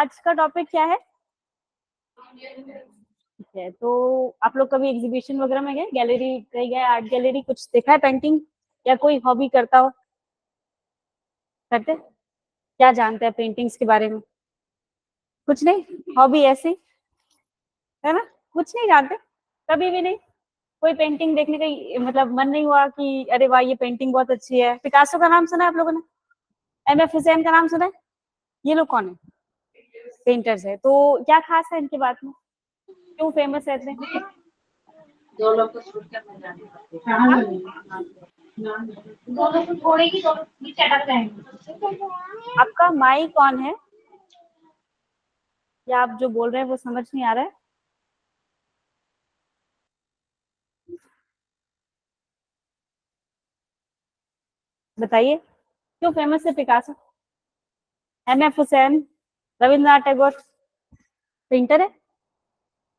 आज का टॉपिक क्या है? ठीक है, तो आप लोग कभी एग्जीबिशन वगैरह में गए, गैलरी कहीं गए, आर्ट गैलरी, कुछ देखा है पेंटिंग, या कोई हॉबी करता हो? करते? क्या जानते हैं पेंटिंग्स के बारे में? कुछ नहीं, हॉबी ऐसी है ना, कुछ नहीं जानते, कभी भी नहीं? कोई पेंटिंग देखने का मतलब मन नहीं हुआ कि अरे वाह ये पेंटिंग बहुत अच्छी है? पिकासो का नाम सुना है आप लोगों ने? एम एफ हुसैन का नाम सुना है? ये लोग कौन है? पेंटर्स है। तो क्या खास है इनके बात में, क्यों फेमस है इतने? दो लोग को शूट करने जाने दो लोग को छोड़ेगी, दो लोग नीचे अटक जाएंगे। आपका माइक कौन है, या आप जो बोल रहे हैं वो समझ नहीं आ रहा है? बताइए, क्यों फेमस है Picasso, M F Husain, Rabindranath Tagore? Painter है?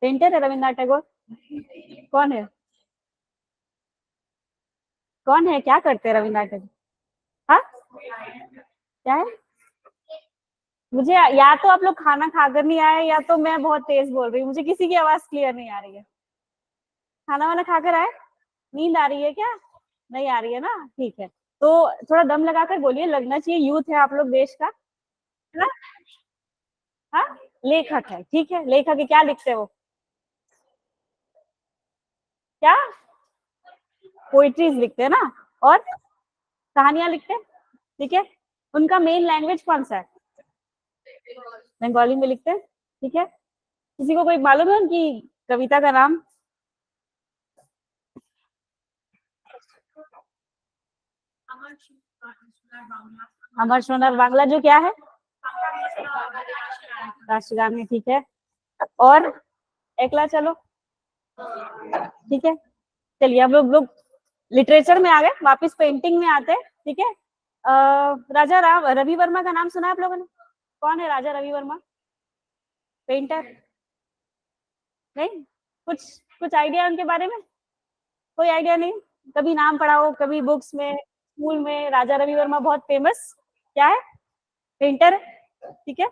पेंटर है रविन्द्रनाथ टैगोर? कौन है? कौन है, क्या करते हैं रविन्द्रनाथ टैगोर? हाँ, क्या है? मुझे या तो आप लोग खाना खाकर नहीं आए, या तो मैं बहुत तेज बोल रही हूँ, मुझे किसी की आवाज क्लियर नहीं आ रही है। खाना वाना खाकर आए? नींद आ रही है क्या? नहीं आ रही है ना, ठीक है। तो थोड़ा दम लगाकर बोलिए, लगना चाहिए यूथ है आप लोग देश का, है ना? हाँ, लेखक है, ठीक है, लेखक है, क्या लिखते हैं वो? क्या? पोइट्रीज लिखते हैं ना, और कहानियां लिखते हैं, ठीक है। उनका मेन लैंग्वेज कौन सा है? बंगाली में लिखते हैं, ठीक है। किसी को कोई मालूम है उनकी कविता का नाम? अमर सोनार बांग्ला, जो क्या है? राष्ट्रगान है, ठीक है। और एकला चलो, ठीक है। चलिए हम लोग लिटरेचर में आ गए, वापस पेंटिंग में आते हैं, ठीक है। राजा राम रवि वर्मा का नाम सुना है आप लोगों ने? कौन है राजा रवि वर्मा? पेंटर? नहीं, कुछ कुछ आइडिया उनके बारे में? कोई आइडिया नहीं? कभी नाम पढ़ा हो कभी बुक्स में, स्कूल में? राजा रवि वर्मा बहुत फेमस क्या है? पेंटर, ठीक है।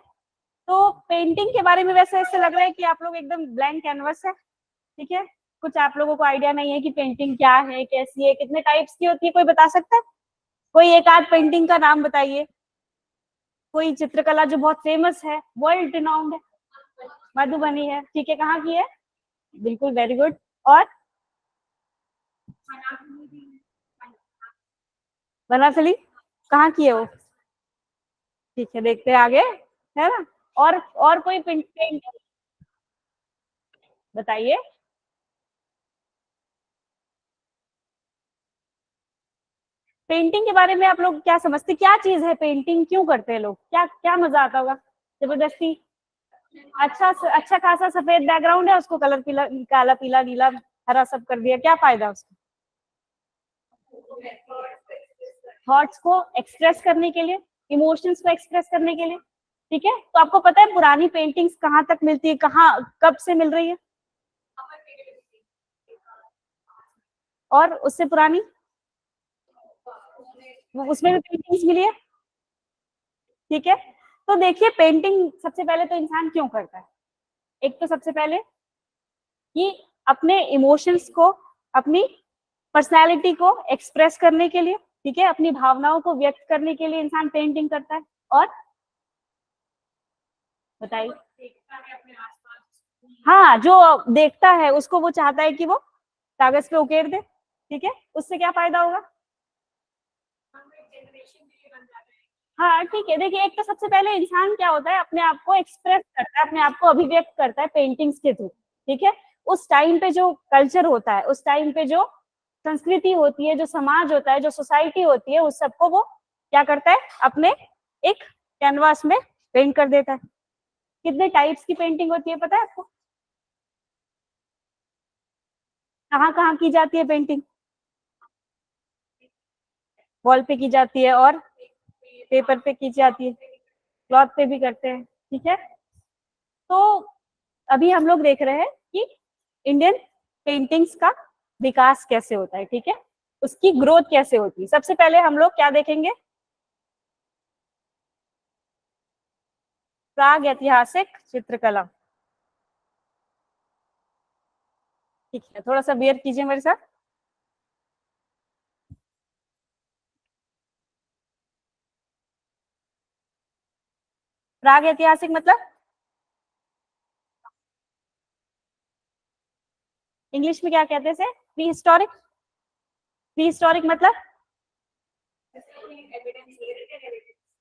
तो पेंटिंग के बारे में वैसे ऐसे लग रहा है कि आप लोग एकदम ब्लैंक कैनवस है, ठीक है। कुछ आप लोगों को आइडिया नहीं है कि पेंटिंग क्या है, कैसी है, कितने टाइप्स की होती है, कोई बता सकता है? कोई एक आध पेंटिंग का नाम बताइए, कोई चित्रकला जो बहुत फेमस है, वर्ल्ड रिनाउंड है। मधुबनी है, ठीक है, कहाँ की है? बिल्कुल, वेरी गुड। और वनाथली, कहाँ की है वो? ठीक है, देखते हैं आगे, है ना। और कोई पेंटिंग बताइए। पेंटिंग के बारे में आप लोग क्या समझते, क्या चीज है पेंटिंग, क्यों करते हैं लोग, क्या क्या मजा आता होगा? जबरदस्ती? अच्छा खासा सफेद बैकग्राउंड है, उसको कलर पीला, काला पीला नीला हरा सब कर दिया, क्या फायदा उसका? थॉट्स को एक्सप्रेस करने के लिए, इमोशंस को एक्सप्रेस करने के लिए, ठीक है। तो आपको पता है पुरानी पेंटिंग्स कहाँ तक मिलती है, कहाँ कब से मिल रही है? और उससे पुरानी, उसमें भी पेंटिंग्स मिली है, ठीक है। तो देखिए, पेंटिंग सबसे पहले तो इंसान क्यों करता है? एक तो सबसे पहले कि अपने इमोशंस को, अपनी पर्सनालिटी को एक्सप्रेस करने के लिए, ठीक है, अपनी भावनाओं को व्यक्त करने के लिए इंसान पेंटिंग करता है। और बताइए। हाँ, जो देखता है उसको वो चाहता है कि वो कागज पे उकेर दे, ठीक है, उससे क्या फायदा होगा? हाँ, ठीक है। देखिए, एक तो सबसे पहले इंसान क्या होता है, अपने आप को एक्सप्रेस करता है, अपने आप को अभिव्यक्त करता है पेंटिंग्स के थ्रू, ठीक है। उस टाइम पे जो कल्चर होता है, उस टाइम पे जो संस्कृति होती है, जो समाज होता है, जो सोसाइटी होती है, उस सबको वो क्या करता है, अपने एक कैनवास में पेंट कर देता है। कितने टाइप्स की पेंटिंग होती है पता है आपको? कहाँ कहाँ की जाती है पेंटिंग? वॉल पे की जाती है, और पेपर पे की जाती है, क्लॉथ पे भी करते हैं, ठीक है। तो अभी हम लोग देख रहे हैं कि इंडियन पेंटिंग्स का विकास कैसे होता है, ठीक है, उसकी ग्रोथ कैसे होती है। सबसे पहले हम लोग क्या देखेंगे? प्राग ऐतिहासिक चित्रकला। ठीक है, थोड़ा सा बेयर कीजिए मेरे साथ। प्राग ऐतिहासिक मतलब इंग्लिश में क्या कहते हैं इसे? Pre historic. प्री हिस्टोरिक मतलब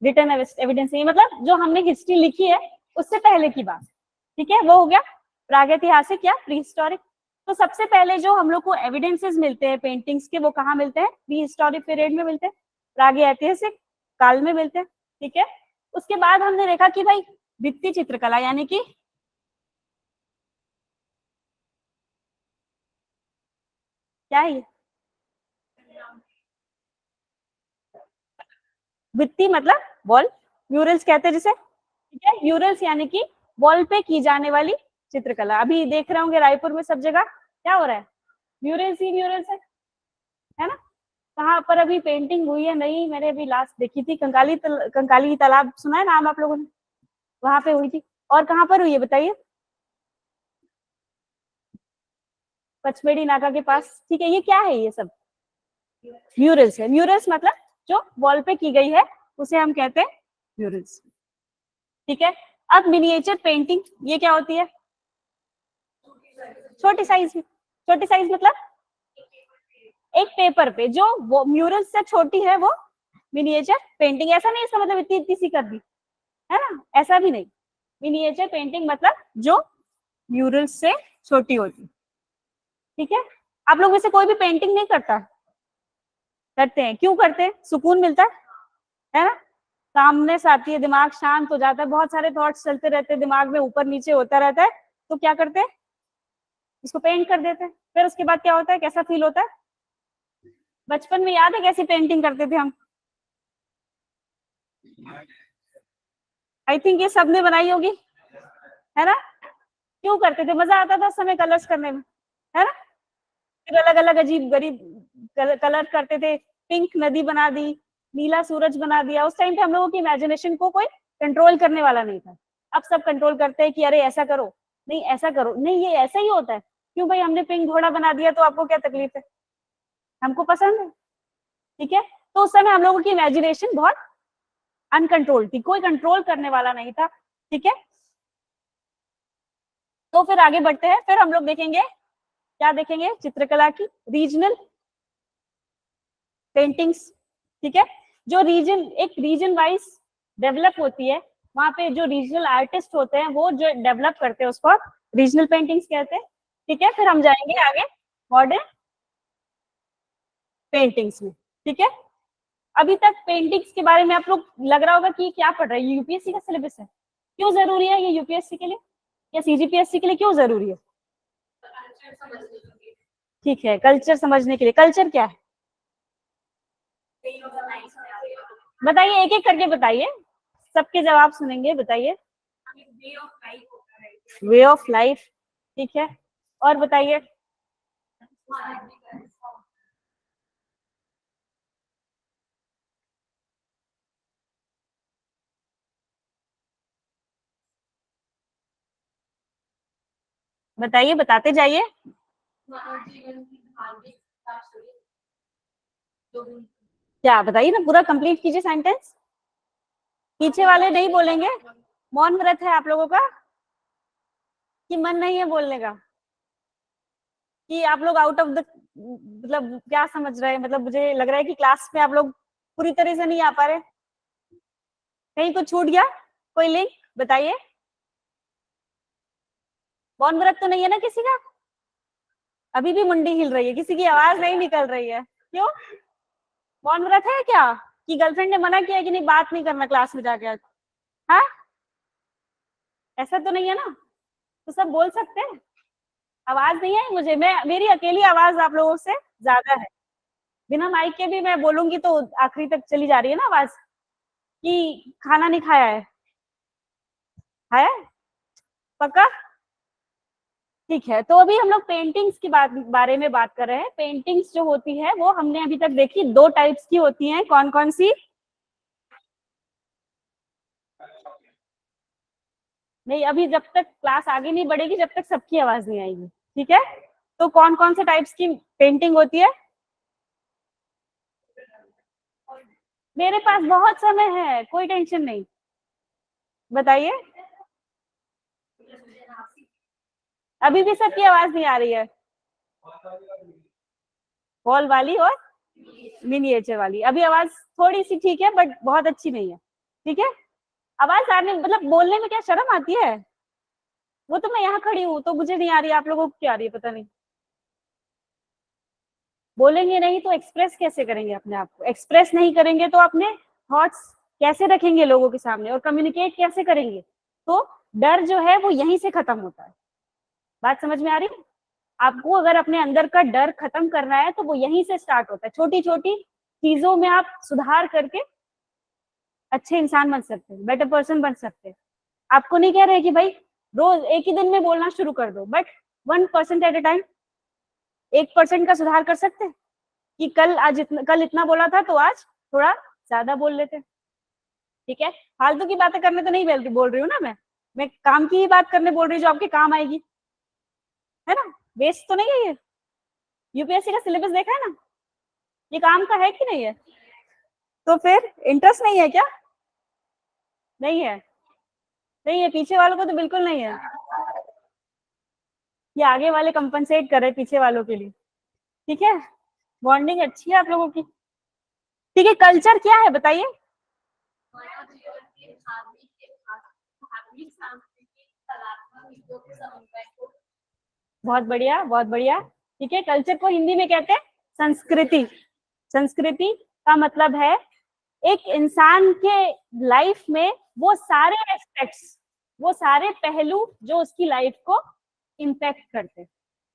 रिटर्न एविडेंस, ये मतलब जो हमने हिस्ट्री लिखी है उससे पहले की बात। ठीक है, वो हो गया प्रागैतिहासिक या प्री हिस्टोरिक। तो सबसे पहले जो हम लोग को एविडेंसेस मिलते हैं पेंटिंग्स के, वो कहाँ मिलते हैं? प्री हिस्टोरिक पीरियड में मिलते हैं, प्रागैतिहासिक काल में मिलते हैं। ठीक है, उसके बाद हमने देखा कि भाई भित्ति चित्रकला यानी कि क्या है? भित्ति मतलब वॉल, म्यूरल्स कहते हैं जिसे। ठीक है, म्यूरल्स यानी कि वॉल पे की जाने वाली चित्रकला। अभी देख रहे होंगे रायपुर में सब जगह क्या हो रहा है, म्यूरल्स ही म्यूरल्स है ना। कहाँ पर अभी पेंटिंग हुई है? नहीं, मैंने अभी लास्ट देखी थी कंकाली तालाब, सुना है नाम आप लोगों ने? वहां पे हुई थी। और कहाँ पर हुई है बताइए? पचमेड़ी नाका के पास। ठीक है, ये क्या है? ये सब म्यूरल्स है। म्यूरल्स मतलब जो वॉल पे की गई है उसे हम कहते हैं म्यूरल्स। ठीक है, अब मिनिएचर पेंटिंग ये क्या होती है? छोटी साइज में। छोटी साइज मतलब एक पेपर पे जो म्यूरल से छोटी है वो मिनिएचर पेंटिंग। ऐसा नहीं इसका मतलब इतनी इतनी सी कर दी, है ना, ऐसा भी नहीं। मिनिएचर पेंटिंग मतलब जो म्यूरल से छोटी होती। ठीक है, आप लोग में से कोई भी पेंटिंग नहीं करता? करते हैं, क्यों करते हैं? सुकून मिलता है ना, सामने से आती है, दिमाग शांत हो जाता है, बहुत सारे थॉट्स चलते रहते हैं दिमाग में, ऊपर नीचे होता रहता है, तो क्या करते हैं? इसको पेंट कर देते हैं। फिर उसके बाद क्या होता है, कैसा फील होता है? बचपन में याद है कैसी पेंटिंग करते थे हम? आई थिंक ये सबने बनाई होगी, है ना। क्यों करते थे? मजा आता था उस समय कलर्स करने में, है ना। फिर अलग अलग अजीब गरीब कलर करते थे। पिंक नदी बना दी, नीला सूरज बना दिया। उस टाइम पे हम लोगों की इमेजिनेशन को कोई कंट्रोल करने वाला नहीं था। अब सब कंट्रोल करते हैं कि अरे ऐसा करो, नहीं ऐसा करो, नहीं ये ऐसा ही होता है। क्यों भाई, हमने पिंक घोड़ा बना दिया तो आपको क्या तकलीफ है? हमको पसंद है। ठीक है, तो उस समय हम लोगों की इमेजिनेशन बहुत अनकंट्रोल थी, कोई कंट्रोल करने वाला नहीं था। ठीक है, तो फिर आगे बढ़ते हैं। फिर हम लोग देखेंगे, क्या देखेंगे? चित्रकला की रीजनल पेंटिंग्स। ठीक है, जो रीजन एक रीजन वाइज डेवलप होती है, वहां पे जो रीजनल आर्टिस्ट होते हैं वो जो डेवलप करते हैं उसको रीजनल पेंटिंग्स कहते हैं। ठीक है, फिर हम जाएंगे आगे मॉडर्न पेंटिंग्स में। ठीक है, अभी तक पेंटिंग्स के बारे में आप लोग लग रहा होगा कि क्या पढ़ रहे हैं, यूपीएससी का सिलेबस है। क्यों जरूरी है ये यूपीएससी के लिए या सीजीपीएससी के लिए, क्यों जरूरी है? ठीक है, कल्चर समझने के लिए। कल्चर क्या है बताइए, एक एक करके बताइए, सबके जवाब सुनेंगे, बताइए। Way of life. ठीक है, और बताइए। बताइए, बताते जाइए। क्या बताइए ना, पूरा कंप्लीट कीजिए सेंटेंस। पीछे वाले नहीं बोलेंगे। मौन व्रत है आप लोगों का कि मन नहीं है बोलने का? कि आप लोग आउट ऑफ द, मतलब क्या समझ रहे हैं? मतलब मुझे लग रहा है कि क्लास में आप लोग पूरी तरह से नहीं आ पा रहे। कहीं कुछ छूट गया? कोई लिंक बताइए। मौन व्रत तो नहीं है ना किसी का? अभी भी मुंडी हिल रही है, किसी की आवाज नहीं निकल रही है, क्यों? मौन व्रत है क्या? कि गर्लफ्रेंड ने मना किया कि नहीं बात नहीं करना क्लास में जाके? हाँ, ऐसा तो नहीं है ना, तो सब बोल सकते हैं। आवाज नहीं है मुझे, मैं मेरी अकेली आवाज आप लोगों से ज्यादा है। बिना माइक के भी मैं बोलूंगी तो आखिरी तक चली जा रही है ना आवाज। कि खाना नहीं खाया है? खाया है पक्का? ठीक है, तो अभी हम लोग पेंटिंग्स की बारे में बात कर रहे हैं। पेंटिंग्स जो होती है वो हमने अभी तक देखी, दो टाइप्स की होती हैं। कौन कौन सी? नहीं, अभी जब तक क्लास आगे नहीं बढ़ेगी जब तक सबकी आवाज नहीं आएगी, ठीक है। तो कौन कौन से टाइप्स की पेंटिंग होती है? मेरे पास बहुत समय है, कोई टेंशन नहीं, बताइए। अभी भी सबकी आवाज नहीं आ रही है? वॉल वाली और मिनिएचर वाली, अभी आवाज थोड़ी सी ठीक है बट बहुत अच्छी नहीं है, ठीक है। आवाज आने मतलब बोलने में क्या शर्म आती है? वो तो मैं यहाँ खड़ी हूँ तो मुझे नहीं आ रही, आप लोगों को क्या आ रही है पता नहीं। बोलेंगे नहीं तो एक्सप्रेस कैसे करेंगे अपने आप को? एक्सप्रेस नहीं करेंगे तो अपने थॉट्स कैसे रखेंगे लोगों के सामने, और कम्युनिकेट कैसे करेंगे? तो डर जो है वो यहीं से खत्म होता है। बात समझ में आ रही है? आपको अगर अपने अंदर का डर खत्म करना है तो वो यहीं से स्टार्ट होता है। छोटी छोटी चीजों में आप सुधार करके अच्छे इंसान बन सकते हैं, बेटर पर्सन बन सकते हैं। आपको नहीं कह रहे कि भाई रोज एक ही दिन में बोलना शुरू कर दो, बट 1% एट ए टाइम, 1% का सुधार कर सकते हैं कि कल इतना बोला था तो आज थोड़ा ज्यादा बोल लेते हैं, ठीक है। फालतू की बातें करने तो नहीं बोल रही हूँ ना मैं काम की ही बात करने बोल रही हूँ जो आपके काम आएगी, है ना। वेस्ट तो नहीं है ये। यूपीएससी का सिलेबस देखा है ना, ये काम का है कि नहीं है? तो फिर इंटरेस्ट नहीं है क्या? नहीं है? नहीं है, पीछे वालों को तो बिल्कुल नहीं है। ये आगे वाले कंपनसेट कर रहे पीछे वालों के लिए, ठीक है। बॉन्डिंग अच्छी है आप लोगों की, ठीक है। कल्चर क्या है बताइए? बहुत बढ़िया, बहुत बढ़िया, ठीक है। कल्चर को हिंदी में कहते हैं संस्कृति। संस्कृति का मतलब है एक इंसान के लाइफ में वो सारे एस्पेक्ट्स, वो सारे पहलू जो उसकी लाइफ को इम्पैक्ट करते हैं,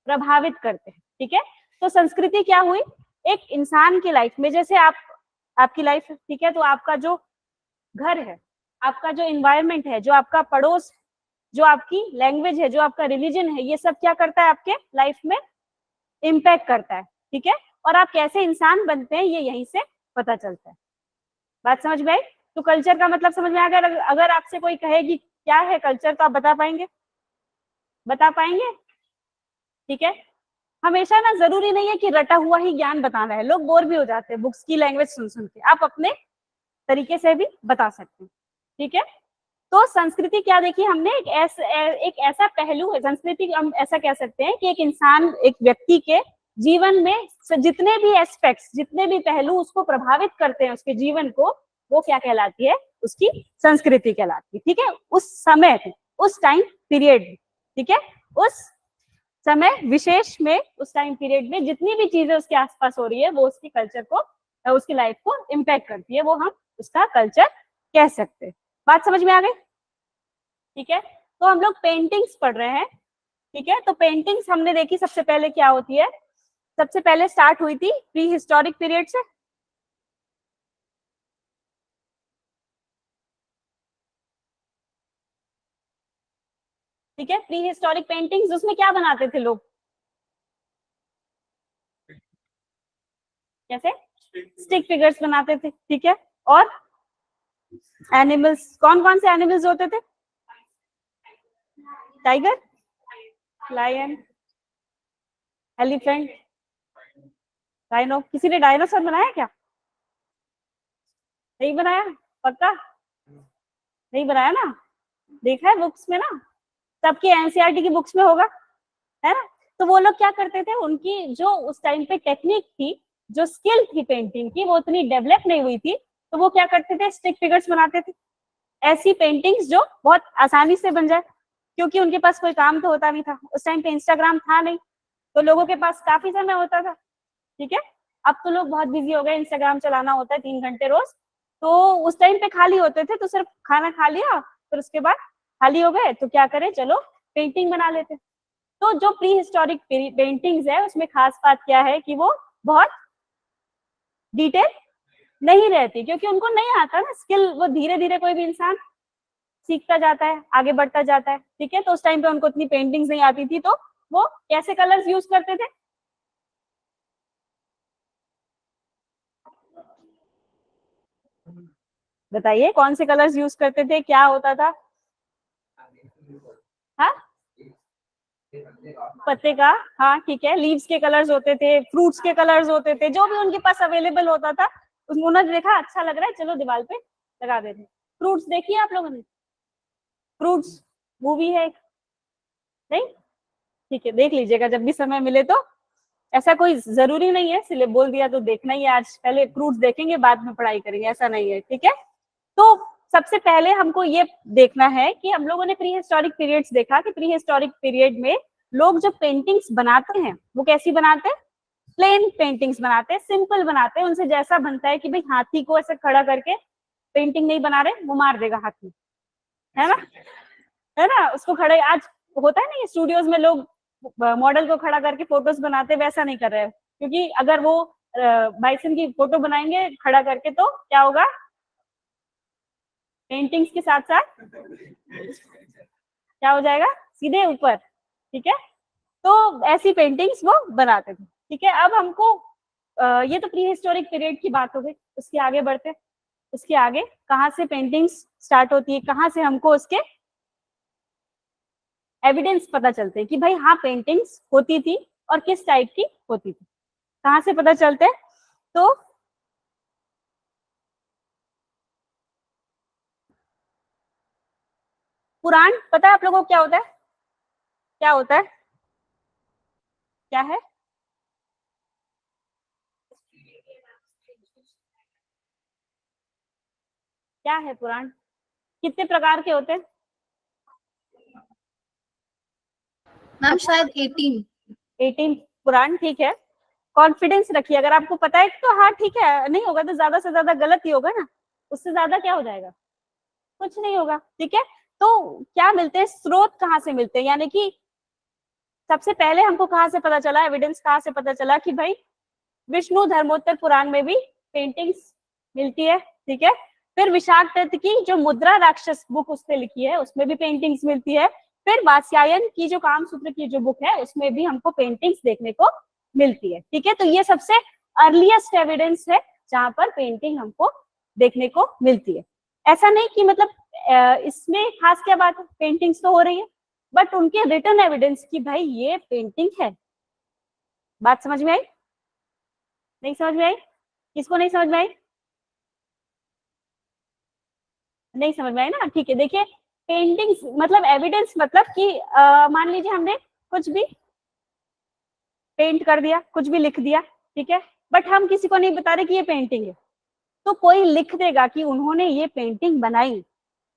प्रभावित करते हैं, ठीक है। तो संस्कृति क्या हुई? एक इंसान की लाइफ में, जैसे आपकी लाइफ, ठीक है, तो आपका जो घर है, आपका जो इन्वायरमेंट है, जो आपका पड़ोस, जो आपकी लैंग्वेज है, जो आपका रिलीजन है, ये सब क्या करता है आपके लाइफ में? इम्पैक्ट करता है, ठीक है। और आप कैसे इंसान बनते हैं ये यहीं से पता चलता है। बात समझ में आई? तो कल्चर का मतलब समझ में आ गया? अगर आपसे कोई कहे कि क्या है कल्चर, तो आप बता पाएंगे? बता पाएंगे? ठीक है। हमेशा ना जरूरी नहीं है कि रटा हुआ ही ज्ञान बताना है, लोग बोर भी हो जाते हैं बुक्स की लैंग्वेज सुन सुन के, आप अपने तरीके से भी बता सकते हैं, ठीक है। तो संस्कृति क्या देखी हमने? एक ऐसा पहलू है संस्कृति, हम ऐसा कह सकते हैं कि एक इंसान, एक व्यक्ति के जीवन में जितने भी एस्पेक्ट्स, जितने भी पहलू उसको प्रभावित करते हैं उसके जीवन को, वो क्या कहलाती है? उसकी संस्कृति कहलाती है, ठीक है। उस समय, उस टाइम पीरियड, ठीक है, उस समय विशेष में, उस टाइम पीरियड में जितनी भी चीजें उसके आसपास हो रही है वो उसकी कल्चर को, उसकी लाइफ को इम्पैक्ट करती है, वो हम उसका कल्चर कह सकते हैं। बात समझ में आ गई? ठीक है। तो हम लोग पेंटिंग्स पढ़ रहे हैं, ठीक है। तो पेंटिंग्स हमने देखी सबसे पहले क्या होती है? सबसे पहले स्टार्ट हुई थी प्री हिस्टोरिक पीरियड से, ठीक है। प्री हिस्टोरिक पेंटिंग्स, उसमें क्या बनाते थे लोग? कैसे? स्टिक फिगर्स बनाते थे, ठीक है। और एनिमल्स, कौन कौन से एनिमल्स होते थे? Tiger, lion, elephant, rhino. किसी ने डायनासोर बनाया क्या? नहीं बनाया? पक्का नहीं बनाया ना? देखा है बुक्स में ना, सबकी एनसीईआरटी की बुक्स में होगा, है ना। तो वो लोग क्या करते थे, उनकी जो उस टाइम पे टेक्निक थी, जो स्किल थी पेंटिंग की, वो उतनी डेवलप नहीं हुई थी, तो वो क्या करते थे? स्टिक फिगर्स बनाते थे, ऐसी पेंटिंग्स जो बहुत आसानी से बन जाए, क्योंकि उनके पास कोई काम तो होता नहीं था उस टाइम पे, इंस्टाग्राम था नहीं, तो लोगों के पास काफी समय होता था, ठीक है। अब तो लोग बहुत बिजी हो गए, इंस्टाग्राम चलाना होता है 3 घंटे रोज, तो उस टाइम पे खाली होते थे तो सिर्फ खाना खा लिया, फिर उसके बाद खाली हो गए तो क्या करें, चलो पेंटिंग बना लेते। तो जो प्री हिस्टोरिक पेंटिंग्स है उसमें खास बात क्या है कि वो बहुत डिटेल नहीं रहती, क्योंकि उनको नहीं आता ना स्किल, वो धीरे धीरे कोई भी इंसान सीखता जाता है, आगे बढ़ता जाता है, ठीक है। तो उस टाइम पे उनको इतनी पेंटिंग्स नहीं आती थी, तो वो कैसे कलर्स यूज करते थे? बताइए कौन से कलर्स यूज करते थे, क्या होता था? हाँ, पत्ते का, हाँ ठीक है, लीव्स के कलर्स होते थे, फ्रूट्स के कलर्स होते थे, जो भी उनके पास अवेलेबल होता था उन्होंने देखा अच्छा लग रहा है चलो दीवार पे लगा देते। फ्रूट्स देखिए आप लोगों ने, फ्रूट्स मूवी है एक? नहीं, ठीक है देख लीजिएगा जब भी समय मिले तो, ऐसा कोई जरूरी नहीं है सिर्फ बोल दिया तो देखना ही है, आज पहले फ्रूट्स देखेंगे बाद में पढ़ाई करेंगे, ऐसा नहीं है, ठीक है। तो सबसे पहले हमको ये देखना है कि हम लोगों ने प्री हिस्टोरिक पीरियड्स देखा कि प्री हिस्टोरिक पीरियड में लोग जो पेंटिंग्स बनाते हैं वो कैसी बनाते हैं, प्लेन पेंटिंग्स बनाते हैं, सिंपल बनाते हैं, उनसे जैसा बनता है कि भाई हाथी को ऐसे खड़ा करके पेंटिंग नहीं बना रहे, वो मार देगा हाथी, है ना, है ना, उसको खड़े, आज होता है ना स्टूडियोज में लोग मॉडल को खड़ा करके फोटोज बनाते, वैसा नहीं कर रहे हैं, क्योंकि अगर वो बाइसन की फोटो बनाएंगे खड़ा करके तो क्या होगा, पेंटिंग्स के साथ साथ क्या हो जाएगा, सीधे ऊपर, ठीक है। तो ऐसी पेंटिंग्स वो बनाते थे, ठीक है। अब हमको ये तो प्री हिस्टोरिक पीरियड की बात हो गई, उसके आगे बढ़ते, उसके आगे कहाँ से पेंटिंग्स स्टार्ट होती है, कहाँ से हमको उसके एविडेंस पता चलते हैं कि भाई हाँ पेंटिंग्स होती थी और किस टाइप की होती थी, कहाँ से पता चलते हैं, तो पुराण पता है आप लोगों को क्या होता है, क्या होता है, क्या है, क्या है पुराण, कितने प्रकार के होते हैं, मैम शायद 18। 18 पुराण, ठीक है। कॉन्फिडेंस रखिए, अगर आपको पता है तो हाँ ठीक है, नहीं होगा तो ज्यादा से ज्यादा गलत ही होगा ना, उससे ज्यादा क्या हो जाएगा, कुछ नहीं होगा, ठीक है। तो क्या मिलते हैं, स्रोत कहाँ से मिलते हैं, यानी कि सबसे पहले हमको कहाँ से पता चला, एविडेंस कहाँ से पता चला कि भाई विष्णु धर्मोत्तर पुराण में भी पेंटिंग्स मिलती है, ठीक है। फिर विशाख दत्त की जो मुद्रा राक्षस बुक उसने लिखी है उसमें भी पेंटिंग्स मिलती है। फिर वात्स्यायन की जो कामसूत्र की जो बुक है उसमें भी हमको पेंटिंग्स देखने को मिलती है, ठीक है। तो ये सबसे अर्लीस्ट एविडेंस है जहां पर पेंटिंग हमको देखने को मिलती है। ऐसा नहीं कि मतलब इसमें खास क्या बात है, पेंटिंग्स तो हो रही है बट उनके रिटर्न एविडेंस की भाई ये पेंटिंग है, बात समझ में आई, नहीं समझ में आई, किसको नहीं समझ में आई, नहीं समझ में आई ना, ठीक है। देखिए पेंटिंग्स मतलब एविडेंस मतलब कि मान लीजिए हमने कुछ भी पेंट कर दिया, कुछ भी लिख दिया, ठीक है, बट हम किसी को नहीं बता रहे कि ये पेंटिंग है, तो कोई लिख देगा कि उन्होंने ये पेंटिंग बनाई,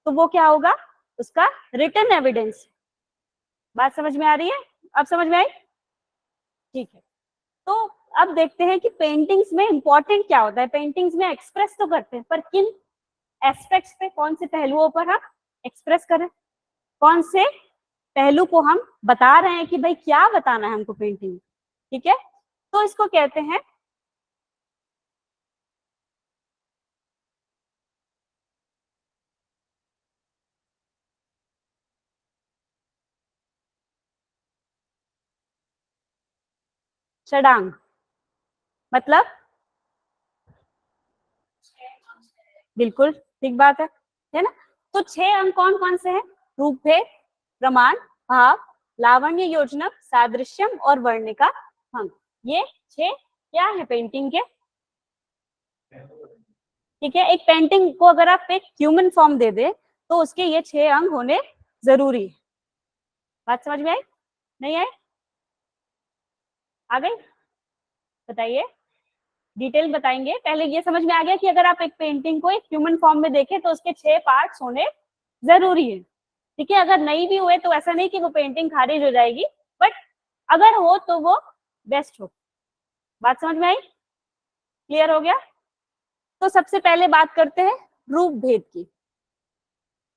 तो वो क्या होगा, उसका रिटन एविडेंस। बात समझ में आ रही है, अब समझ में आई, ठीक है। तो अब देखते हैं कि पेंटिंग्स में इंपॉर्टेंट क्या होता है, पेंटिंग्स में एक्सप्रेस तो करते हैं पर किन एस्पेक्ट्स पे, कौन से पहलुओं पर हम एक्सप्रेस करें, कौन से पहलू को हम बता रहे हैं कि भाई क्या बताना है हमको पेंटिंग, ठीक है। तो इसको कहते हैं षडांग, मतलब बिल्कुल ठीक बात है ना। तो 6 अंक कौन कौन से हैं, रूपभेद, प्रमाण, भाव, लावण्य योजनक, सादृश्यम और वर्णिका अंक, ये 6 क्या है पेंटिंग के, ठीक है। एक पेंटिंग को अगर आप एक ह्यूमन फॉर्म दे दे तो उसके ये 6 अंग होने जरूरी है। बात समझ में आई, नहीं आई, आ गई, बताइए, डिटेल बताएंगे। पहले ये समझ में आ गया कि अगर आप एक पेंटिंग को एक ह्यूमन फॉर्म में देखें तो उसके 6 पार्ट्स होने जरूरी है, ठीक है। अगर नहीं भी हुए तो ऐसा नहीं कि वो पेंटिंग खारिज हो जाएगी, बट अगर हो तो वो बेस्ट हो। बात समझ में आई, क्लियर हो गया। तो सबसे पहले बात करते हैं रूप भेद की,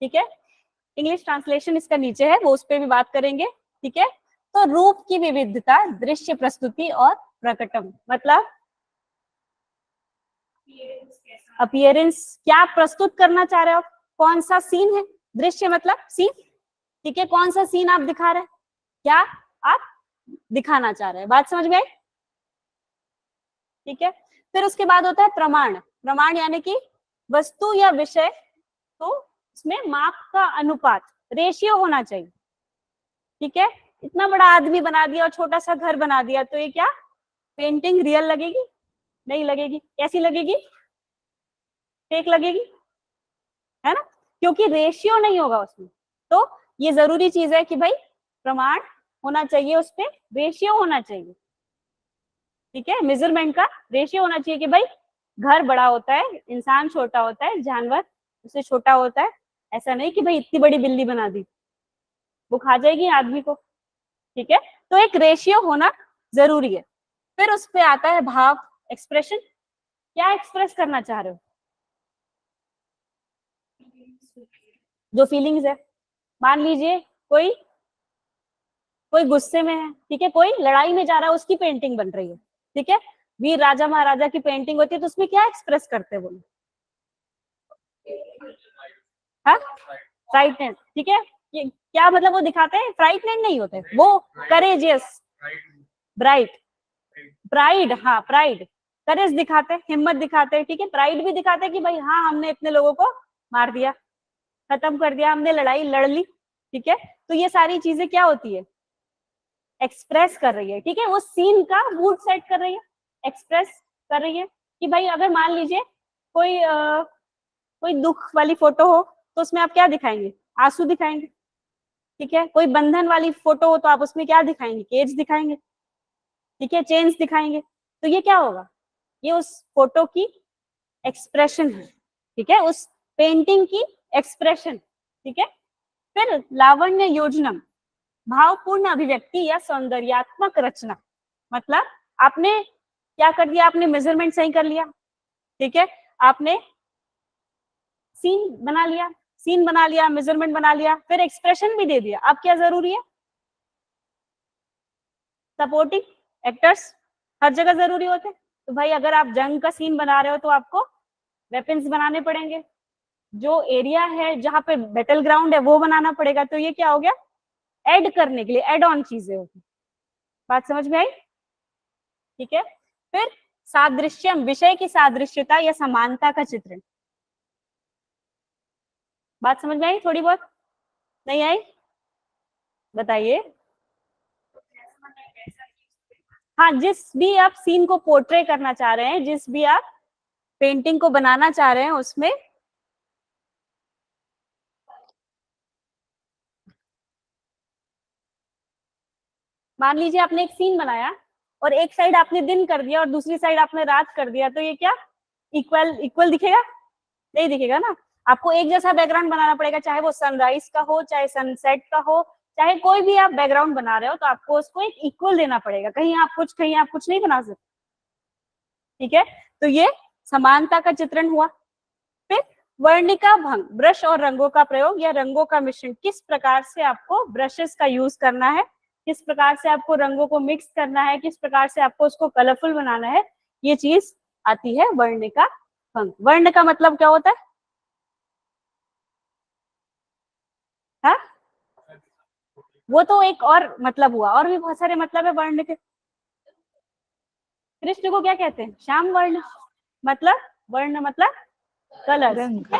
ठीक है। इंग्लिश ट्रांसलेशन इसका नीचे है, वो उस पर भी बात करेंगे, ठीक है। तो रूप की विविधता, दृश्य प्रस्तुति और प्रकटम, मतलब अपीयरेंस, क्या प्रस्तुत करना चाह रहे हो, कौन सा सीन है, दृश्य मतलब सीन, ठीक है, कौन सा सीन आप दिखा रहे हैं, क्या आप दिखाना चाह रहे हैं, बात समझ में आई, ठीक है। फिर उसके बाद होता है प्रमाण, प्रमाण यानी कि वस्तु या विषय तो उसमें माप का अनुपात, रेशियो होना चाहिए, ठीक है, इतना बड़ा आदमी बना दिया और छोटा सा घर बना दिया, तो ये क्या पेंटिंग रियल लगेगी? नहीं लगेगी। कैसी लगेगी? फेक लगेगी, है ना, क्योंकि रेशियो नहीं होगा उसमें। तो ये जरूरी चीज है कि भाई प्रमाण होना चाहिए, उस पे रेशियो होना चाहिए। ठीक है, मेजरमेंट का रेशियो होना चाहिए कि भाई घर बड़ा होता है, इंसान छोटा होता है, जानवर उससे छोटा होता है। ऐसा नहीं कि भाई इतनी बड़ी बिल्ली बना दी, वो खा जाएगी आदमी को। ठीक है, तो एक रेशियो होना जरूरी है। फिर उस पे आता है भाव, एक्सप्रेशन। क्या एक्सप्रेस करना चाह रहे हो? जो फीलिंग्स है, मान लीजिए कोई कोई गुस्से में है, ठीक है, कोई लड़ाई में जा रहा है, उसकी पेंटिंग बन रही है। ठीक है, वीर राजा महाराजा की पेंटिंग होती है, तो उसमें क्या एक्सप्रेस करते हैं वो? हाँ, फ्राइटनेस। ठीक है, ये क्या मतलब, वो दिखाते हैं फ्राइटनेस नहीं होते, वो करेजियस, ब्राइट, प्राइड, हाँ प्राइड, करेज दिखाते हैं, हिम्मत दिखाते हैं। ठीक है, प्राइड भी दिखाते हैं कि भाई हाँ हमने इतने लोगों को मार दिया, खत्म कर दिया, हमने लड़ाई लड़ ली। ठीक है, तो ये सारी चीजें क्या होती है? एक्सप्रेस कर रही है। ठीक है, वो सीन का मूड सेट कर रही है, एक्सप्रेस कर रही है कि भाई अगर मान लीजिए कोई कोई दुख वाली फोटो हो, तो उसमें आप क्या दिखाएंगे? आंसू दिखाएंगे। ठीक है, कोई बंधन वाली फोटो हो तो आप उसमें क्या दिखाएंगे? केज दिखाएंगे। ठीक है, चेन्स दिखाएंगे। तो ये क्या होगा? ये उस फोटो की एक्सप्रेशन है। ठीक है, उस पेंटिंग की एक्सप्रेशन। ठीक है, फिर लावण्य योजनम, भावपूर्ण अभिव्यक्ति या सौंदर्यात्मक रचना। मतलब आपने क्या कर दिया? आपने मेजरमेंट सही कर लिया। ठीक है, आपने सीन बना लिया, मेजरमेंट बना लिया, फिर एक्सप्रेशन भी दे दिया। अब क्या जरूरी है? सपोर्टिंग एक्टर्स हर जगह जरूरी होते हैं। तो भाई अगर आप जंग का सीन बना रहे हो तो आपको वेपन्स बनाने पड़ेंगे, जो एरिया है जहां पे बैटल ग्राउंड है वो बनाना पड़ेगा। तो ये क्या हो गया? ऐड करने के लिए, एड ऑन चीजें होगी। बात समझ में आई? ठीक है, फिर सादृश्यम, विषय की सादृश्यता या समानता का चित्रण। बात समझ में आई? थोड़ी बहुत नहीं आई? बताइए। हाँ, जिस भी आप सीन को पोर्ट्रे करना चाह रहे हैं, जिस भी आप पेंटिंग को बनाना चाह रहे हैं, उसमें मान लीजिए आपने एक सीन बनाया और एक साइड आपने दिन कर दिया और दूसरी साइड आपने रात कर दिया, तो ये क्या इक्वल इक्वल दिखेगा? नहीं दिखेगा ना। आपको एक जैसा बैकग्राउंड बनाना पड़ेगा, चाहे वो सनराइज का हो, चाहे सनसेट का हो, चाहे कोई भी आप बैकग्राउंड बना रहे हो, तो आपको उसको एक इक्वल देना पड़ेगा। कहीं आप कुछ नहीं बना सकते। ठीक है, तो ये समानता का चित्रण हुआ। फिर वर्णिका भंग, ब्रश और रंगों का प्रयोग या रंगों का मिश्रण। किस प्रकार से आपको ब्रशेस का यूज करना है, किस प्रकार से आपको रंगों को मिक्स करना है, किस प्रकार से आपको उसको कलरफुल बनाना है, ये चीज आती है वर्णिका भंग। वर्ण का मतलब क्या होता है? हाँ, वो तो एक और मतलब हुआ, और भी बहुत सारे मतलब है वर्ण के। कृष्ण को क्या कहते हैं? श्याम वर्ण। मतलब वर्ण मतलब कलर्स।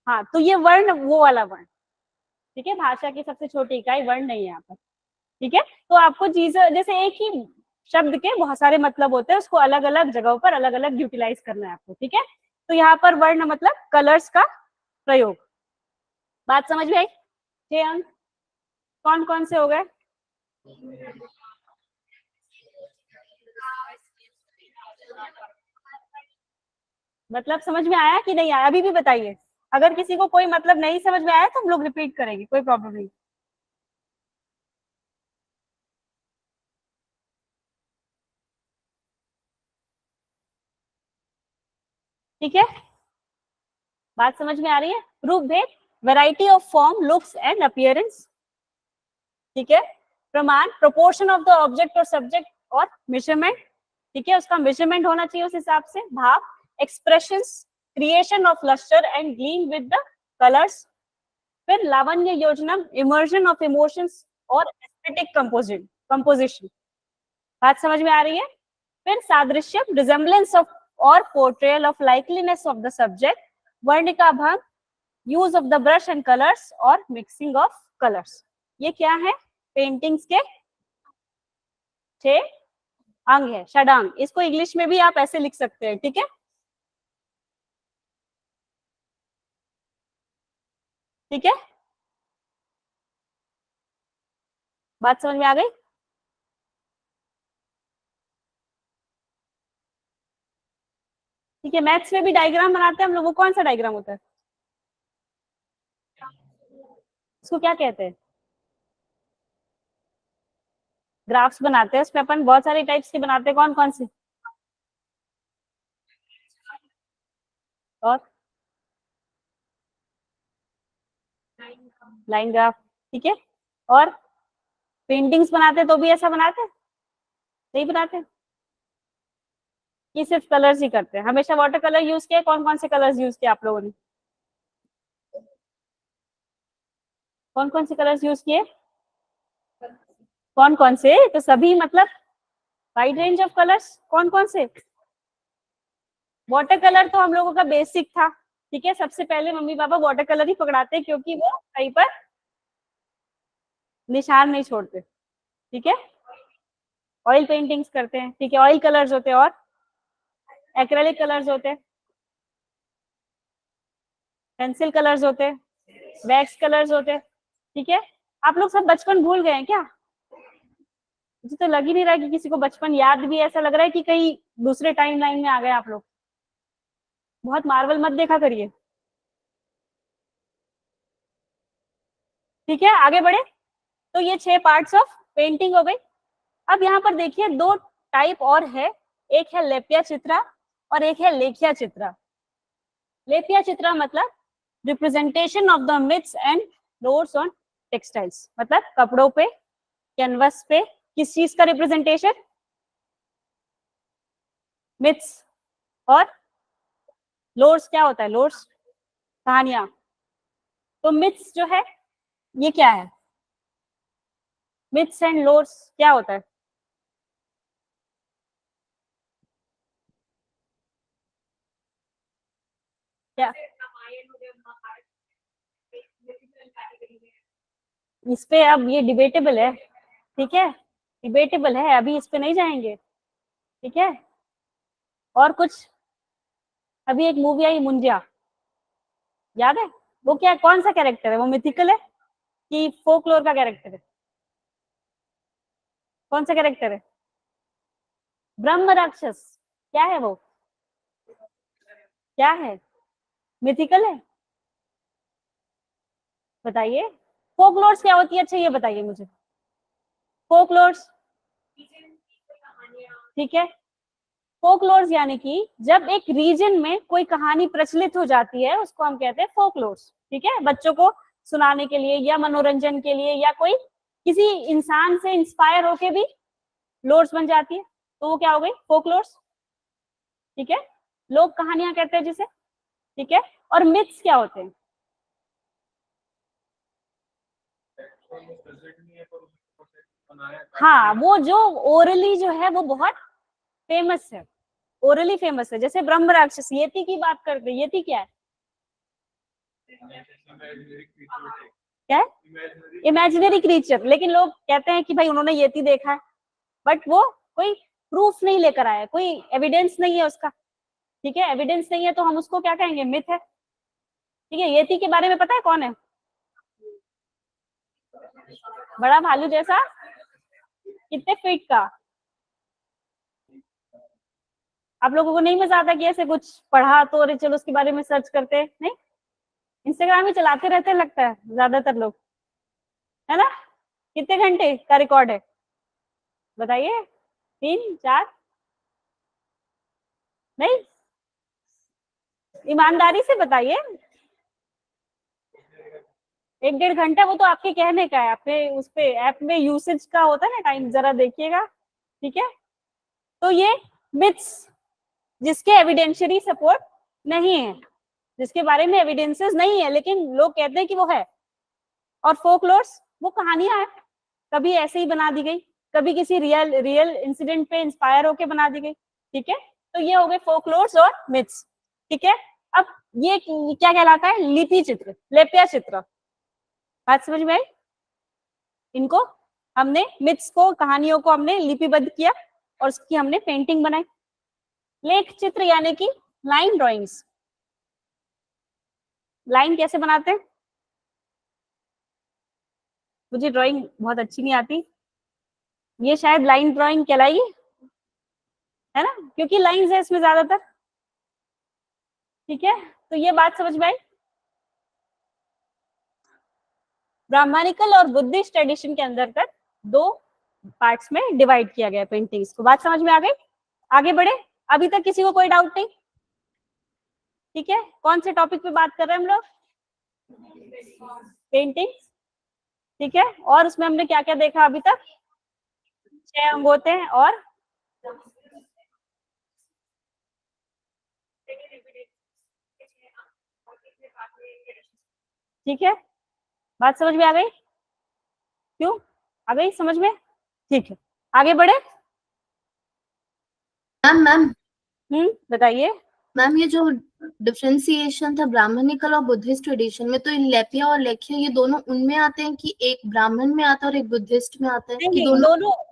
हाँ, तो ये वर्ण वो वाला वर्ण। ठीक है, भाषा की सबसे छोटी इकाई वर्ण नहीं है यहाँ पर। ठीक है, तो आपको चीज जैसे एक ही शब्द के बहुत सारे मतलब होते हैं, उसको अलग अलग जगहों पर अलग अलग यूटिलाइज करना है आपको। ठीक है, तो यहाँ पर वर्ण मतलब कलर्स का प्रयोग। बात समझ में आई? 6 अंक कौन कौन से हो गए? मतलब समझ में आया कि नहीं आया? अभी भी बताइए। अगर किसी को कोई मतलब नहीं समझ में आया तो हम लोग रिपीट करेंगे, कोई प्रॉब्लम नहीं। ठीक है, बात समझ में आ रही है? रूप भेद, variety of form, looks and appearance. ठीक है, प्रमाण, प्रोपोर्शन ऑफ द ऑब्जेक्ट और सब्जेक्ट और मेजरमेंट। ठीक है, उसका मेजरमेंट होना चाहिए उस हिसाब से। भाव, expressions, creation of lustre and gleam with the colours. फिर लावण्य योजनम, इमर्जन ऑफ इमोशंस और एस्थेटिक कंपोजिशन। बात समझ में आ रही है? फिर सादृश्य, रिजेम्बलेंस ऑफ और portrayal of likeliness of the subject. वर्णिका भंग, use of the brush and colours और मिक्सिंग ऑफ कलर्स। ये क्या है? पेंटिंग्स के 6 अंग है, षडांग। इसको इंग्लिश में भी आप ऐसे लिख सकते हैं, ठीक है। ठीक है, बात समझ में आ गई? ठीक है, मैथ्स में भी डायग्राम बनाते हैं हम लोग, वो कौन सा डायग्राम होता है, उसको क्या कहते हैं? ग्राफ्स बनाते हैं, उसमें अपन बहुत सारे टाइप्स के बनाते हैं, कौन कौन से? और लाइन ग्राफ, ठीक है। और पेंटिंग्स बनाते हैं तो भी ऐसा बनाते हैं, नहीं बनाते? ये सिर्फ कलर्स ही करते हैं, हमेशा वाटर कलर यूज किया, कौन कौन से कलर्स यूज किए आप लोगों ने, कौन कौन से कलर्स यूज किए? कौन कौन से? तो सभी मतलब वाइड रेंज ऑफ कलर्स, कौन कौन से? वाटर कलर तो हम लोगों का बेसिक था, ठीक है। सबसे पहले मम्मी पापा वाटर कलर ही पकड़ाते हैं, क्योंकि वो कहीं पर निशान नहीं छोड़ते, ठीक है। ऑयल पेंटिंग्स करते हैं, ठीक है, ऑयल कलर्स होते हैं, और एक्रेलिक कलर्स होते हैं, पेंसिल कलर्स होते हैं, वैक्स कलर्स होते हैं, ठीक है। आप लोग सब बचपन भूल गए हैं क्या? मुझे तो लग ही नहीं रहा कि किसी को बचपन याद भी, ऐसा लग रहा है कि कहीं दूसरे टाइम लाइन में आ गए आप लोग। बहुत मार्वल मत देखा करिए, ठीक है। आगे बढ़े, तो ये 6 पार्ट्स ऑफ पेंटिंग हो गई। अब यहाँ पर देखिए 2 टाइप और है, एक है लेप्या चित्रा और एक है लेख्या चित्रा। लेप्या चित्रा मतलब representation of the myths and lores on textiles, मतलब कपड़ों पे, कैनवस पे किस चीज का रिप्रेजेंटेशन? मिथ्स। और लोर्स क्या होता है? लोर्स कहानियां। तो मिथ्स जो है ये क्या है? मिथ्स एंड लोर्स क्या होता है? क्या इस पे अब ये डिबेटेबल है, ठीक है, डिबेटेबल है, अभी इस पे नहीं जाएंगे, ठीक है। और कुछ, अभी एक मूवी आई मुंजिया, याद है? वो क्या, कौन सा कैरेक्टर है वो? मिथिकल है कि फोकलोर का कैरेक्टर है? कौन सा कैरेक्टर है? ब्रह्म राक्षस। क्या है वो? क्या है? मिथिकल है? बताइए। फोकलोर्स क्या होती है, अच्छा ये बताइए मुझे। फोकलोर्स, ठीक है। फोकलोर्स यानी कि जब एक रीजन में कोई कहानी प्रचलित हो जाती है, उसको हम कहते हैं फोकलोर्स, ठीक है। बच्चों को सुनाने के लिए या मनोरंजन के लिए, या कोई किसी इंसान से इंस्पायर होके भी लोर्स बन जाती है, तो वो क्या हो गई? फोकलोर्स, ठीक है। लोक कहानियां कहते हैं जिसे, ठीक है। और मिथ्स क्या होते हैं? हाँ, वो जो ओरली जो है वो बहुत फेमस है, ओरली फेमस है। जैसे ब्रह्म राक्षस, येती की बात करते हैं, येती क्या है? क्या है? Imaginary creature. लेकिन लोग कहते हैं कि भाई उन्होंने येती देखा है, बट वो कोई प्रूफ नहीं लेकर आया, कोई एविडेंस नहीं है उसका, ठीक है। एविडेंस नहीं है तो हम उसको क्या कहेंगे? मिथ है, ठीक है। येती के बारे में पता है कौन है? बड़ा भालू जैसा, कितने फीट का? आप लोगों को नहीं मजा आता कि ऐसे कुछ पढ़ा तो अरे चलो उसके बारे में सर्च करते हैं? नहीं, इंस्टाग्राम ही चलाते रहते लगता है ज्यादातर लोग, है ना? कितने घंटे का रिकॉर्ड है बताइए? 3 4? नहीं, ईमानदारी से बताइए। 1 1.5 घंटा, वो तो आपके कहने का है, आपने उस पे ऐप में यूसेज का होता है ना टाइम, जरा देखिएगा, ठीक है। तो ये मिथ्स जिसके एविडेंशियरी सपोर्ट नहीं है, जिसके बारे में एविडेंसेस नहीं है, लेकिन लोग कहते हैं कि वो है। और फोकलोर्स वो कहानियां है, कभी ऐसे ही बना दी गई, कभी किसी रियल इंसिडेंट पे इंस्पायर होके बना दी गई, ठीक है। तो ये हो गए फोकलोर्स और मिथ्स, ठीक है। अब ये क्या कहलाता है? लिपि चित्र, लेप्या चित्र। बात समझ में आई? इनको हमने मिथ्स को, कहानियों को हमने लिपिबद्ध किया और उसकी हमने पेंटिंग बनाई। लेख चित्र यानी कि लाइन ड्राइंग्स। लाइन कैसे बनाते हैं? मुझे ड्राइंग बहुत अच्छी नहीं आती, ये शायद लाइन ड्राइंग कहलाएगी, है ना, क्योंकि लाइंस है इसमें ज्यादातर। ठीक है, तो ये बात समझ में आई। ब्राह्मणिकल और बुद्धिस्ट ट्रेडिशन के अंतर्गत 2 पार्ट्स में डिवाइड किया गया पेंटिंग्स को। बात समझ में आ गई? आगे बढ़े। अभी तक किसी को कोई डाउट नहीं? ठीक है, कौन से टॉपिक पे बात कर रहे हैं हम लोग? पेंटिंग। ठीक है, और उसमें हमने क्या क्या देखा अभी तक? 6 अंग होते हैं और ठीक है, बात समझ में आ गई? क्यों आ गई समझ में? ठीक है, आगे बढ़े। मैम बताइए। मैम ये जो डिफरेंशिएशन था ब्राह्मणिकल और बुद्धिस्ट ट्रेडिशन में, तो ये लेपिया और लेखिया ये दोनों उनमें आते हैं कि एक ब्राह्मण में आता है और एक बुद्धिस्ट में आता है नहीं, कि नहीं,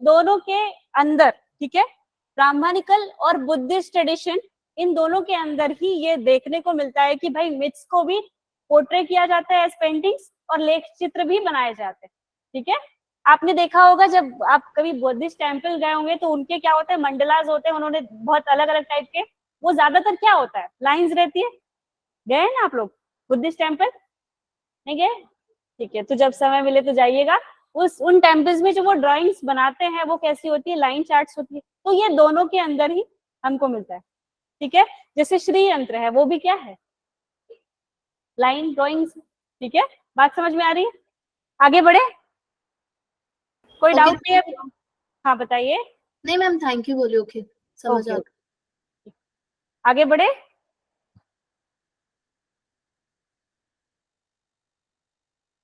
दोनों के अंदर। ठीक है, ब्राह्मणिकल और बुद्धिस्ट ट्रेडिशन, इन दोनों के अंदर ही ये देखने को मिलता है कि भाई मिथ्स को भी पोर्ट्रे किया जाता है एज पेंटिंग्स और लेख चित्र भी बनाए जाते हैं। ठीक है, आपने देखा होगा जब आप कभी बुद्धिस्ट टेम्पल गए होंगे तो उनके क्या होते हैं, मंडलास होते हैं, उन्होंने बहुत अलग अलग टाइप के, वो ज्यादातर क्या होता है, लाइंस रहती है। गए हैं ना आप लोग बुद्धिस्ट टेम्पल? नहीं गए? ठीक है, तो जब समय मिले तो जाइएगा। उन टेम्पल्स में जो वो ड्राइंग्स बनाते हैं वो कैसी होती है, लाइन चार्ट्स होती है। तो ये दोनों के अंदर ही हमको मिलता है। ठीक है, जैसे श्री यंत्र है वो भी क्या है, लाइन ड्राइंग्स। ठीक है, बात समझ में आ रही है? आगे बढ़े, कोई डाउट नहीं है? हाँ बताइए। नहीं मैम, थैंक यू बोलिए। ओके, समझ आ गया। आगे बढ़े।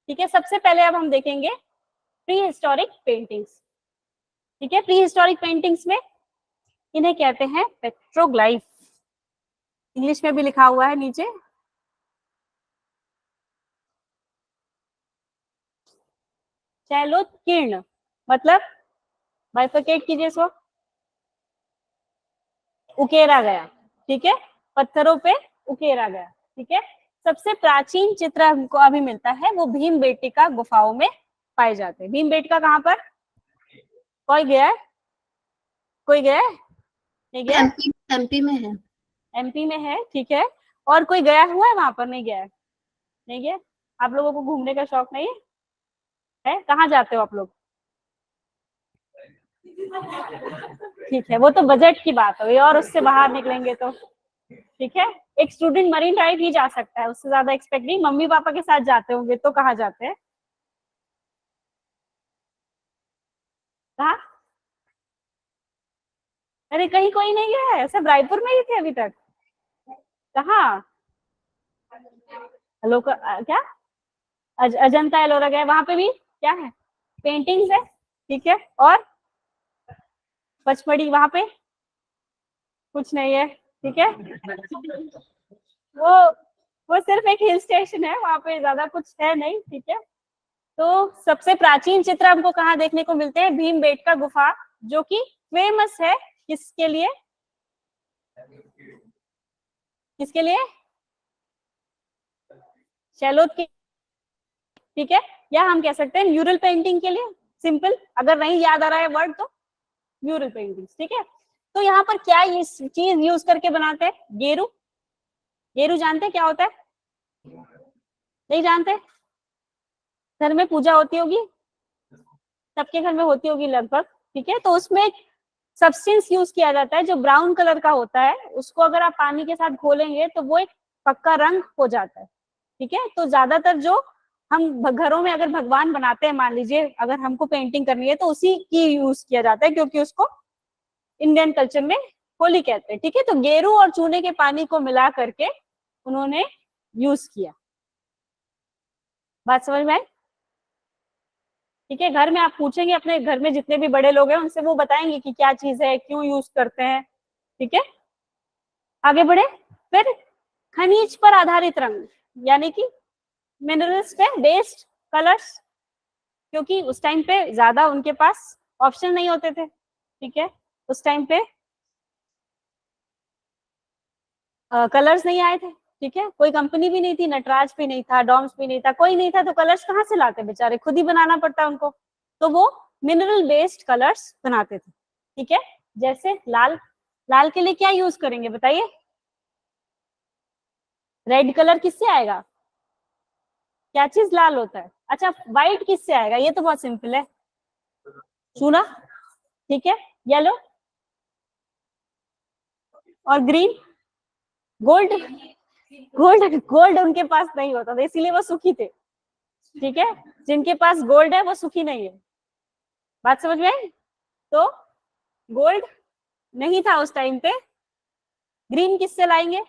ठीक है, सबसे पहले अब हम देखेंगे प्री हिस्टोरिक पेंटिंग्स। ठीक है, प्री हिस्टोरिक पेंटिंग्स में इन्हें कहते हैं पेट्रोग्लाइफ। इंग्लिश में भी लिखा हुआ है नीचे। शैलोत्कीर्ण मतलब बाइफरकेट कीजिए इसको, उकेरा गया। ठीक है, पत्थरों पे उकेरा गया। ठीक है, सबसे प्राचीन चित्र हमको अभी मिलता है वो भीमबेटका गुफाओं में पाए जाते हैं। भीमबेटका कहाँ पर? कोई गया है? कोई गया है? नहीं गया? एमपी में है। एमपी में है। ठीक है, और कोई गया हुआ है वहां पर? नहीं गया है? नहीं गया? आप लोगों को घूमने का शौक नहीं है? कहाँ जाते हो आप लोग? ठीक है, वो तो बजट की बात हुई, और उससे बाहर निकलेंगे तो ठीक है, एक स्टूडेंट मरीन ड्राइव ही जा सकता है, उससे ज्यादा एक्सपेक्ट नहीं। मम्मी पापा के साथ जाते होंगे तो कहाँ जाते हैं? कहाँ? अरे कहीं कोई नहीं गया है, सब रायपुर में ही थे अभी तक। कहाँ? क्या अजंता एलोरा गए? वहां पे भी क्या है, पेंटिंग्स है। ठीक है, और पचमढ़ी वहां पे कुछ नहीं है। ठीक है, वो वो सिर्फ एक हिल स्टेशन है, वहां पे ज्यादा कुछ है नहीं। ठीक है, तो सबसे प्राचीन चित्र हमको कहाँ देखने को मिलते हैं? भीमबेटका गुफा, जो कि फेमस है किसके लिए? किसके लिए? शैलोद की। ठीक है, या हम कह सकते हैं म्यूरल पेंटिंग के लिए। सिंपल, अगर नहीं याद आ रहा है वर्ड तो म्यूरल पेंटिंग। ठीक है, तो यहाँ पर क्या ये चीज यूज करके बनाते हैं? गेरू। गेरू जानते हैं क्या होता है? नहीं जानते? घर में पूजा होती होगी, सबके घर में होती होगी लगभग। ठीक है, तो उसमें एक सब्सटेंस यूज किया जाता है जो ब्राउन कलर का होता है, उसको अगर आप पानी के साथ घोलेंगे तो वो एक पक्का रंग हो जाता है। ठीक है, तो ज्यादातर जो हम घरों में अगर भगवान बनाते हैं, मान लीजिए अगर हमको पेंटिंग करनी है तो उसी की यूज किया जाता है, क्योंकि उसको इंडियन कल्चर में होली कहते हैं। ठीक है, तो गेरू और चूने के पानी को मिला करके उन्होंने यूज किया। बात समझ में आई? ठीक है, घर में आप पूछेंगे अपने घर में जितने भी बड़े लोग हैं उनसे, वो बताएंगे कि क्या चीज है, क्यों यूज करते हैं। ठीक है, आगे बढ़े। फिर खनिज पर आधारित रंग, यानी कि मिनरल्स पे बेस्ड कलर्स। क्योंकि उस टाइम पे ज्यादा उनके पास ऑप्शन नहीं होते थे, ठीक है। उस टाइम पे कलर्स नहीं आए थे, ठीक है। कोई कंपनी भी नहीं थी, नटराज भी नहीं था, डॉम्स भी नहीं था, कोई नहीं था, तो कलर्स कहाँ से लाते बेचारे, खुद ही बनाना पड़ता उनको। तो वो मिनरल बेस्ड कलर्स बनाते थे, ठीक है। जैसे लाल, लाल के लिए क्या यूज करेंगे बताइए? रेड कलर किससे आएगा? क्या चीज लाल होता है? अच्छा, व्हाइट किससे आएगा? ये तो बहुत सिंपल है, चूना, ठीक है। येलो और ग्रीन, गोल्ड। गोल्ड, गोल्ड उनके पास नहीं होता था, इसीलिए वो सुखी थे, ठीक है। जिनके पास गोल्ड है वो सुखी नहीं है। बात समझ में आई? तो गोल्ड नहीं था उस टाइम पे, ग्रीन किससे लाएंगे?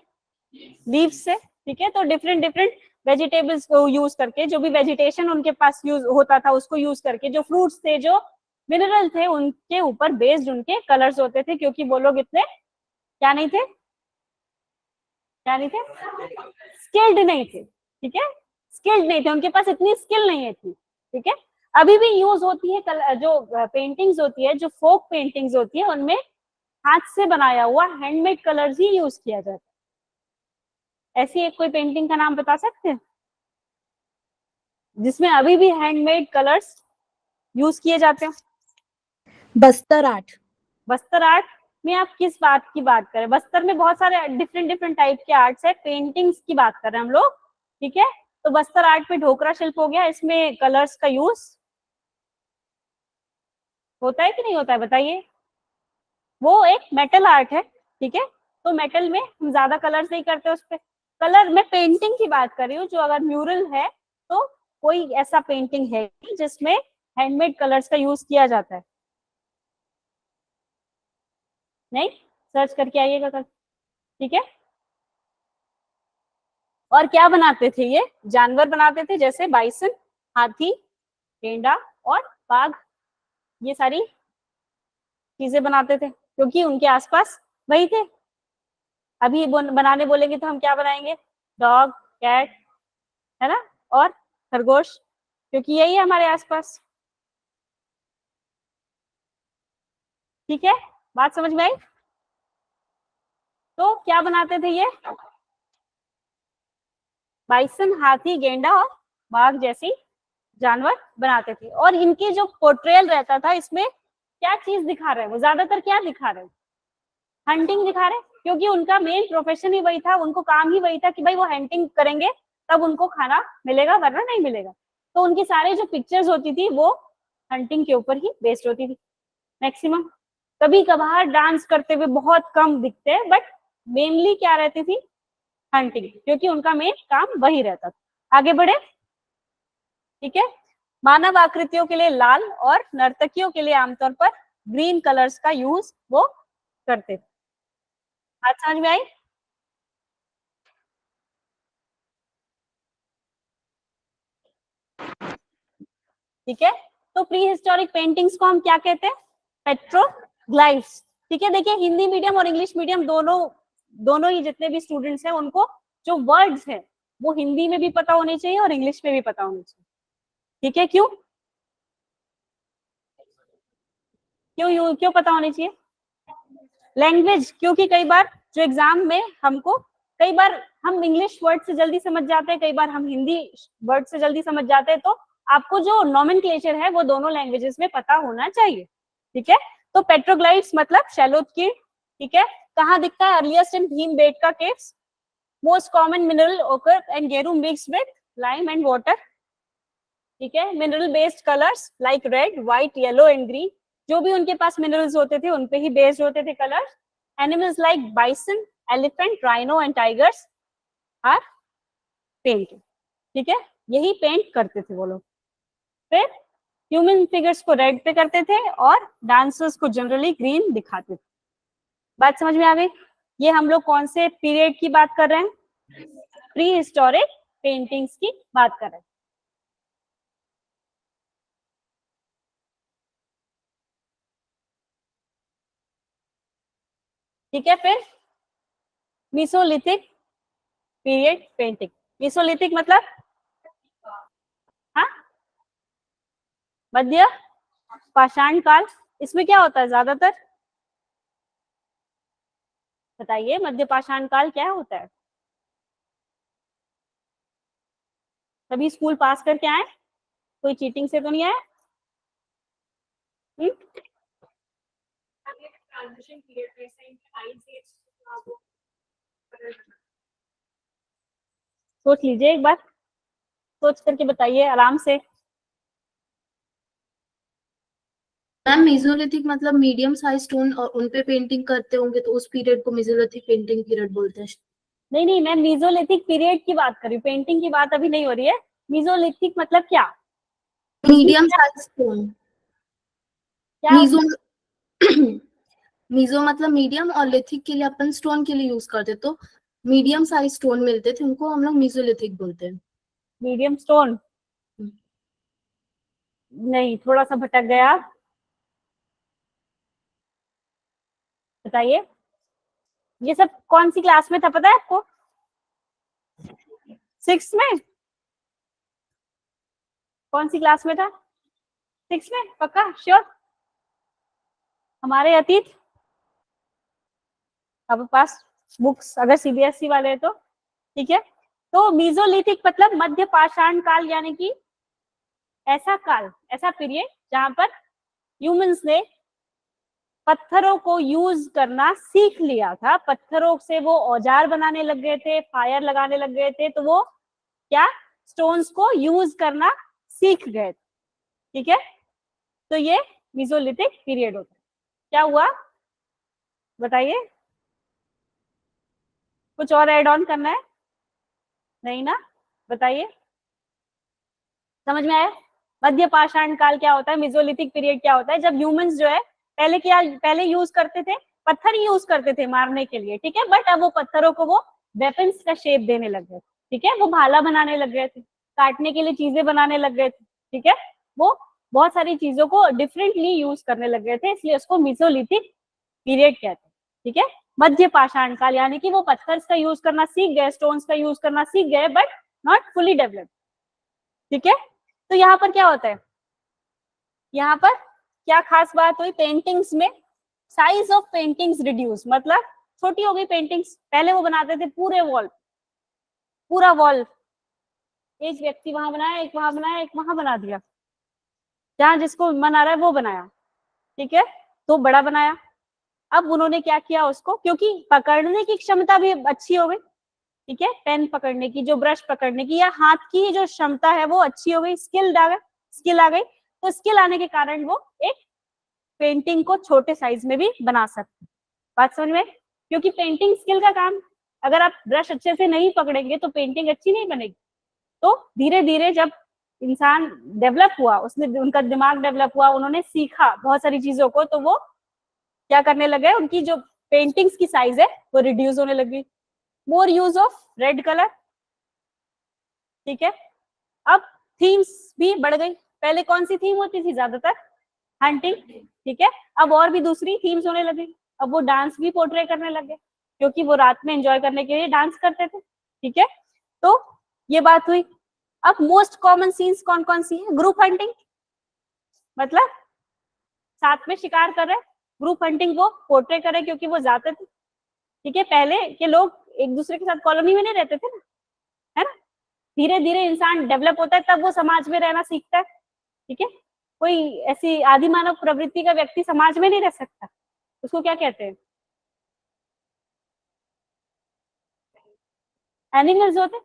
लीव्स से, ठीक है। तो डिफरेंट डिफरेंट वेजिटेबल्स को यूज करके, जो भी वेजिटेशन उनके पास यूज होता था उसको यूज करके, जो फ्रूट्स थे, जो मिनरल थे, उनके ऊपर बेस्ड उनके कलर्स होते थे, क्योंकि वो लोग इतने क्या नहीं थे, क्या नहीं थे, स्किल्ड नहीं थे, ठीक है। स्किल्ड नहीं थे, उनके पास इतनी स्किल नहीं है थी, ठीक है। अभी भी यूज होती है जो पेंटिंग्स होती है, जो फोक पेंटिंग्स होती है, उनमें हाथ से बनाया हुआ हैंडमेड कलर्स ही यूज किया जाता है। ऐसी एक कोई पेंटिंग का नाम बता सकते हैं जिसमें अभी भी हैंडमेड कलर्स यूज किए जाते हैं? बस्तर आर्ट। बस्तर आर्ट में आप किस बात की बात करें? बस्तर में बहुत सारे डिफरेंट डिफरेंट टाइप के आर्ट्स है, पेंटिंग्स की बात कर रहे हैं हम लोग, ठीक है। तो बस्तर आर्ट में ढोकरा शिल्प हो गया, इसमें कलर्स का यूज होता है कि नहीं होता है बताइए? वो एक मेटल आर्ट है, ठीक है। तो मेटल में हम ज्यादा कलर्स नहीं करते उस पर। कलर मैं पेंटिंग की बात कर रही हूँ, जो अगर म्यूरल है तो कोई ऐसा पेंटिंग है जिसमें हैंडमेड कलर्स का यूज किया जाता है? नहीं, सर्च करके आइएगा कल, ठीक है। और क्या बनाते थे ये? जानवर बनाते थे, जैसे बाइसन, हाथी, गेंडा और बाघ, ये सारी चीजें बनाते थे, क्योंकि उनके आसपास वही थे। अभी बनाने बोलेंगे तो हम क्या बनाएंगे? डॉग, कैट, है ना, और खरगोश, क्योंकि यही है हमारे आसपास, ठीक है। बात समझ में आई? तो क्या बनाते थे ये? बाइसन, हाथी, गेंडा और बाघ जैसी जानवर बनाते थे। और इनकी जो पोर्ट्रेयल रहता था, इसमें क्या चीज दिखा रहे हैं वो? ज्यादातर क्या दिखा रहे हैं? हंटिंग दिखा रहे हैं, क्योंकि उनका मेन प्रोफेशन ही वही था, उनको काम ही वही था कि भाई वो हंटिंग करेंगे तब उनको खाना मिलेगा, वरना नहीं मिलेगा। तो उनकी सारी जो पिक्चर्स होती थी वो हंटिंग के ऊपर ही बेस्ड होती थी मैक्सिमम। कभी कभार डांस करते हुए बहुत कम दिखते हैं, बट मेनली क्या रहती थी? हंटिंग, क्योंकि उनका मेन काम वही रहता था। आगे बढ़े, ठीक है। मानव आकृतियों के लिए लाल और नर्तकियों के लिए आमतौर पर ग्रीन कलर्स का यूज वो करते थे। बात समझ में आई? ठीक है। तो प्री हिस्टोरिक पेंटिंग्स को हम क्या कहते हैं? पेट्रोग्लाइफ्स, ठीक है। देखिए, हिंदी मीडियम और इंग्लिश मीडियम दोनों, दोनों ही जितने भी स्टूडेंट्स हैं उनको जो वर्ड्स है वो हिंदी में भी पता होने चाहिए और इंग्लिश में भी पता होने चाहिए, ठीक है। क्यों? क्यों पता होने चाहिए? लैंग्वेज, क्योंकि कई बार जो एग्जाम में हमको, कई बार हम इंग्लिश वर्ड से जल्दी समझ जाते हैं, कई बार हम हिंदी वर्ड से जल्दी समझ जाते हैं, तो आपको जो नॉमेनक्लेचर है वो दोनों लैंग्वेजेस में पता होना चाहिए, ठीक है। तो पेट्रोग्लाइट्स मतलब शैलो कीट, ठीक है। कहाँ दिखता है? Earliest in Bhimbetka caves, most common mineral ochre and गेरू mixed with lime and water, ठीक है। Mineral based colours like red, white, yellow and green, जो भी उनके पास मिनरल्स होते थे उन पे ही बेस्ड होते थे colours. Animals like bison, elephant, rhino and tigers are painted, ठीक है। यही पेंट करते थे वो लोग। फिर ह्यूमन फिगर्स को रेड पे करते थे और डांसर्स को जनरली ग्रीन दिखाते थे। बात समझ में आ गई? ये हम लोग कौन से पीरियड की बात कर रहे हैं? प्री हिस्टोरिक पेंटिंग्स की बात कर रहे हैं, ठीक है। फिर मीसोलिथिक पीरियड पेंटिंग। मीसोलिथिक मतलब, हाँ, मध्य पाषाण काल, इसमें क्या होता है ज्यादातर, बताइए मध्य पाषाण काल क्या होता है? सभी स्कूल पास करके आए, कोई चीटिंग से तो नहीं आया? सोच लीजिए एक बार, सोच करके बताइए आराम से। मैम मेसोलिथिक मतलब मीडियम साइज स्टोन और उनपे पेंटिंग करते होंगे तो उस पीरियड को मेसोलिथिक पेंटिंग पीरियड बोलते हैं। नहीं नहीं, मैं मीजोलिथिक पीरियड की बात कर रही हूँ, पेंटिंग की बात अभी नहीं हो रही है। मीजोलिथिक मतलब क्या? Medium size stone. क्या? मीजो मीजो मतलब मीडियम और लिथिक के लिए अपन स्टोन के लिए यूज करते, तो मीडियम साइज स्टोन मिलते थे उनको हम लोग मीजोलिथिक बोलते हैं। Medium stone? नहीं, थोड़ा सा भटक गया, बताइए। ये सब कौन सी क्लास में था पता है आपको? 6th में? कौन सी क्लास में था? 6th में? पक्का श्योर? हमारे अतीत, आपके पास बुक्स अगर सीबीएसई वाले है तो ठीक है। तो मीजोलिथिक मतलब मध्य पाषाण काल, यानी कि ऐसा काल, ऐसा पीरियड जहां पर ह्यूमंस ने पत्थरों को यूज करना सीख लिया था, पत्थरों से वो औजार बनाने लग गए थे, फायर लगाने लग गए थे, तो वो क्या, स्टोन्स को यूज करना सीख गए, ठीक है। तो ये मीजोलिथिक पीरियड होता है। क्या हुआ बताइए, कुछ और ऐड ऑन करना है? नहीं ना, बताइए, समझ में आया? मध्य पाषाण काल क्या होता है, मेसोलिथिक पीरियड क्या होता है? जब ह्यूमंस जो है पहले क्या, पहले यूज करते थे, पत्थर ही यूज करते थे मारने के लिए, ठीक है, बट अब वो पत्थरों को वो वेपन्स का शेप देने लग गए, ठीक है, वो भाला बनाने लग गए थे, काटने के लिए चीजें बनाने लग गए थे, ठीक है, वो बहुत सारी चीजों को डिफरेंटली यूज करने लग गए थे, इसलिए उसको मेसोलिथिक पीरियड कहते हैं, ठीक है। मध्य पाषाण काल यानी कि वो पत्थर का यूज करना सीख गए, स्टोन्स का यूज करना सीख गए, बट नॉट फुली डेवलप्ड, ठीक है। तो यहाँ पर क्या होता है, यहाँ पर क्या खास बात हुई, पेंटिंग्स में साइज ऑफ पेंटिंग्स रिड्यूस, मतलब छोटी हो गई पेंटिंग्स। पहले वो बनाते थे पूरे वॉल, पूरा वॉल, एक व्यक्ति वहां बनाया, एक वहां बनाया, एक वहां बना दिया, जहां जिसको मन आ रहा है वो बनाया, ठीक है, तो बड़ा बनाया। अब उन्होंने क्या किया उसको, क्योंकि पकड़ने की क्षमता भी अच्छी हो गई, ठीक है, पेन पकड़ने की, जो ब्रश पकड़ने की, या हाथ की जो क्षमता है वो अच्छी हो गई, स्किल आ गई, तो स्किल आने के कारण वो एक पेंटिंग को छोटे साइज में भी बना सकते। बात समझ में? क्योंकि पेंटिंग स्किल का काम, अगर आप ब्रश अच्छे से नहीं पकड़ेंगे तो पेंटिंग अच्छी नहीं बनेगी। तो धीरे धीरे जब इंसान डेवलप हुआ, उसने, उनका दिमाग डेवलप हुआ, उन्होंने सीखा बहुत सारी चीजों को, तो वो क्या करने लगे, उनकी जो पेंटिंग्स की साइज है वो रिड्यूस होने लगी। मोर यूज ऑफ रेड कलर, ठीक है। अब थीम्स भी बढ़ गई, पहले कौन सी थीम होती थी ज्यादातर, हंटिंग, ठीक है, अब और भी दूसरी थीम्स होने लगी। अब वो डांस भी पोर्ट्रे करने लगे, क्योंकि वो रात में एंजॉय करने के लिए डांस करते थे, ठीक है। तो ये बात हुई। अब मोस्ट कॉमन सीन्स कौन कौन सी है, ग्रुप हंटिंग, मतलब साथ में शिकार कर रहे, ग्रुप हंटिंग वो पोर्ट्रे करे क्योंकि वो जाते थे, ठीक है। पहले के लोग एक दूसरे के साथ कॉलोनी में नहीं रहते थे ना, है ना, धीरे धीरे इंसान डेवलप होता है, तब वो समाज में रहना सीखता है, ठीक है। कोई ऐसी आदि मानव प्रवृत्ति का व्यक्ति समाज में नहीं रह सकता, उसको क्या कहते हैं, एनिमल्स होते,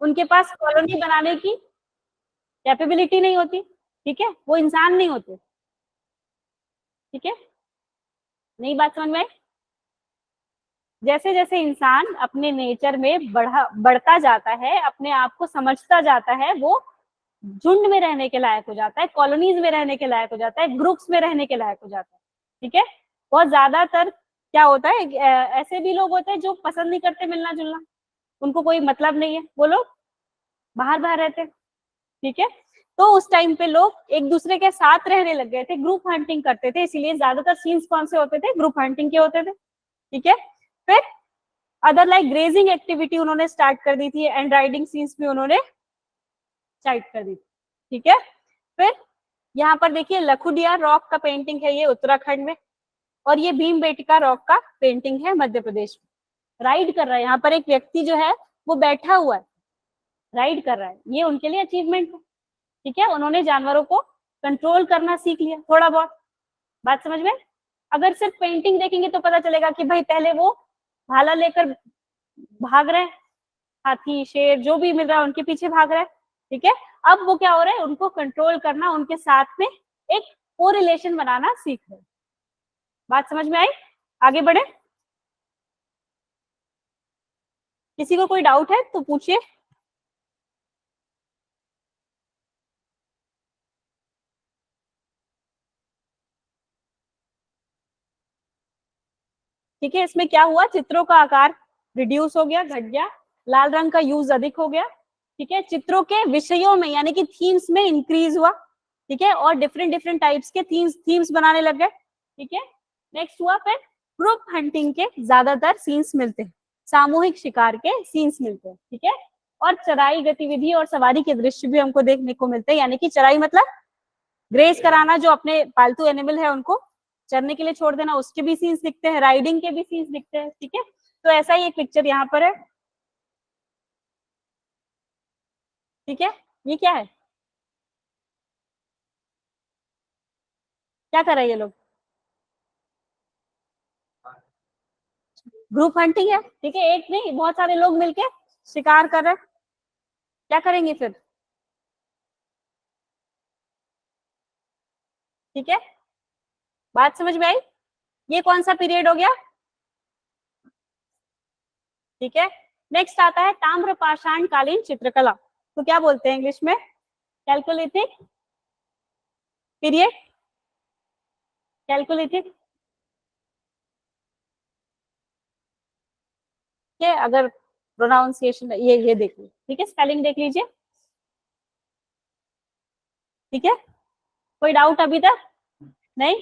उनके पास कॉलोनी बनाने की कैपेबिलिटी नहीं होती, ठीक है, वो इंसान नहीं होते, ठीक है। नई बात समझ में आई? जैसे जैसे इंसान अपने नेचर में बढ़ता जाता है, अपने आप को समझता जाता है, वो झुंड में रहने के लायक हो जाता है, कॉलोनीज में रहने के लायक हो जाता है, ग्रुप्स में रहने के लायक हो जाता है, ठीक है। बहुत ज्यादातर क्या होता है, ऐसे भी लोग होते हैं जो पसंद नहीं करते मिलना जुलना, उनको कोई मतलब नहीं है, वो लोग बाहर बाहर रहते हैं, ठीक है। तो उस टाइम पे लोग एक दूसरे के साथ रहने लग गए थे, ग्रुप हंटिंग करते थे, इसीलिए ज्यादातर सीन्स कौन से होते थे, ग्रुप हंटिंग के होते थे, ठीक है। फिर अदर लाइक ग्रेजिंग एक्टिविटी उन्होंने स्टार्ट कर दी थी, एंड राइडिंग सीन्स भी उन्होंने स्टार्ट कर दी थी, ठीक है। फिर यहाँ पर देखिए लखुडिया रॉक का पेंटिंग है ये उत्तराखंड में, और ये भीमबेटका रॉक का पेंटिंग है मध्य प्रदेश में। राइड कर रहा है यहाँ पर एक व्यक्ति जो है वो बैठा हुआ है, राइड कर रहा है, ये उनके लिए अचीवमेंट है। ठीक है, उन्होंने जानवरों को कंट्रोल करना सीख लिया थोड़ा बहुत। बात समझ में? अगर सिर्फ पेंटिंग देखेंगे तो पता चलेगा कि भाई पहले वो भाला लेकर भाग रहे हैं, हाथी शेर जो भी मिल रहा है उनके पीछे भाग रहा है। ठीक है, अब वो क्या हो रहा है, उनको कंट्रोल करना, उनके साथ में एक कोरिलेशन बनाना सीख रहे हैं। बात समझ में आई? आगे बढ़े, किसी को कोई डाउट है तो पूछिए। ठीक है, इसमें क्या हुआ, चित्रों का आकार रिड्यूस हो गया, घट गया, लाल रंग का यूज अधिक हो गया। ठीक है, चित्रों के विषयों में यानी कि थीम्स में इंक्रीज हुआ। ठीक है, और डिफरेंट डिफरेंट टाइप्स के थीम्स बनाने लग गए। ठीक है, नेक्स्ट हुआ फिर ग्रुप हंटिंग के ज्यादातर सीन्स मिलते हैं, सामूहिक शिकार के सीन्स मिलते हैं। ठीक है, और चराई गतिविधि और सवारी के दृश्य भी हमको देखने को मिलते हैं, यानी कि चराई मतलब ग्रेज कराना, जो अपने पालतू एनिमल है उनको चरने के लिए छोड़ देना, उसके भी सीन्स दिखते हैं, राइडिंग के भी सीन्स दिखते हैं। ठीक है, तो ऐसा ही एक पिक्चर यहाँ पर है। ठीक है, ये क्या है, क्या कर रहे हैं ये लोग? ग्रुप हंटिंग है। ठीक है, एक नहीं बहुत सारे लोग मिलके शिकार कर रहे हैं। क्या करेंगे फिर? ठीक है, बात समझ में आई? ये कौन सा पीरियड हो गया? ठीक है, नेक्स्ट आता है ताम्र पाषाण कालीन चित्रकला, तो क्या बोलते हैं इंग्लिश में? Chalcolithic period, chalcolithic. है, अगर प्रोनाउंसिएशन ये देख लीजिए। ठीक है, स्पेलिंग देख लीजिए। ठीक है, कोई डाउट अभी तक नहीं?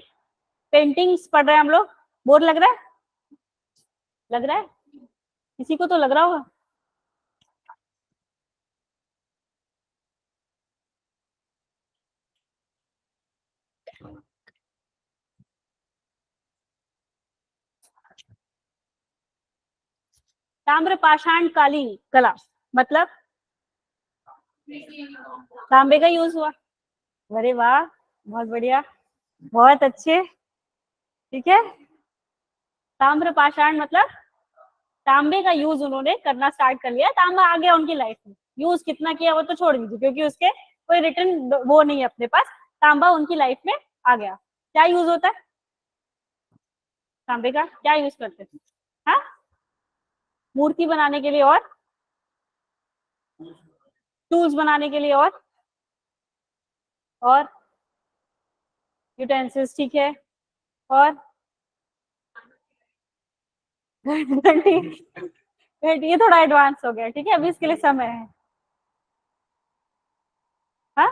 पेंटिंग्स पढ़ रहे हैं हम लोग, बोर लग रहा है? लग रहा है किसी को तो लग रहा होगा। ताम्र पाषाण कालीन कला मतलब तांबे का यूज हुआ। अरे वाह, बहुत बढ़िया, बहुत अच्छे। ठीक है, ताम्र पाषाण मतलब तांबे का यूज उन्होंने करना स्टार्ट कर लिया। तांबा आ गया उनकी लाइफ में, यूज कितना किया वो तो छोड़ दीजिए, क्योंकि उसके कोई रिटर्न वो नहीं है अपने पास। तांबा उनकी लाइफ में आ गया। क्या यूज होता है तांबे का, क्या यूज करते हैं? हाँ, मूर्ति बनाने के लिए और टूल्स बनाने के लिए और यूटेंसिल्स। ठीक है, और ये थोड़ा एडवांस हो गया। ठीक है, अभी इसके लिए समय है। हाँ,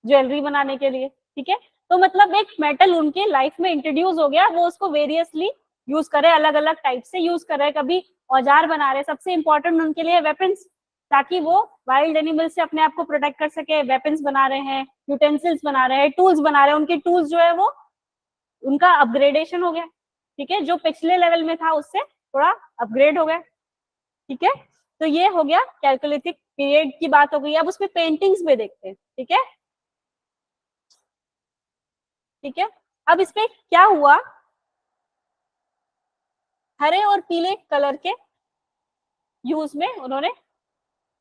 ज्वेलरी बनाने के लिए। ठीक है, तो मतलब एक मेटल उनके लाइफ में इंट्रोड्यूस हो गया, वो उसको वेरियसली यूज करे, अलग अलग टाइप से यूज कर रहे, कभी औजार बना रहे, सबसे इंपॉर्टेंट उनके लिए वेपन्स, ताकि वो वाइल्ड एनिमल से अपने आप को प्रोटेक्ट कर सके। वेपन्स बना रहे हैं, यूटेंसिल्स बना रहे हैं, टूल्स बना रहे हैं। उनके टूल्स जो है वो उनका अपग्रेडेशन हो गया। ठीक है, जो पिछले लेवल में था उससे थोड़ा अपग्रेड हो गया। ठीक है, तो ये हो गया कैलकोलिथिक पीरियड की बात हो गई। अब उसमें पेंटिंग्स में देखते हैं। ठीक है, ठीक है, अब इसमें क्या हुआ, हरे और पीले कलर के यूज में उन्होंने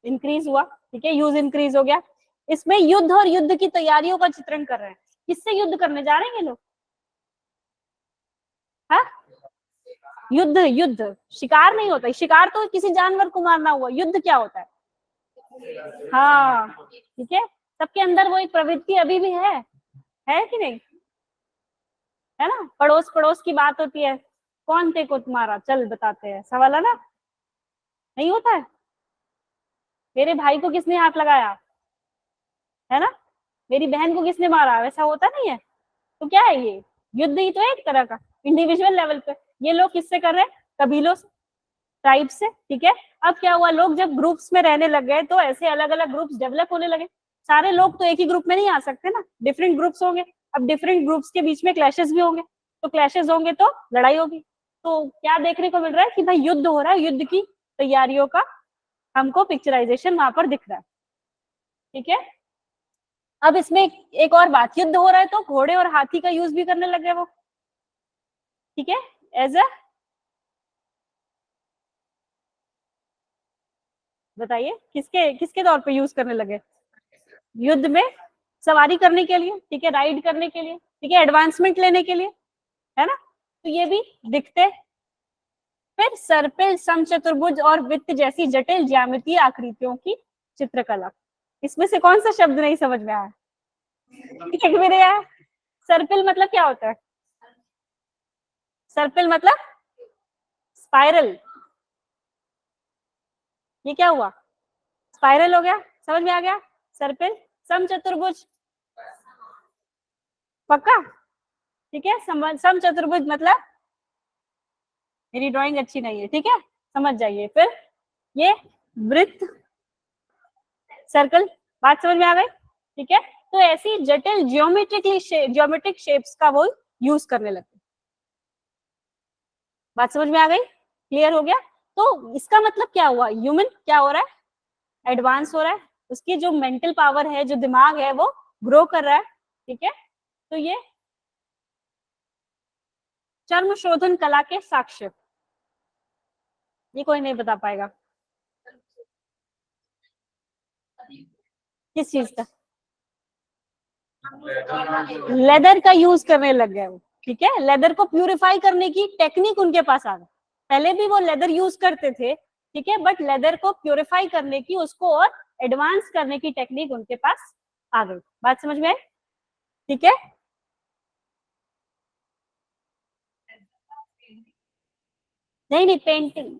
इंक्रीज हुआ। ठीक है, यूज इंक्रीज हो गया। इसमें युद्ध और युद्ध की तैयारियों का चित्रण कर रहे हैं। किससे युद्ध करने जा रहे हैं ये लोग? हाँ, युद्ध, युद्ध शिकार नहीं होता, शिकार तो किसी जानवर को मारना हुआ, युद्ध क्या होता है? हाँ, ठीक है, सबके अंदर वो एक प्रवृत्ति अभी भी है कि नहीं? है ना, पड़ोस पड़ोस की बात होती है, कौन थे को तुम्हारा, चल बताते हैं, सवाल है ना? नहीं होता है? मेरे भाई को किसने हाथ लगाया, है ना, मेरी बहन को किसने मारा, वैसा होता नहीं है। तो क्या है ये, युद्ध ही तो है एक तरह का, इंडिविजुअल लेवल पे। ये लोग किससे कर रहे हैं? कबीलों से, ट्राइब से। ठीक है, अब क्या हुआ, लोग जब ग्रुप्स में रहने लग गए तो ऐसे अलग अलग ग्रुप्स डेवलप होने लगे, सारे लोग तो एक ही ग्रुप में नहीं आ सकते ना, डिफरेंट ग्रुप्स होंगे। अब डिफरेंट ग्रुप्स के बीच में क्लैशेस भी होंगे, तो क्लैशेस होंगे तो लड़ाई होगी। तो क्या देखने को मिल रहा है कि भाई युद्ध हो रहा है, युद्ध की तैयारियों का हमको पिक्चराइजेशन वहां पर दिख रहा है। ठीक है, अब इसमें एक और बात, युद्ध हो रहा है तो घोड़े और हाथी का यूज भी करने लगे वो। ठीक है, एज अ, बताइए किसके किसके तौर पे यूज करने लगे? युद्ध में सवारी करने के लिए, ठीक है, राइड करने के लिए, ठीक है, एडवांसमेंट लेने के लिए, है ना। तो ये भी दिखते। फिर सर्पिल, समचतुर्भुज और वृत्त जैसी जटिल ज्यामितीय आकृतियों की चित्रकला। इसमें से कौन सा शब्द नहीं समझ में आया? एक भी नहीं आया। सर्पिल मतलब क्या होता है? सर्पिल मतलब स्पाइरल। ये क्या हुआ? स्पाइरल हो गया, समझ में आ गया। सर्पिल, समचतुर्भुज, पक्का? ठीक है, समचतुर्भुज मतलब, मेरी ड्राइंग अच्छी नहीं है, ठीक है, समझ जाइए। फिर ये वृत्त, सर्कल, बात समझ में आ गई। ठीक है, तो ऐसी जटिल ज्योमेट्रिक शेप्स का वो यूज करने लगे। बात समझ में आ गई, क्लियर हो गया। तो इसका मतलब क्या हुआ? ह्यूमन क्या हो रहा है? एडवांस हो रहा है, उसकी जो मेंटल पावर है, जो दिमाग है, वो ग्रो कर रहा है। ठीक है, तो ये चर्म शोधन कला के साक्ष्य, ये कोई नहीं बता पाएगा किस चीज का। लेदर का यूज करने लग गए वो। ठीक है, लेदर को प्यूरिफाई करने की टेक्निक उनके पास आ गई। पहले भी वो लेदर यूज करते थे, ठीक है, बट लेदर को प्यूरिफाई करने की, उसको और एडवांस करने की टेक्निक उनके पास आ गई। बात समझ में आई? ठीक है, नहीं नहीं, पेंटिंग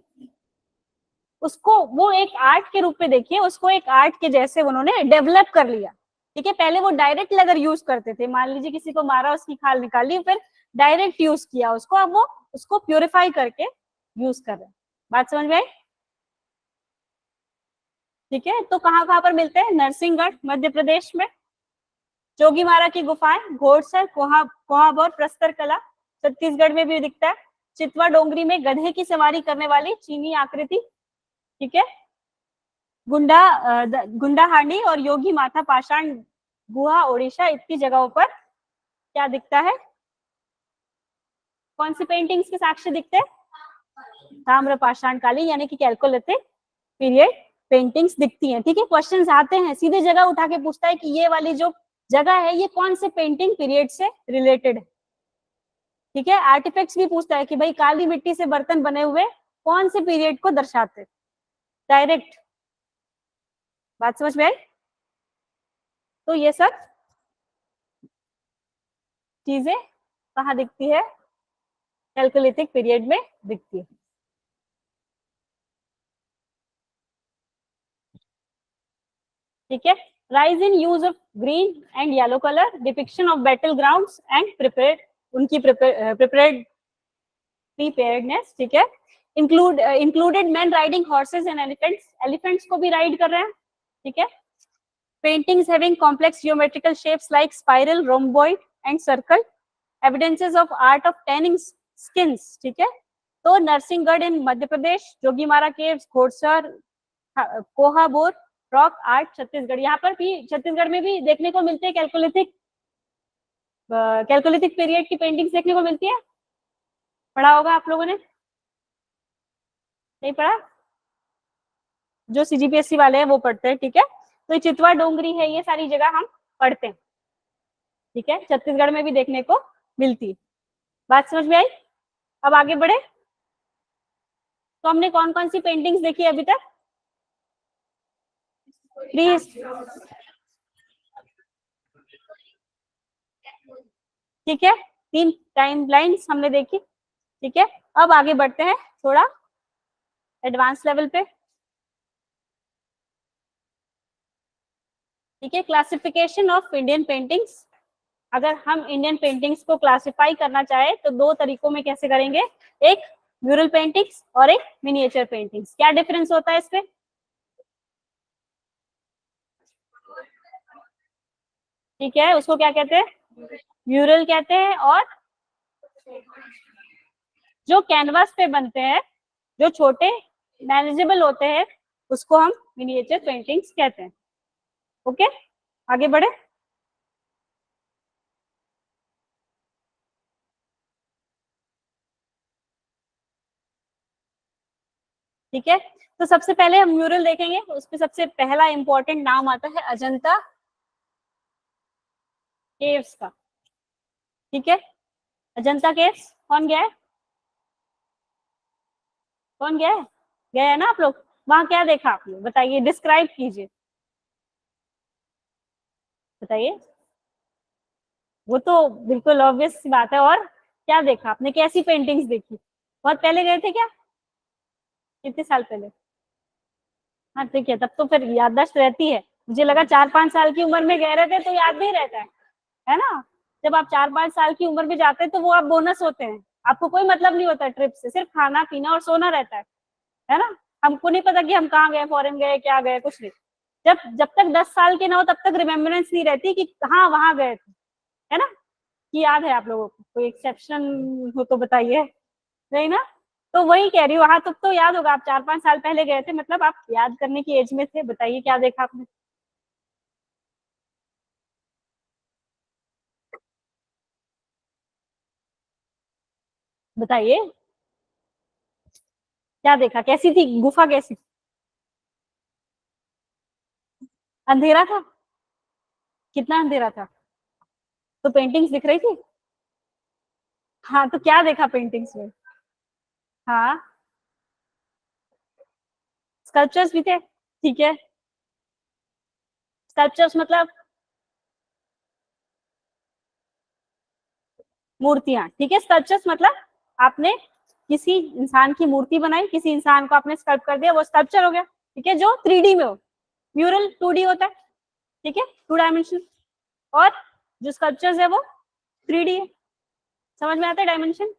उसको वो एक आर्ट के रूप में देखिए, उसको एक आर्ट के जैसे उन्होंने डेवलप कर लिया। ठीक है, पहले वो डायरेक्ट लेदर यूज करते थे, मान लीजिए किसी को मारा, उसकी खाल निकाली, फिर डायरेक्ट यूज किया उसको, अब वो उसको प्यूरिफाई करके यूज कर रहे हैं। बात समझ में आई? ठीक है, तो कहाँ कहाँ पर मिलते हैं? नरसिंहगढ़ मध्य प्रदेश में, जोगीमारा की गुफाएं, घोड़सर, कोहाबोर प्रस्तर कला छत्तीसगढ़ में भी दिखता है। चितवा डोंगरी में गधे की सवारी करने वाली चीनी आकृति। ठीक है, गुंडाहांडी और योगी माथा पाषाण गुहा ओडिशा, इतनी जगहों पर क्या दिखता है? कौन सी पेंटिंग्स के साक्ष्य दिखते हैं? ताम्र पाषाण कालीन यानी कि कैलकोलिथिक पीरियड पेंटिंग्स दिखती हैं। ठीक है, क्वेश्चंस आते हैं, सीधे जगह उठा के पूछता है कि ये वाली जो जगह है, ये कौन से पेंटिंग पीरियड से रिलेटेड है। ठीक है, आर्टिफैक्ट्स भी पूछता है कि भाई काली मिट्टी से बर्तन बने हुए कौन से पीरियड को दर्शाते, डायरेक्ट। बात समझ में आई? तो ये सब चीजें कहाँ दिखती है? कैलकोलिथिक पीरियड में दिखती है। ठीक है, rise in use of green and yellow colour, depiction of battle grounds and prepared, उनकी प्रीपेयर्डनेस। ठीक है, included man riding horses and elephants, elephants को भी राइड कर रहे हैं। ठीक है, paintings having complex geometrical shapes like spiral, rhomboid and circle, evidences of art of tanning skins. ठीक है, तो Narsinghgarh in Madhya Pradesh, Jogimara caves, Ghodsar, Kohabaur rock art Chhattisgarh, यहाँ पर भी छत्तीसगढ़ में भी देखने को मिलते हैं कैलकोलिथिक पीरियड की पेंटिंग्स देखने को मिलती है। पढ़ा होगा आप लोगों ने, नहीं पढ़ा? जो सीजीपीएससी वाले हैं वो पढ़ते हैं। ठीक है, तो ये चितवा डोंगरी है, ये सारी जगह हम पढ़ते हैं। ठीक है, छत्तीसगढ़ में भी देखने को मिलती है। बात समझ में आई? अब आगे बढ़े, तो हमने कौन कौन सी पेंटिंग्स देखी अभी तक? प्लीज, ठीक है, 3 टाइम लाइन्स हमने देखी। ठीक है, अब आगे बढ़ते हैं थोड़ा एडवांस लेवल पे। ठीक है, क्लासिफिकेशन ऑफ इंडियन पेंटिंग्स। अगर हम इंडियन पेंटिंग्स को क्लासिफाई करना चाहे तो 2 तरीकों में कैसे करेंगे? एक म्यूरल पेंटिंग्स और एक मिनिएचर पेंटिंग्स। क्या डिफरेंस होता है इसमें? ठीक है, उसको क्या कहते हैं, म्यूरल कहते हैं। और जो कैनवास पे बनते हैं, जो छोटे मैनेजेबल होते हैं, उसको हम मिनिएचर पेंटिंग्स कहते हैं। ओके, आगे बढ़े। ठीक है, तो सबसे पहले हम म्यूरल देखेंगे। उसमें सबसे पहला इंपॉर्टेंट नाम आता है अजंता केव्स का। ठीक है, अजंता केव्स कौन गया है, कौन गया है, गया है ना आप लोग। वहां क्या देखा आपने, बताइए, डिस्क्राइब कीजिए, बताइए। वो तो बिल्कुल ऑब्वियस सी बात है। और क्या देखा आपने, कैसी पेंटिंग्स देखी, बहुत पहले गए थे क्या, कितने साल पहले। हाँ ठीक है, तब तो फिर याददाश्त रहती है। मुझे लगा 4-5 साल की उम्र में गए रहते तो याद नहीं रहता है ना। जब आप 4-5 साल की उम्र में जाते हैं तो वो आप बोनस होते हैं, आपको कोई मतलब नहीं होता ट्रिप से, सिर्फ खाना पीना और सोना रहता है ना। हमको नहीं पता कि हम कहाँ गए, फॉरेन गए, क्या गए, कुछ नहीं। जब जब तक 10 साल के ना हो तब तक रिमेम्बरेंस नहीं रहती कि हाँ वहां गए थे, है ना। कि याद है आप लोगों को, कोई एक्सेप्शन हो तो बताइए, नहीं ना। तो वही कह रही हूँ, हाँ तो याद होगा, आप 4-5 साल पहले गए थे, मतलब आप याद करने की एज में थे। बताइए क्या देखा आपने, बताइए क्या देखा, कैसी थी गुफा, कैसी, अंधेरा था, कितना अंधेरा था, तो पेंटिंग्स दिख रही थी। हाँ तो क्या देखा पेंटिंग्स में, हाँ स्कल्पचर्स भी थे। ठीक है, स्कल्पचर्स मतलब मूर्तियां। ठीक है, स्कल्पचर्स मतलब आपने किसी इंसान की मूर्ति बनाई, किसी इंसान को आपने स्कल्प कर दिया, वो स्कल्पचर हो गया। ठीक है, जो 3D में हो। म्यूरल 2D होता है, ठीक है, 2 डायमेंशन। और जो स्कल्पचर्स है वो 3D है। समझ में आता है डायमेंशन।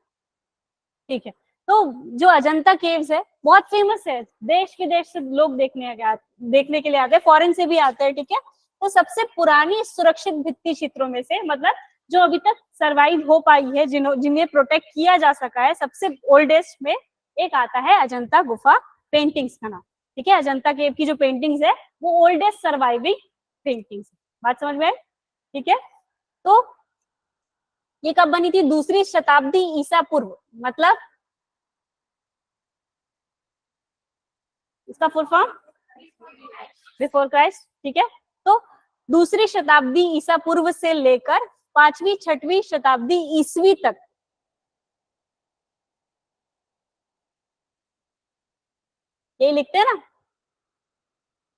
ठीक है, तो जो अजंता केव्स है बहुत फेमस है, देश विदेश से लोग देखने के लिए आते हैं, फॉरेन से भी आते हैं। ठीक है, तो सबसे पुरानी सुरक्षित भित्ति चित्रों में से, मतलब जो अभी तक सरवाइव हो पाई है, जिन्हें प्रोटेक्ट किया जा सका है, सबसे ओल्डेस्ट में एक आता है अजंता गुफा पेंटिंग्स का नाम। ठीक है, अजंता केव की जो पेंटिंग्स है वो ओल्डेस्ट सर्वाइविंग पेंटिंग्स। बात समझ में आए। ठीक है, तो ये कब बनी थी, 2री शताब्दी ईसा पूर्व, मतलब इसका फुल फॉर्म बिफोर क्राइस्ट। ठीक है, तो 2री शताब्दी ईसा पूर्व से लेकर 5वीं-6वीं शताब्दी ईसवी तक, ये लिखते हैं ना,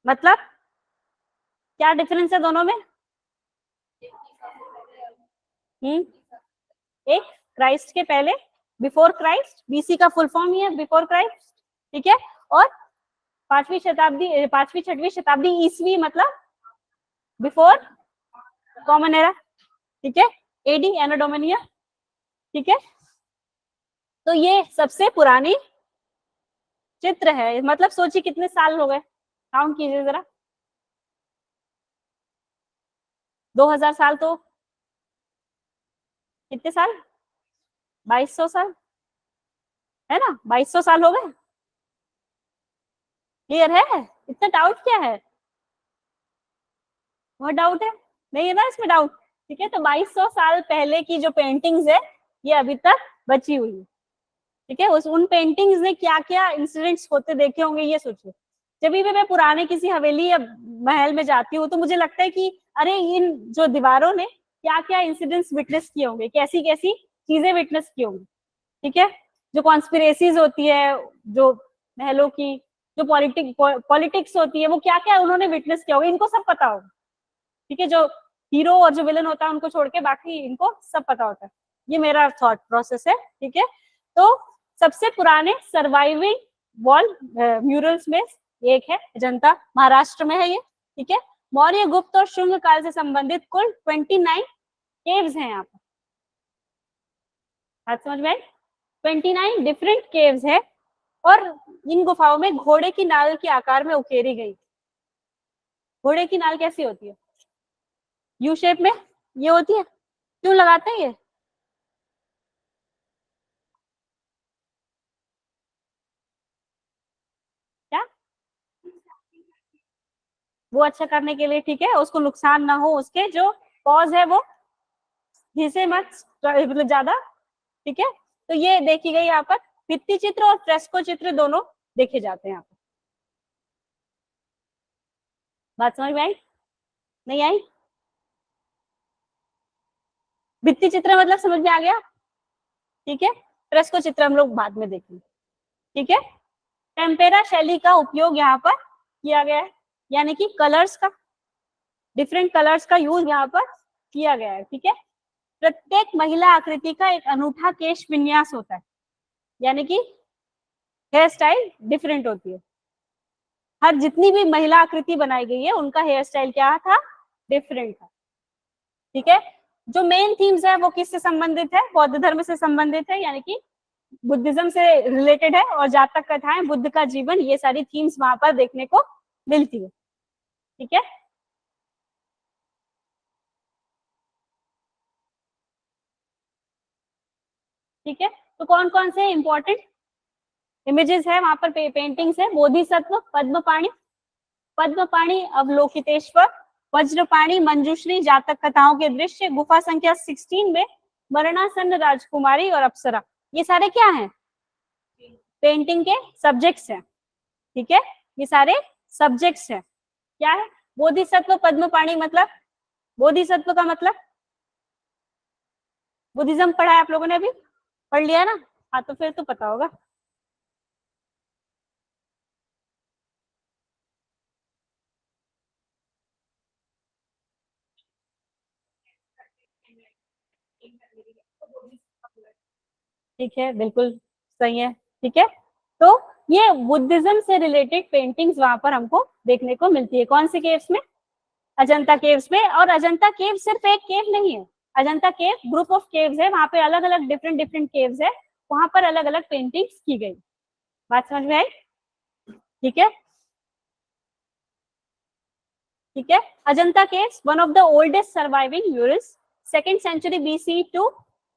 मतलब क्या डिफरेंस है दोनों में। एक क्राइस्ट के पहले, बिफोर क्राइस्ट, बीसी का फुल फॉर्म ही है बिफोर क्राइस्ट। ठीक है, और 5वीं-6वीं शताब्दी ईसवी मतलब बिफोर कॉमन एरा। ठीक है, एडी एनो डोमिनिया। ठीक है, तो ये सबसे पुरानी चित्र है, मतलब सोचिए कितने साल हो गए, काउंट कीजिए जरा। 2000 साल, तो कितने साल, 2200 साल, है ना, 2200 साल हो गए। क्लियर है, इतना डाउट क्या है, बहुत डाउट है, नहीं है ना इसमें डाउट। ठीक है, तो 2200 साल पहले की जो पेंटिंग्स है ये अभी तक बची हुई है। ठीक है, उन पेंटिंग्स ने क्या क्या इंसिडेंट्स होते देखे होंगे, ये सोचिए। जब भी मैं पुराने किसी हवेली या महल में जाती हूँ तो मुझे लगता है कि अरे इन जो दीवारों ने क्या क्या इंसिडेंट्स विटनेस किए होंगे, कैसी कैसी चीजें विटनेस की होंगी। ठीक है, जो कॉन्स्पिरेसीज होती है, जो महलों की जो पॉलिटिक्स होती है, वो क्या क्या उन्होंने विटनेस किया होगा, इनको सब पता होगा। ठीक है, जो हीरो और जो विलन होता है उनको छोड़ के बाकी इनको सब पता होता है। ये मेरा थॉट प्रोसेस है। ठीक है, तो सबसे पुराने सर्वाइविंग वॉल म्यूरल्स में एक है अजंता, महाराष्ट्र में है ये। ठीक है, मौर्य, गुप्त और शुंग काल से संबंधित कुल 29 केव्स हैं यहाँ पर। बात समझ में, 29 डिफरेंट केव्स है, और इन गुफाओं में घोड़े की नाल के आकार में उकेरी गई। घोड़े की नाल कैसी होती है, यू शेप में ये होती है, क्यों लगाते हैं ये? क्या? वो अच्छा करने के लिए, ठीक है, उसको नुकसान ना हो, उसके जो कॉज है वो घिसे मत मतलब ज्यादा, ठीक है। तो ये देखी गई यहाँ पर, भित्ति चित्र और फ्रेस्को चित्र दोनों देखे जाते हैं यहाँ पर। बात समझ में आई? नहीं आई? भित्ति चित्र मतलब समझ में आ गया, ठीक है। फ्रेस्को चित्र हम लोग बाद में देखेंगे, ठीक है। टेम्पेरा शैली का उपयोग यहाँ पर किया गया है, यानी कि कलर्स का, डिफरेंट कलर्स का यूज यहाँ पर किया गया है, ठीक है। प्रत्येक महिला आकृति का एक अनूठा केश विन्यास होता है, यानी कि हेयर स्टाइल डिफरेंट होती है। हर जितनी भी महिला आकृति बनाई गई है उनका हेयर स्टाइल क्या था? डिफरेंट था, ठीक है। जो मेन थीम्स है वो किससे संबंधित है? बौद्ध धर्म से संबंधित है, यानी कि बुद्धिज्म से रिलेटेड है, और जातक कथाएं, बुद्ध का जीवन, ये सारी थीम्स वहां पर देखने को मिलती है, ठीक है। ठीक है, तो कौन कौन से इंपॉर्टेंट इमेजेस है वहां पर, पेंटिंग्स है? बोधिसत्व, पद्मपाणि, पद्मपाणि, अवलोकितेश्वर, वज्रपाणि, मंजूश्री, जातक कथाओं के दृश्य, गुफा संख्या 16 में मरणासन्न राजकुमारी और अप्सरा, ये सारे क्या हैं? पेंटिंग के सब्जेक्ट्स हैं, ठीक है। ये सारे सब्जेक्ट्स हैं, क्या है? बोधिसत्व, पद्मपाणि मतलब, बोधिसत्व का मतलब, बुद्धिज्म पढ़ा है आप लोगों ने अभी? पढ़ लिया ना? हाँ, तो फिर तो पता होगा। ठीक है, बिल्कुल सही है, ठीक है। तो ये बुद्धिज्म से रिलेटेड पेंटिंग्स वहां पर हमको देखने को मिलती है, कौन से केव्स में? अजंता केव्स में। और अजंता केव सिर्फ एक केव नहीं है, अजंता केव ग्रुप ऑफ केव्स है, वहां पे अलग अलग डिफरेंट डिफरेंट केव्स है, वहां पर अलग अलग पेंटिंग्स की गई। बात समझ में आई? ठीक है, ठीक है। Ajanta caves one of the oldest surviving murals, 2nd century BC to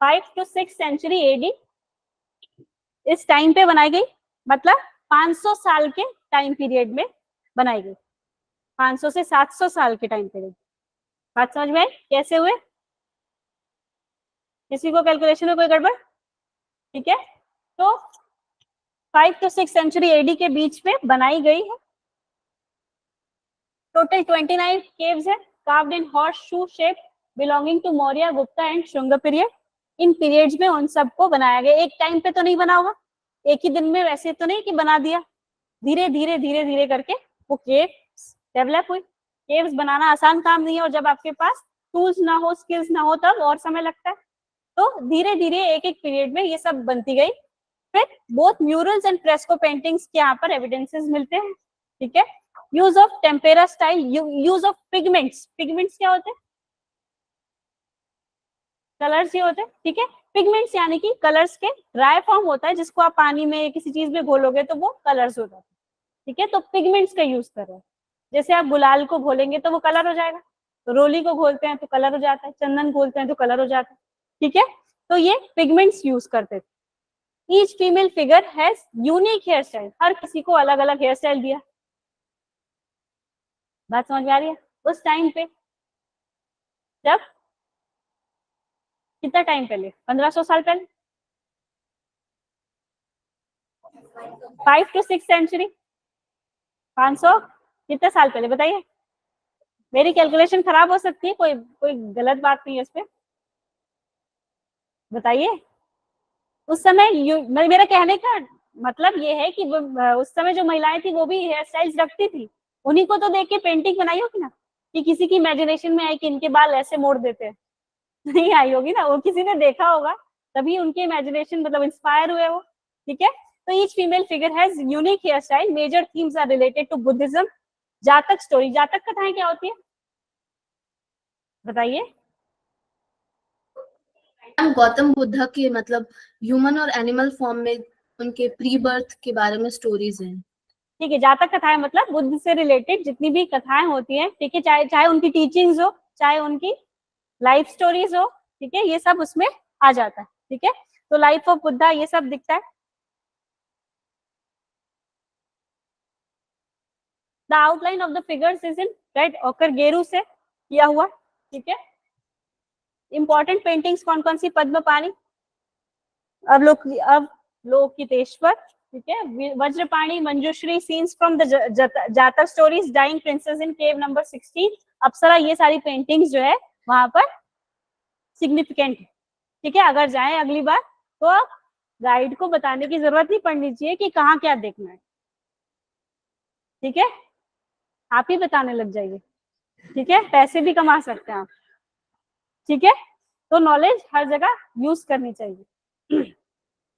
5 to 6 century AD, इस टाइम पे बनाई गई, मतलब 500 साल के टाइम पीरियड में बनाई गई, 500 से 700 साल के टाइम पीरियड। बात समझ में आई कैसे हुए? किसी को कैलकुलेशन में कोई गड़बड़? ठीक है, तो 5 to 6 सेंचुरी AD के बीच में बनाई गई है। टोटल 29 केव्स है, carved in horseshoe shape, belonging to Maurya, Gupta and Shunga period. इन पीरियड्स में उन सबको बनाया गया, एक टाइम पे तो नहीं बना होगा, एक ही दिन में वैसे तो नहीं कि बना दिया, धीरे धीरे धीरे धीरे करके वो केव्स डेवलप हुई। केव्स बनाना आसान काम नहीं है, और जब आपके पास टूल्स ना हो, स्किल्स ना हो, तब और समय लगता है। तो धीरे धीरे एक एक पीरियड में ये सब बनती गई। फिर both murals and fresco paintings के यहाँ पर एविडेंसेस मिलते हैं, ठीक है। Use of tempera style, use of pigments, pigments क्या होते हैं? कलर्स ही होते हैं, ठीक है। पिगमेंट्स यानी कि कलर्स के ड्राई फॉर्म होता है, जिसको आप पानी में किसी चीज में घोलोगे तो वो कलर्स हो जाते हैं, ठीक है। तो पिगमेंट्स का यूज कर रहे हैं, जैसे आप गुलाल को घोलेंगे तो वो कलर हो जाएगा, तो रोली को घोलते हैं तो कलर हो जाता है, चंदन घोलते हैं तो कलर हो जाता है, ठीक है। तो ये पिगमेंट्स यूज करते थे। Each female figure has unique hair style, हर किसी को अलग अलग हेयर स्टाइल दिया। बात समझ में आ रही है? उस टाइम पे, जब, कितना टाइम पहले? 1500 साल पहले, 5 to 6 सेंचुरी, 500 कितने साल पहले बताइए? मेरी कैलकुलेशन खराब हो सकती है, कोई कोई गलत बात नहीं है इस पे, बताइए। उस समय मेरा कहने का मतलब ये है कि उस समय जो महिलाएं थी वो भी हेयर स्टाइल्स रखती थी, उन्हीं को तो देख के पेंटिंग बनाई होगी ना, कि किसी की इमेजिनेशन में आई कि इनके बाल ऐसे मोड़ देते हैं नहीं आई होगी ना, वो किसी ने देखा होगा, तभी उनके इमेजिनेशन मतलब इंस्पायर हुए वो, ठीक है। तो each female figure has unique hair style, major themes are related to Buddhism. Jataka story, Jataka कथाएं क्या होती है बताइए? हम गौतम बुद्ध के मतलब ह्यूमन और एनिमल फॉर्म में उनके प्री बर्थ के बारे में स्टोरीज हैं। ठीक है, जातक कथाएं मतलब बुद्ध से रिलेटेड जितनी भी कथाएं होती हैं, ठीक है, चाहे चाहे उनकी टीचिंग्स हो, चाहे उनकी लाइफ स्टोरीज हो, ठीक है, ये सब उसमें आ जाता है। ठीक है, तो लाइफ ऑफ बुद्धा ये सब दिखता है। The outline of the figures is in red occur गेरू से किया हुआ। ठीक है, इंपॉर्टेंट पेंटिंग्स कौन कौन सी, पद्म पानी, अवलोकितेश्वर, ठीक है, Vajrapani, Manjushri, scenes from the Jataka stories, dying princess in cave number 16, apsara, ये सारी पेंटिंग्स जो है वहां पर सिग्निफिकेंट है। ठीक है, अगर जाएं अगली बार तो गाइड को बताने की जरूरत नहीं पड़नी चाहिए कि कहाँ क्या देखना है। ठीक है, आप ही बताने लग जाइए। ठीक है, पैसे भी कमा सकते हैं आप। ठीक है, तो नॉलेज हर जगह यूज करनी चाहिए।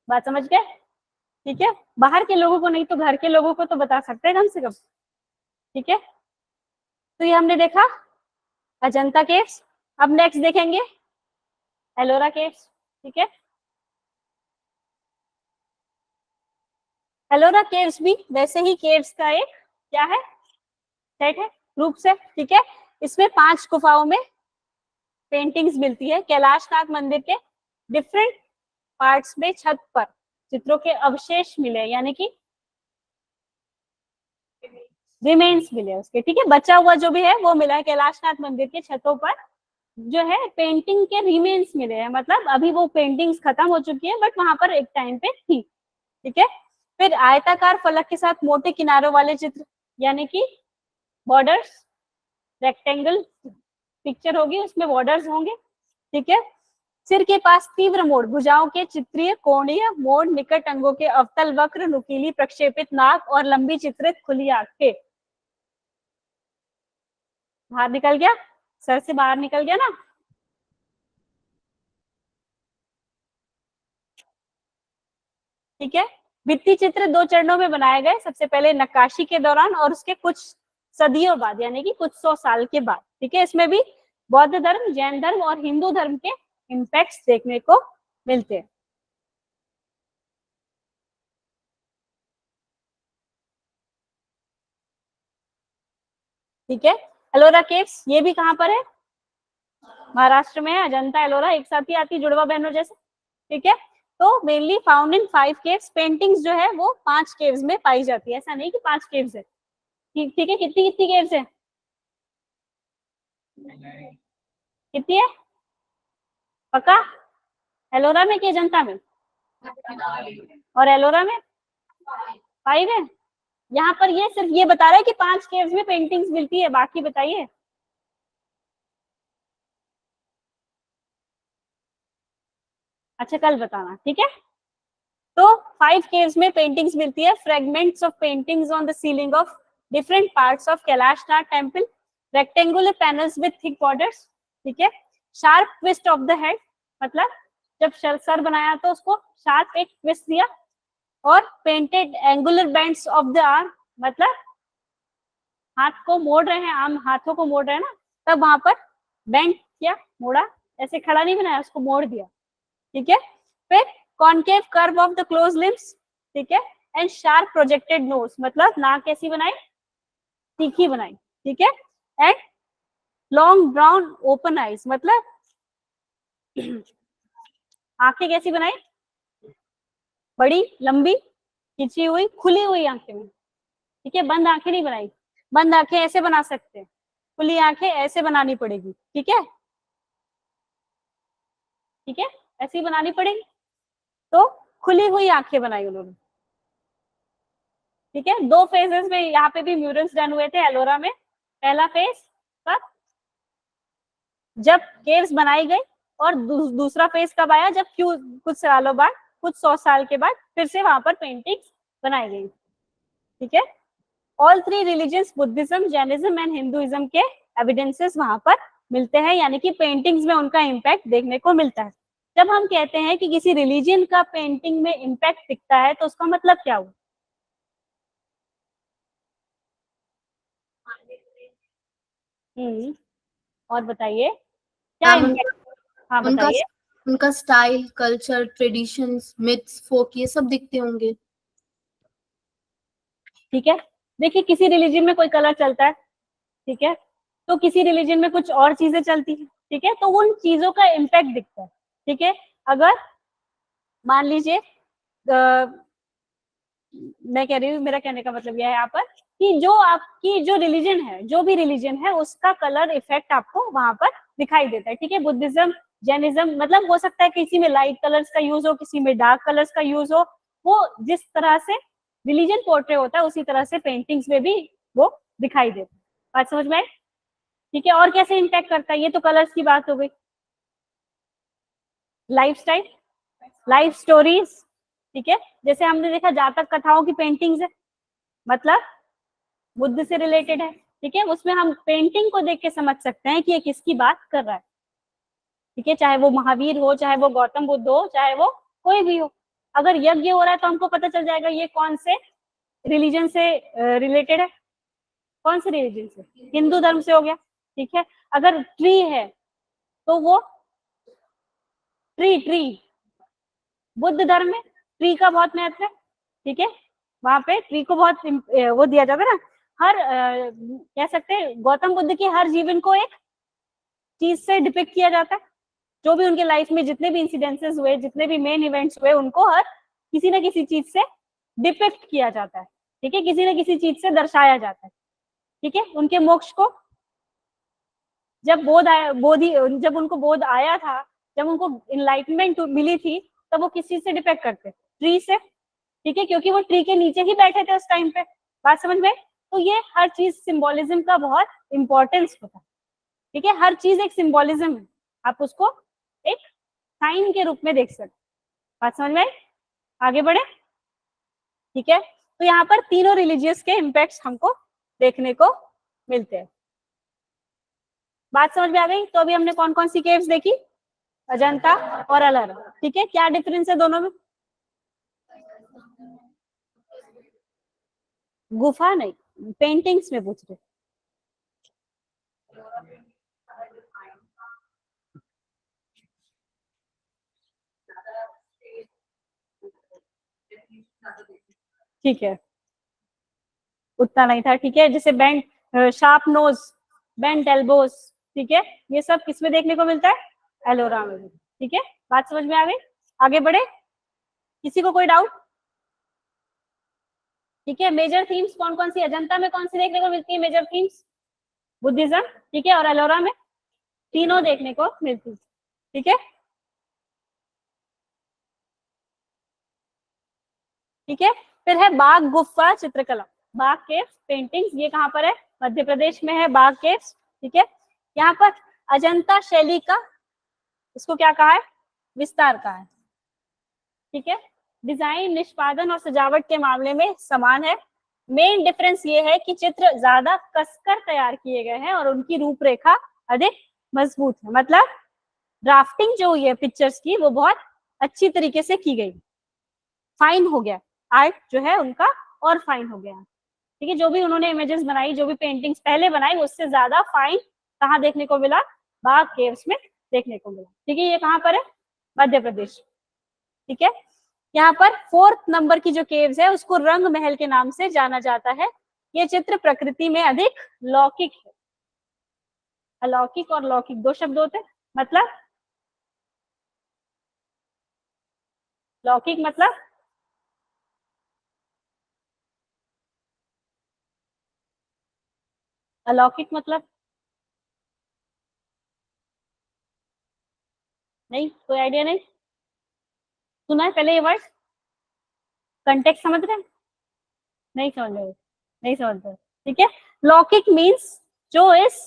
बात समझ गए? ठीक है, बाहर के लोगों को नहीं तो घर के लोगों को तो बता सकते हैं कम से कम। ठीक है, तो ये हमने देखा अजंता केव्स। अब नेक्स्ट देखेंगे एलोरा केव्स। ठीक है, एलोरा केव्स भी वैसे ही केव्स का एक क्या है, सेट है, रूप से। ठीक है, इसमें 5 गुफाओं में पेंटिंग्स मिलती है। कैलाशनाथ मंदिर के डिफरेंट पार्ट्स में छत पर चित्रों के अवशेष मिले, यानी कि रिमेन्स मिले उसके। ठीक है, बचा हुआ जो भी है वो मिला है। कैलाशनाथ मंदिर के छतों पर जो है पेंटिंग के रिमेन्स मिले हैं, मतलब अभी वो पेंटिंग्स खत्म हो चुकी है बट वहां पर एक टाइम पे थी। ठीक है, फिर आयताकार फलक के साथ मोटे किनारों वाले चित्र, यानी कि बॉर्डर्स, रेक्टेंगल पिक्चर होगी उसमें बॉर्डर्स होंगे। ठीक है, सिर के पास तीव्र मोड़, भुजाओं के चित्रीय कोणीय मोड़, निकट अंगों के अवतल वक्र, नुकीली प्रक्षेपित नाक और लंबी चित्रित खुली आंखें। बाहर निकल गया, सर से बाहर निकल गया ना। ठीक है, भित्ति चित्र 2 चरणों में बनाए गए, सबसे पहले नक्काशी के दौरान और उसके कुछ सदियों बाद, यानी कि कुछ 100 साल के बाद। ठीक है, इसमें भी बौद्ध धर्म, जैन धर्म और हिंदू धर्म के इम्पैक्ट्स देखने को मिलते हैं। ठीक है, एलोरा केव्स ये भी कहाँ पर है, महाराष्ट्र में है। अजंता एलोरा एक साथ ही आती, जुड़वा बहनों जैसे। ठीक है, तो mainly found in 5 caves. Paintings जो है वो 5 केव्स में पाई जाती है, ऐसा नहीं कि 5 केव्स है। ठीक है, कितनी कितनी केव्स है, कितनी है पक्का? एलोरा में कि अजंता में? और एलोरा में 5 है। यहाँ पर ये सिर्फ ये बता रहा है कि 5 केव्स में पेंटिंग्स मिलती है, बाकी बताइए। अच्छा, कल बताना। ठीक है, तो 5 केव्स में पेंटिंग्स मिलती है। Fragments of paintings on the ceiling of different parts of Kailashnath temple, rectangular panels with thick borders. ठीक है, sharp twist of the head, मतलब जब सर बनाया तो उसको शार्प एक ट्विस्ट दिया। और painted angular bands of the arm, मतलब हाथ को मोड़ रहे हैं, आम हाथों को मोड़ रहे हैं ना, तब वहां पर बेंड किया, मोड़ा, ऐसे खड़ा नहीं बनाया, उसको मोड़ दिया। ठीक है, फिर concave curve of the close limbs. ठीक है, एंड शार्प प्रोजेक्टेड नोज, मतलब नाक कैसी बनाई, तीखी बनाई। ठीक है, and long brown open eyes, मतलब आंखें कैसी बनाई, बड़ी लंबी खिंची हुई खुली हुई आंखें में। ठीक है, बंद आंखें नहीं बनाई, बंद आंखें ऐसे बना सकते हैं, खुली आंखें ऐसे बनानी पड़ेगी। ठीक है, ठीक है, ऐसी बनानी पड़ेगी। तो खुली हुई आंखें बनाई उन्होंने। ठीक है, 2 फेजेस में यहाँ पे भी म्यूरल्स डन हुए थे एलोरा में। पहला फेज कब, जब केव्स बनाई गई, और दूसरा फेज कब आया, जब कुछ सालों बाद, कुछ 100 साल के बाद फिर से वहां पर पेंटिंग्स बनाई गई। ठीक है, all 3 religions, Buddhism, Jainism and Hinduism के एविडेंसेस वहां पर मिलते हैं, यानी कि पेंटिंग्स में उनका इम्पैक्ट देखने को मिलता है। जब हम कहते हैं कि किसी रिलीजन का पेंटिंग में इम्पैक्ट दिखता है तो उसका मतलब क्या हुआ? और बताइए क्या मैम इम्पैक्ट? हाँ उनका बताइए। उनका स्टाइल, कल्चर, ट्रेडिशंस, मिथ्स, फोक, ये सब दिखते होंगे। ठीक है, देखिए किसी रिलीजन में कोई कलर चलता है, ठीक है, तो किसी रिलीजन में कुछ और चीजें चलती है, ठीक है, तो उन चीजों का इम्पैक्ट दिखता है, ठीक है। अगर मान लीजिए मैं कह रही हूँ, मेरा कहने का मतलब यह है यहाँ पर कि जो आपकी जो रिलीजन है, जो भी रिलीजन है, उसका कलर इफेक्ट आपको वहां पर दिखाई देता है, ठीक है। बुद्धिज्म, जैनिज्म, मतलब हो सकता है किसी में लाइट कलर्स का यूज हो, किसी में डार्क कलर्स का यूज हो, वो जिस तरह से रिलीजन पोर्ट्रे होता है उसी तरह से पेंटिंग्स में भी वो दिखाई देता है। बात समझ में आई? ठीक है, और कैसे इम्पैक्ट करता है, ये तो कलर्स की बात हो गई। लाइफ स्टाइल, लाइफ स्टोरीज, ठीक है, जैसे हमने देखा जातक कथाओं की पेंटिंग्स है, मतलब बुद्ध से रिलेटेड है, ठीक है, उसमें हम पेंटिंग को देख के समझ सकते हैं कि ये किसकी बात कर रहा है, ठीक है, चाहे वो महावीर हो, चाहे वो गौतम बुद्ध हो, चाहे वो कोई भी हो। अगर यज्ञ हो रहा है तो हमको पता चल जाएगा ये कौन से रिलीजन से रिलेटेड है, कौन से रिलीजन से, हिंदू धर्म से हो गया, ठीक है। अगर ट्री है तो वो ट्री ट्री बुद्ध धर्म में ट्री का बहुत महत्व है, ठीक है, वहां पे ट्री को बहुत वो दिया जाता है ना, हर कह सकते हैं गौतम बुद्ध के हर जीवन को एक चीज से डिपिक्ट किया जाता है, जो भी उनके लाइफ में जितने भी इंसिडेंसेस हुए, जितने भी मेन इवेंट्स हुए, उनको हर किसी न किसी चीज से डिपिक्ट किया जाता है, ठीक है, किसी न किसी चीज से दर्शाया जाता है, ठीक है। उनके मोक्ष को जब जब उनको बोध आया था, जब उनको इनलाइटमेंट मिली थी, तब वो किस चीज से डिपेक्ट करते, ट्री से, ठीक है, क्योंकि वो ट्री के नीचे ही बैठे थे उस टाइम पे। बात समझ में? तो ये हर चीज सिंबोलिज्म का बहुत इंपॉर्टेंस होता है, ठीक है, हर चीज एक सिंबोलिज्म है, आप उसको एक साइन के रूप में देख सकते। बात समझ में आई? आगे बढ़े, ठीक है। तो यहाँ पर तीनों रिलीजियस के इम्पैक्ट्स हमको देखने को मिलते हैं। बात समझ में आ गई? तो अभी हमने कौन कौन सी केव्स देखी? अजंता और अलोरा, ठीक है। क्या डिफरेंस है दोनों में? गुफा नहीं, पेंटिंग्स में पूछ रहे। ठीक है, उतना नहीं था, ठीक है, जैसे bent sharp nose, bent elbows, ठीक है, ये सब किसमें देखने को मिलता है? एलोरा में भी, ठीक है। बात समझ में आ गई? आगे बढ़े, किसी को कोई डाउट? ठीक है, मेजर थीम्स कौन कौन सी अजंता में कौन सी देखने को मिलती है मेजर थीम्स? बुद्धिज्म, ठीक है, और एलोरा में तीनों देखने को मिलती है, ठीक है, ठीक है। फिर है बाघ गुफा चित्रकला, बाघ केव पेंटिंग्स, ये कहाँ पर है? मध्य प्रदेश में है बाघ केव, ठीक है। यहाँ पर अजंता शैली का इसको क्या कहा है? विस्तार कहा है, ठीक है। डिजाइन, निष्पादन और सजावट के मामले में समान है। मेन डिफरेंस ये है कि चित्र ज्यादा कसकर तैयार किए गए हैं और उनकी रूपरेखा अधिक मजबूत है, मतलब ड्राफ्टिंग जो हुई है पिक्चर्स की वो बहुत अच्छी तरीके से की गई, फाइन हो गया, आर्ट जो है उनका और फाइन हो गया, ठीक है। जो भी उन्होंने इमेजेस बनाई, जो भी पेंटिंग्स पहले बनाई, उससे ज्यादा फाइन कहाँ देखने को मिला? बाघ केव्स में देखने को मिला, ठीक है। ये कहाँ पर है? मध्य प्रदेश, ठीक है। यहाँ पर 4th नंबर की जो केव्स है उसको रंग महल के नाम से जाना जाता है। ये चित्र प्रकृति में अधिक लौकिक है। अलौकिक और लौकिक दो शब्द होते हैं, मतलब लौकिक मतलब अलौकिक मतलब नहीं, कोई आइडिया नहीं सुना है पहले ये वर्ड? कंटेक्स्ट समझ रहे हैं? नहीं समझ रहे? नहीं समझ रहे, ठीक है। लौकिक मीन्स जो इस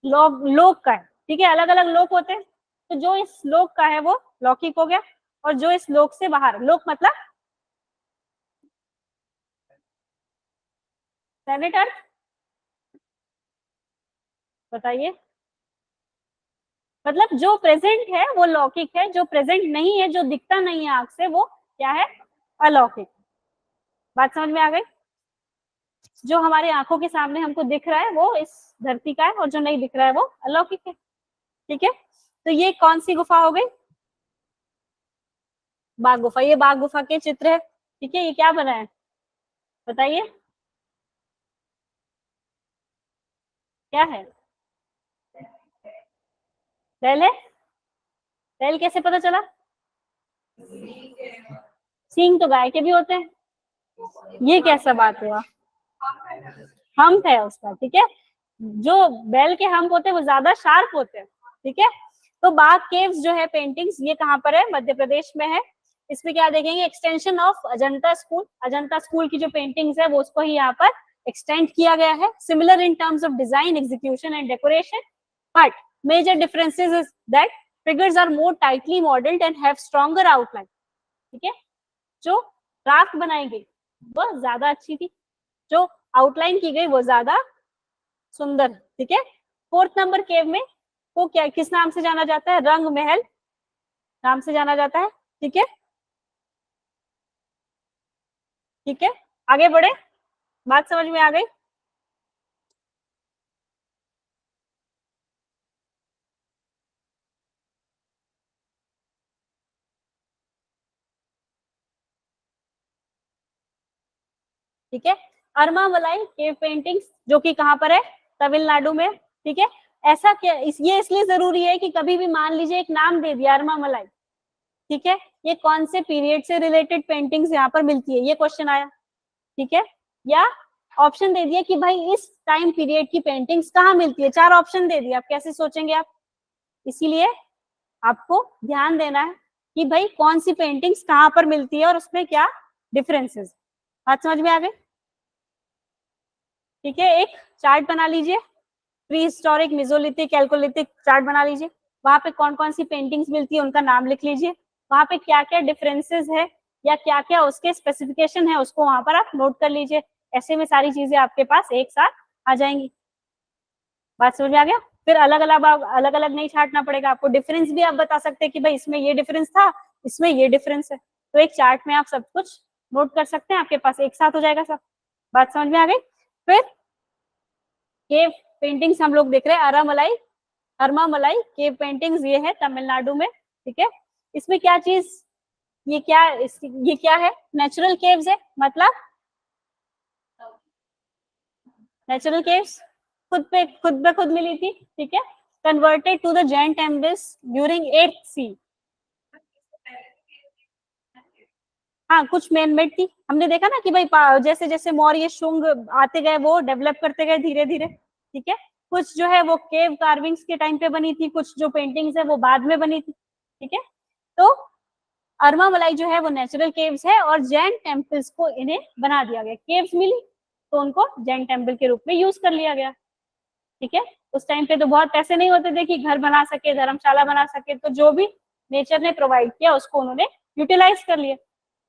लोक का है, ठीक है, अलग अलग लोक होते हैं, तो जो इस लोक का है वो लौकिक हो गया, और जो इस लोक से बाहर, लोक मतलब प्लैनेट अर्थ, बताइए, मतलब जो प्रेजेंट है वो लौकिक है, जो प्रेजेंट नहीं है, जो दिखता नहीं है आंख से, वो क्या है? अलौकिक। बात समझ में आ गई? जो हमारे आंखों के सामने हमको दिख रहा है वो इस धरती का है, और जो नहीं दिख रहा है वो अलौकिक है, ठीक है। तो ये कौन सी गुफा हो गई? बाघ गुफा। ये बाघ गुफा के चित्र है, ठीक है। ये क्या बना है? बताइए क्या है? बैल है? बैल कैसे पता चला? सींग तो गाय के भी होते हैं। ये कैसा बात हुआ? हम्प है उसका, ठीक है। जो बैल के हम्प होते हैं वो ज्यादा शार्प होते हैं, ठीक है। तो बाघ केव्स जो है पेंटिंग्स, ये कहाँ पर है? मध्य प्रदेश में है। इसमें क्या देखेंगे? Extension of Ajanta school. Ajanta school की जो पेंटिंग्स है वो उसको ही यहाँ पर एक्सटेंड किया गया है। Similar in terms of design, execution and decoration, but major differences is that figures are more tightly modelled and have stronger outline, ठीक है। जो ड्राफ्ट बनाई गई वो ज्यादा अच्छी थी, जो आउटलाइन की गई वो ज्यादा सुंदर, ठीक है। फोर्थ नंबर केव में को क्या किस नाम से जाना जाता है? रंग महल नाम से जाना जाता है, ठीक है। ठीक है, आगे बढ़े, बात समझ में आ गई? ठीक है। अरमामलाई केव पेंटिंग्स जो कि कहाँ पर है? तमिलनाडु में, ठीक है। ऐसा क्या ये इसलिए जरूरी है कि कभी भी मान लीजिए एक नाम दे दिया अरमामलाई, ठीक है, ये कौन से पीरियड से रिलेटेड पेंटिंग्स यहाँ पर मिलती है, ये क्वेश्चन आया, ठीक है। या ऑप्शन दे दिया कि भाई इस टाइम पीरियड की पेंटिंग्स कहाँ मिलती है, 4 ऑप्शन दे दिया, आप कैसे सोचेंगे आप? इसीलिए आपको ध्यान देना है कि भाई कौन सी पेंटिंग्स कहाँ पर मिलती है और उसमें क्या डिफरेंसेस। बात समझ में आ गई? ठीक है, एक चार्ट बना लीजिए, pre historic, Mesolithic, chalcolithic chart बना लीजिए। वहां पे कौन कौन सी पेंटिंग्स मिलती है उनका नाम लिख लीजिए, वहां पे क्या क्या डिफरेंसेस है या क्या क्या उसके स्पेसिफिकेशन है उसको वहां पर आप नोट कर लीजिए। ऐसे में सारी चीजें आपके पास एक साथ आ जाएंगी। बात समझ में आ गया? फिर अलग अलग नहीं छांटना पड़ेगा आपको, डिफरेंस भी आप बता सकते हैं कि भाई इसमें ये डिफरेंस था, इसमें ये डिफरेंस है, तो एक चार्ट में आप सब कुछ नोट कर सकते हैं, आपके पास एक साथ हो जाएगा सब। बात समझ में आ गई? फिर केव पेंटिंग्स हम लोग देख रहे हैं, अरमामलाई केव पेंटिंग्स ये है तमिलनाडु में, ठीक है। इसमें क्या चीज, ये क्या है? नेचुरल केव्स है, मतलब नेचुरल केव्स खुद पे खुद मिली थी, ठीक है। कन्वर्टेड टू द जेंट एम्बिस ड्यूरिंग 8th सी। हाँ, कुछ मैन मेड थी, हमने देखा ना कि भाई जैसे जैसे मौर्य शुंग आते गए वो डेवलप करते गए धीरे धीरे, ठीक है। कुछ जो है वो केव कार्विंग्स के टाइम पे बनी थी, कुछ जो पेंटिंग्स है वो बाद में बनी थी, ठीक है। तो अरमामलाई जो है वो नेचुरल केव्स है और जैन टेम्पल्स को इन्हें बना दिया गया, केव्स मिली तो उनको जैन टेम्पल के रूप में यूज कर लिया गया, ठीक है। उस टाइम पे तो बहुत पैसे नहीं होते थे कि घर बना सके, धर्मशाला बना सके, तो जो भी नेचर ने प्रोवाइड किया उसको उन्होंने यूटिलाइज कर लिया।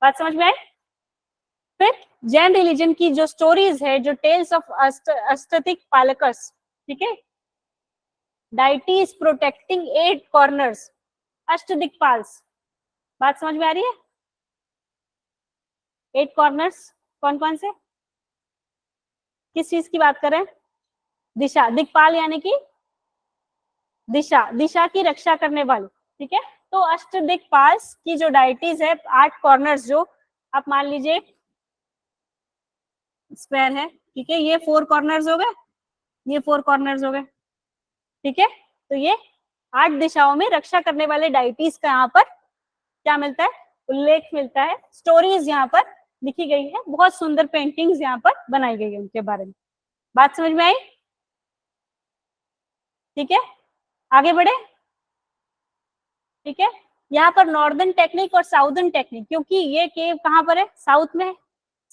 बात समझ में आई? फिर जैन रिलीजन की जो स्टोरीज है, जो टेल्स ऑफ अष्टदिक पालकस, ठीक है, डाइटीज प्रोटेक्टिंग 8 कॉर्नर्स, अष्टदिक्पाल्स। बात समझ में आ रही है? 8 कॉर्नर्स कौन कौन से, किस चीज की बात कर रहे हैं? दिशा, दिक्पाल यानी कि दिशा की रक्षा करने वाले, ठीक है। तो अष्टदिक्पाल्स की जो डाइटीज है, 8 कॉर्नर्स, जो आप मान लीजिए स्क्वायर है, ठीक है, ये 4 कॉर्नर्स हो गए, ये 4 कॉर्नर्स हो गए, ठीक है। तो ये 8 दिशाओं में रक्षा करने वाले डाइटीज का यहाँ पर क्या मिलता है? उल्लेख मिलता है, स्टोरीज यहाँ पर लिखी गई है, बहुत सुंदर पेंटिंग्स यहाँ पर बनाई गई है उनके बारे में। बात समझ में आई? ठीक है, आगे बढ़े, ठीक है। यहाँ पर नॉर्दर्न टेक्निक और साउदर्न टेक्निक, क्योंकि ये केव कहाँ पर है? साउथ में है,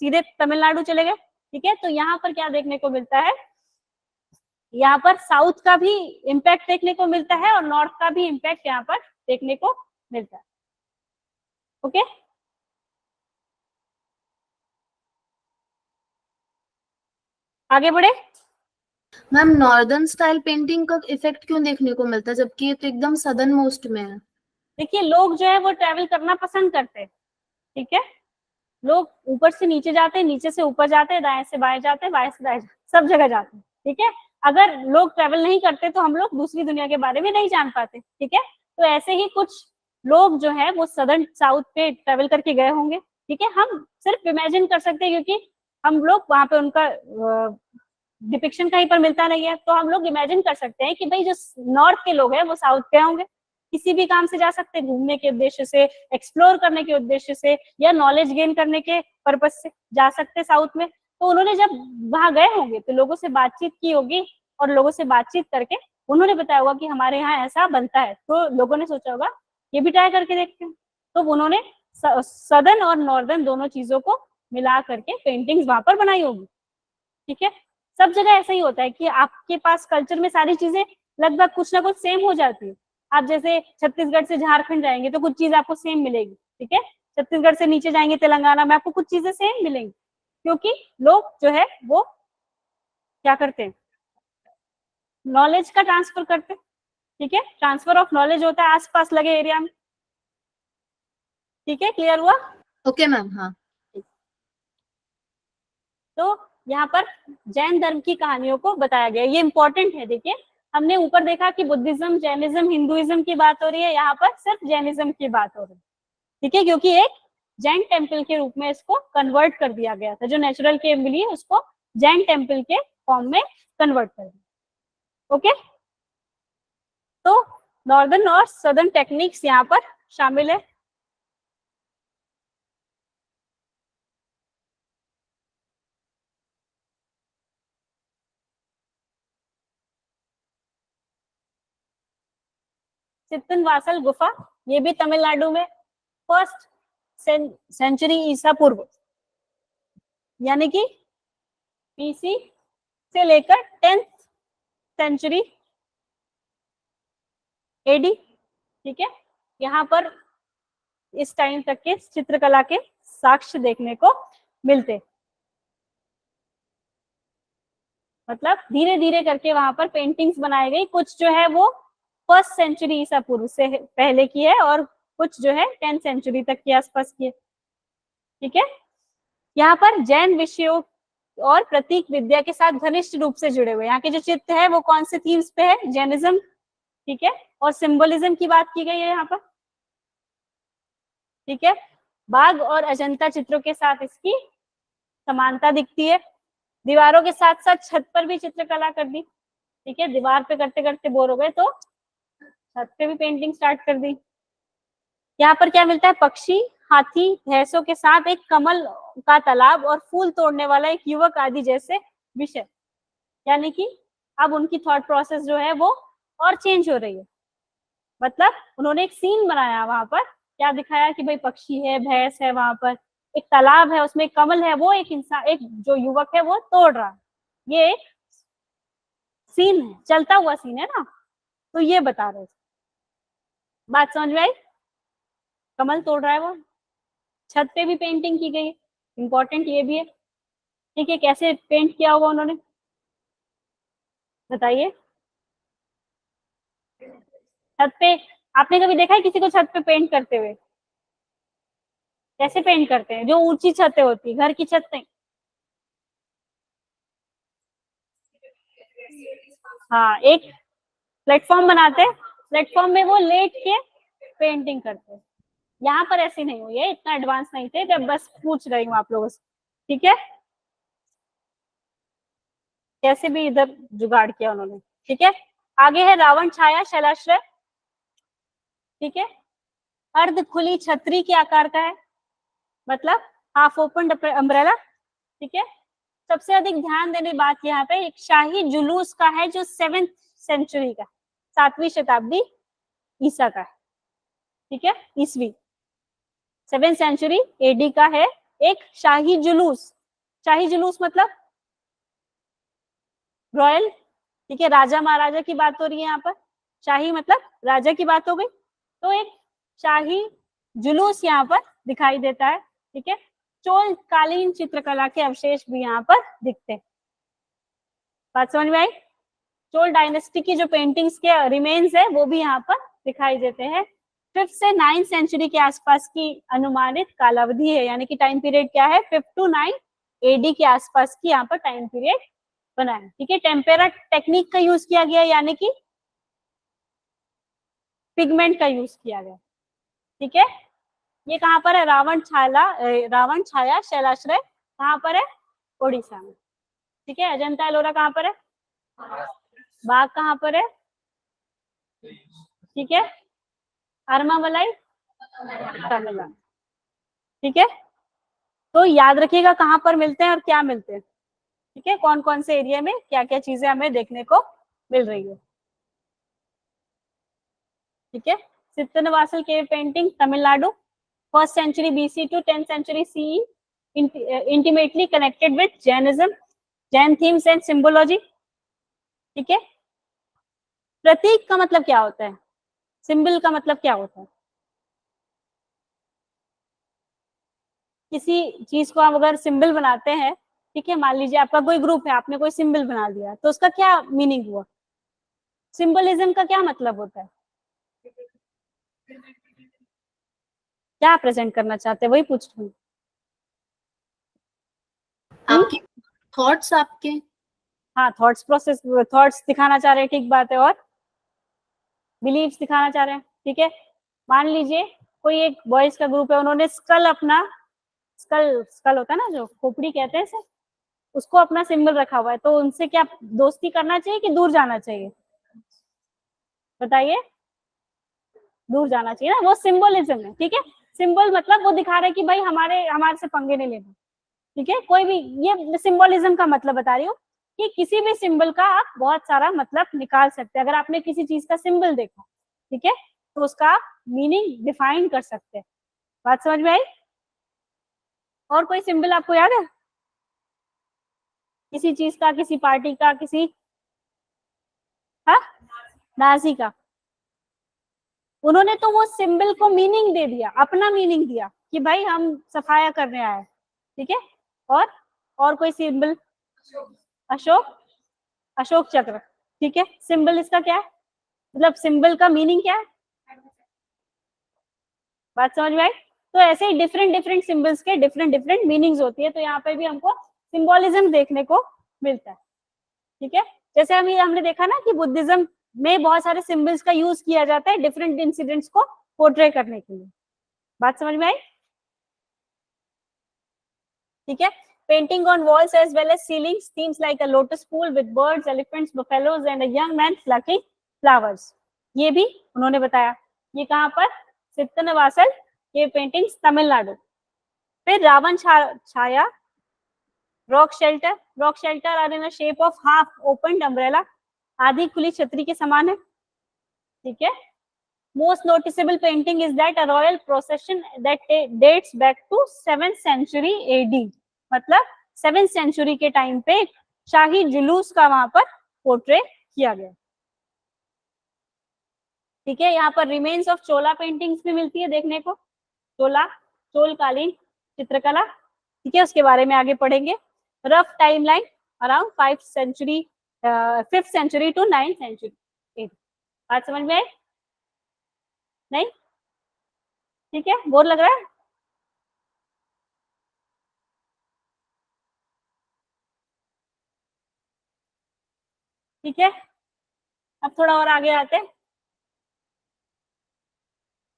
सीधे तमिलनाडु चले गए, ठीक है। तो यहाँ पर क्या देखने को मिलता है? यहाँ पर साउथ का भी इम्पैक्ट देखने को मिलता है और नॉर्थ का भी इम्पैक्ट यहाँ पर देखने को मिलता है, ओके। आगे बढ़े। मैम, नॉर्दर्न स्टाइल पेंटिंग का इफेक्ट क्यों देखने को मिलता है जबकि ये तो एकदम सदर्न मोस्ट में है? देखिए, लोग जो है वो ट्रेवल करना पसंद करते हैं, ठीक है। लोग ऊपर से नीचे जाते हैं, नीचे से ऊपर जाते हैं, दाएं से बाएं जाते हैं, बाएं से दाएं सब जगह जाते हैं, ठीक है। अगर लोग ट्रेवल नहीं करते तो हम लोग दूसरी दुनिया के बारे में नहीं जान पाते, ठीक है। तो ऐसे ही कुछ लोग जो है वो सदर्न साउथ पे ट्रेवल करके गए होंगे, ठीक है। हम सिर्फ इमेजिन कर सकते हैं क्योंकि हम लोग वहां पे उनका डिपिक्शन कहीं पर मिलता नहीं है, तो हम लोग इमेजिन कर सकते हैं कि भाई जो नॉर्थ के लोग हैं वो साउथ के होंगे, किसी भी काम से जा सकते हैं, घूमने के उद्देश्य से, एक्सप्लोर करने के उद्देश्य से, या नॉलेज गेन करने के पर्पज से जा सकते हैं साउथ में। तो उन्होंने जब वहां गए होंगे तो लोगों से बातचीत की होगी, और लोगों से बातचीत करके उन्होंने बताया होगा कि हमारे यहाँ ऐसा बनता है, तो लोगों ने सोचा होगा ये भी ट्राई करके देखते हैं। तो उन्होंने सदर्न और नॉर्दर्न दोनों चीजों को मिला करके पेंटिंग्स वहां पर बनाई होगी। ठीक है, सब जगह ऐसा ही होता है कि आपके पास कल्चर में सारी चीजें लगभग कुछ ना कुछ सेम हो जाती है। आप जैसे छत्तीसगढ़ से झारखंड जाएंगे तो कुछ चीज आपको सेम मिलेगी, ठीक है, छत्तीसगढ़ से नीचे जाएंगे तेलंगाना में आपको कुछ चीजें सेम मिलेंगी, क्योंकि लोग जो है वो क्या करते हैं, नॉलेज का ट्रांसफर करते हैं। ठीक है, ट्रांसफर ऑफ नॉलेज होता है आसपास लगे एरिया में। ठीक है, क्लियर हुआ? ओके मैम, हाँ। तो यहाँ पर जैन धर्म की कहानियों को बताया गया, ये इंपॉर्टेंट है। देखिए, हमने ऊपर देखा कि बुद्धिज्म, जैनिज्म, हिंदुइज्म की बात हो रही है, यहाँ पर सिर्फ जैनिज्म की बात हो रही है। ठीक है, क्योंकि एक जैन टेम्पल के रूप में इसको कन्वर्ट कर दिया गया था, जो नेचुरल केव मिली है उसको जैन टेम्पल के फॉर्म में कन्वर्ट कर दिया। ओके, तो नॉर्दर्न और सदर्न टेक्निक्स यहाँ पर शामिल है। चित्तनवासल गुफा, ये भी तमिलनाडु में, फर्स्ट सेंचुरी ईसा पूर्व, यानी कि बीसी से लेकर 10th सेंचुरी एडी। ठीक है, यहाँ पर इस टाइम तक के चित्रकला के साक्ष्य देखने को मिलते, मतलब धीरे धीरे करके वहां पर पेंटिंग्स बनाई गई, कुछ जो है वो फर्स्ट सेंचुरी ईसा पूर्व से पहले की है और कुछ जो है 10th सेंचुरी तक के आसपास की है। ठीक है, यहाँ पर जैन विषयों और प्रतीक विद्या के साथ घनिष्ठ रूप से जुड़े हुए, यहाँ के जो चित्र है वो कौन से थीम्स पे है, जैनिज्म, ठीक है, और सिंबलिज्म की बात की गई है यहाँ पर। ठीक है, बाघ और अजंता चित्रों के साथ इसकी समानता दिखती है। दीवारों के साथ साथ छत पर भी चित्रकला कर दी। ठीक है, दीवार पे करते करते बोर हो गए तो छत पे भी पेंटिंग स्टार्ट कर दी। यहाँ पर क्या मिलता है, पक्षी, हाथी, भैंसों के साथ एक कमल का तालाब और फूल तोड़ने वाला एक युवक आदि जैसे विषय, यानी कि अब उनकी थॉट प्रोसेस जो है वो और चेंज हो रही है। मतलब उन्होंने एक सीन बनाया, वहां पर क्या दिखाया कि भाई पक्षी है, भैंस है, वहां पर एक तालाब है, उसमें एक कमल है, वो एक इंसान, एक जो युवक है वो तोड़ रहा है। ये एक सीन है, चलता हुआ सीन है ना, तो ये बता रहे, बात समझ में आई? कमल तोड़ रहा है वो, छत पे भी पेंटिंग की गई है, इंपॉर्टेंट ये भी है। ठीक है, कैसे पेंट किया होगा उन्होंने, बताइए। छत पे आपने कभी देखा है किसी को छत पे पेंट करते हुए? कैसे पेंट करते हैं, जो ऊंची छतें होती, घर की छत नहीं। हाँ, एक प्लेटफॉर्म बनाते हैं, प्लेटफॉर्म में वो लेट के पेंटिंग करते हैं। यहाँ पर ऐसी नहीं हुई है, इतना एडवांस नहीं थे, जब बस पूछ रही हूँ आप लोगों से। ठीक है, कैसे भी इधर जुगाड़ किया उन्होंने। ठीक है, आगे है रावण छाया शैलाश्रय। ठीक है, अर्ध खुली छतरी के आकार का है, मतलब हाफ ओपन अम्ब्रेला। ठीक है, सबसे अधिक ध्यान देने बात यहाँ पे एक शाही जुलूस का है, जो 7th सेंचुरी का, 7वीं शताब्दी ईसा का है। ठीक है, ईसवी 7th सेंचुरी एडी का है, एक शाही जुलूस। शाही जुलूस मतलब रॉयल। ठीक है, राजा महाराजा की बात हो रही है यहाँ पर, शाही मतलब राजा की बात हो गई, तो एक शाही जुलूस यहाँ पर दिखाई देता है। ठीक है, चोल कालीन चित्रकला के अवशेष भी यहाँ पर दिखते हैं। बात समझ में आई? चोल डायनेस्टी की जो पेंटिंग्स के रिमेन्स है वो भी यहाँ पर दिखाई देते हैं। 5th से 9th सेंचुरी के आसपास की अनुमानित कालावधि है, यानी कि टाइम पीरियड क्या है, 5 to 9 एडी के आसपास की यहाँ पर टाइम पीरियड बना है। ठीक है, टेम्पेरा टेक्निक का यूज किया गया, यानी कि पिगमेंट का यूज किया गया। ठीक है, ये कहाँ पर है, रावण छाया शैलाश्रय कहाँ पर है, उड़ीसा में, ठीक है। अजंता एलोरा कहाँ पर है? बाघ कहाँ पर है? ठीक है। अरमामलाई तमिलनाडु, ठीक है। तो याद रखिएगा कहाँ पर मिलते हैं और क्या मिलते हैं, ठीक है, कौन कौन से एरिया में क्या क्या चीजें हमें देखने को मिल रही है, ठीक है। Sittanavasal cave painting Tamil Nadu, 1st century BC to 10th century CE, intimately connected with Jainism, Jain themes and symbology, ठीक है। प्रतीक का मतलब क्या होता है? सिंबल का मतलब क्या होता है? किसी चीज को हम अगर सिंबल बनाते हैं, ठीक है, मान लीजिए आपका कोई ग्रुप है, आपने कोई सिंबल बना दिया, तो उसका क्या मीनिंग हुआ? सिंबलिज्म का क्या मतलब होता है? क्या प्रेजेंट करना चाहते हैं, वही पूछ रही हूँ। आपके थॉट्स, आपके हाँ, थॉट्स प्रोसेस, थॉट्स दिखाना चाह रहे हैं, ठीक बात है। और बिलीव्स दिखाना चाह रहे हैं, ठीक है। मान लीजिए कोई एक बॉयज का ग्रुप है, उन्होंने स्कल अपना, स्कल स्कल होता है ना जो खोपड़ी कहते हैं इसे, उसको अपना सिंबल रखा हुआ है, तो उनसे क्या दोस्ती करना चाहिए कि दूर जाना चाहिए? बताइए। दूर जाना चाहिए ना, वो सिंबलिज्म है, ठीक है। सिंबल मतलब वो दिखा रहा है कि भाई हमारे हमारे से पंगे नहीं लेना, ठीक है। कोई भी, ये सिंबलिज्म का मतलब बता रही हूँ कि किसी भी सिंबल का आप बहुत सारा मतलब निकाल सकते हैं। अगर आपने किसी चीज का सिंबल देखा, ठीक है, तो उसका आप मीनिंग डिफाइन कर सकते हैं। बात समझ में आई? और कोई सिंबल आपको याद है किसी चीज का, किसी पार्टी का, किसी, हाँ, नाजी का? उन्होंने तो वो सिंबल को मीनिंग दे दिया, अपना मीनिंग दिया कि भाई हम सफाया करने आए, ठीक है। और कोई सिंबल? अशोक, अशोक चक्र, ठीक है। सिंबल इसका क्या है, मतलब सिंबल का मीनिंग क्या है? बात समझ में आई? तो ऐसे ही डिफरेंट डिफरेंट सिंबल्स के डिफरेंट डिफरेंट मीनिंग्स होती है, तो यहाँ पे भी हमको सिंबोलिज्म देखने को मिलता है, ठीक है। जैसे हमने देखा ना कि बुद्धिज्म में बहुत सारे सिंबल्स का यूज किया जाता है डिफरेंट इंसिडेंट्स को पोर्ट्रे करने के लिए। बात समझ में आई? ठीक है। Painting on walls as well as ceilings, themes like a lotus pool with birds, elephants, buffaloes and a young man plucking flowers, ये भी उन्होंने बताया। ये कहाँ पर? सित्तनवासल ये पेंटिंग्स तमिलनाडु। फिर Ravan Chhaya, rock shelter are in a shape of half opened umbrella, आधी खुली छतरी के समान है, ठीक है। Most noticeable painting is that a royal procession that dates back to 7th century AD, मतलब 7th century के टाइम पे शाही जुलूस का वहां पर पोर्ट्रे किया गया, ठीक है। यहाँ पर रिमेन्स ऑफ चोला पेंटिंग्स भी मिलती है देखने को, चोलकालीन चित्रकला, ठीक है, उसके बारे में आगे पढ़ेंगे। Rough timeline around 5th century to 9th century। बात समझ में आई? नहीं? ठीक है, बोर लग रहा है? ठीक है, अब थोड़ा और आगे आते हैं।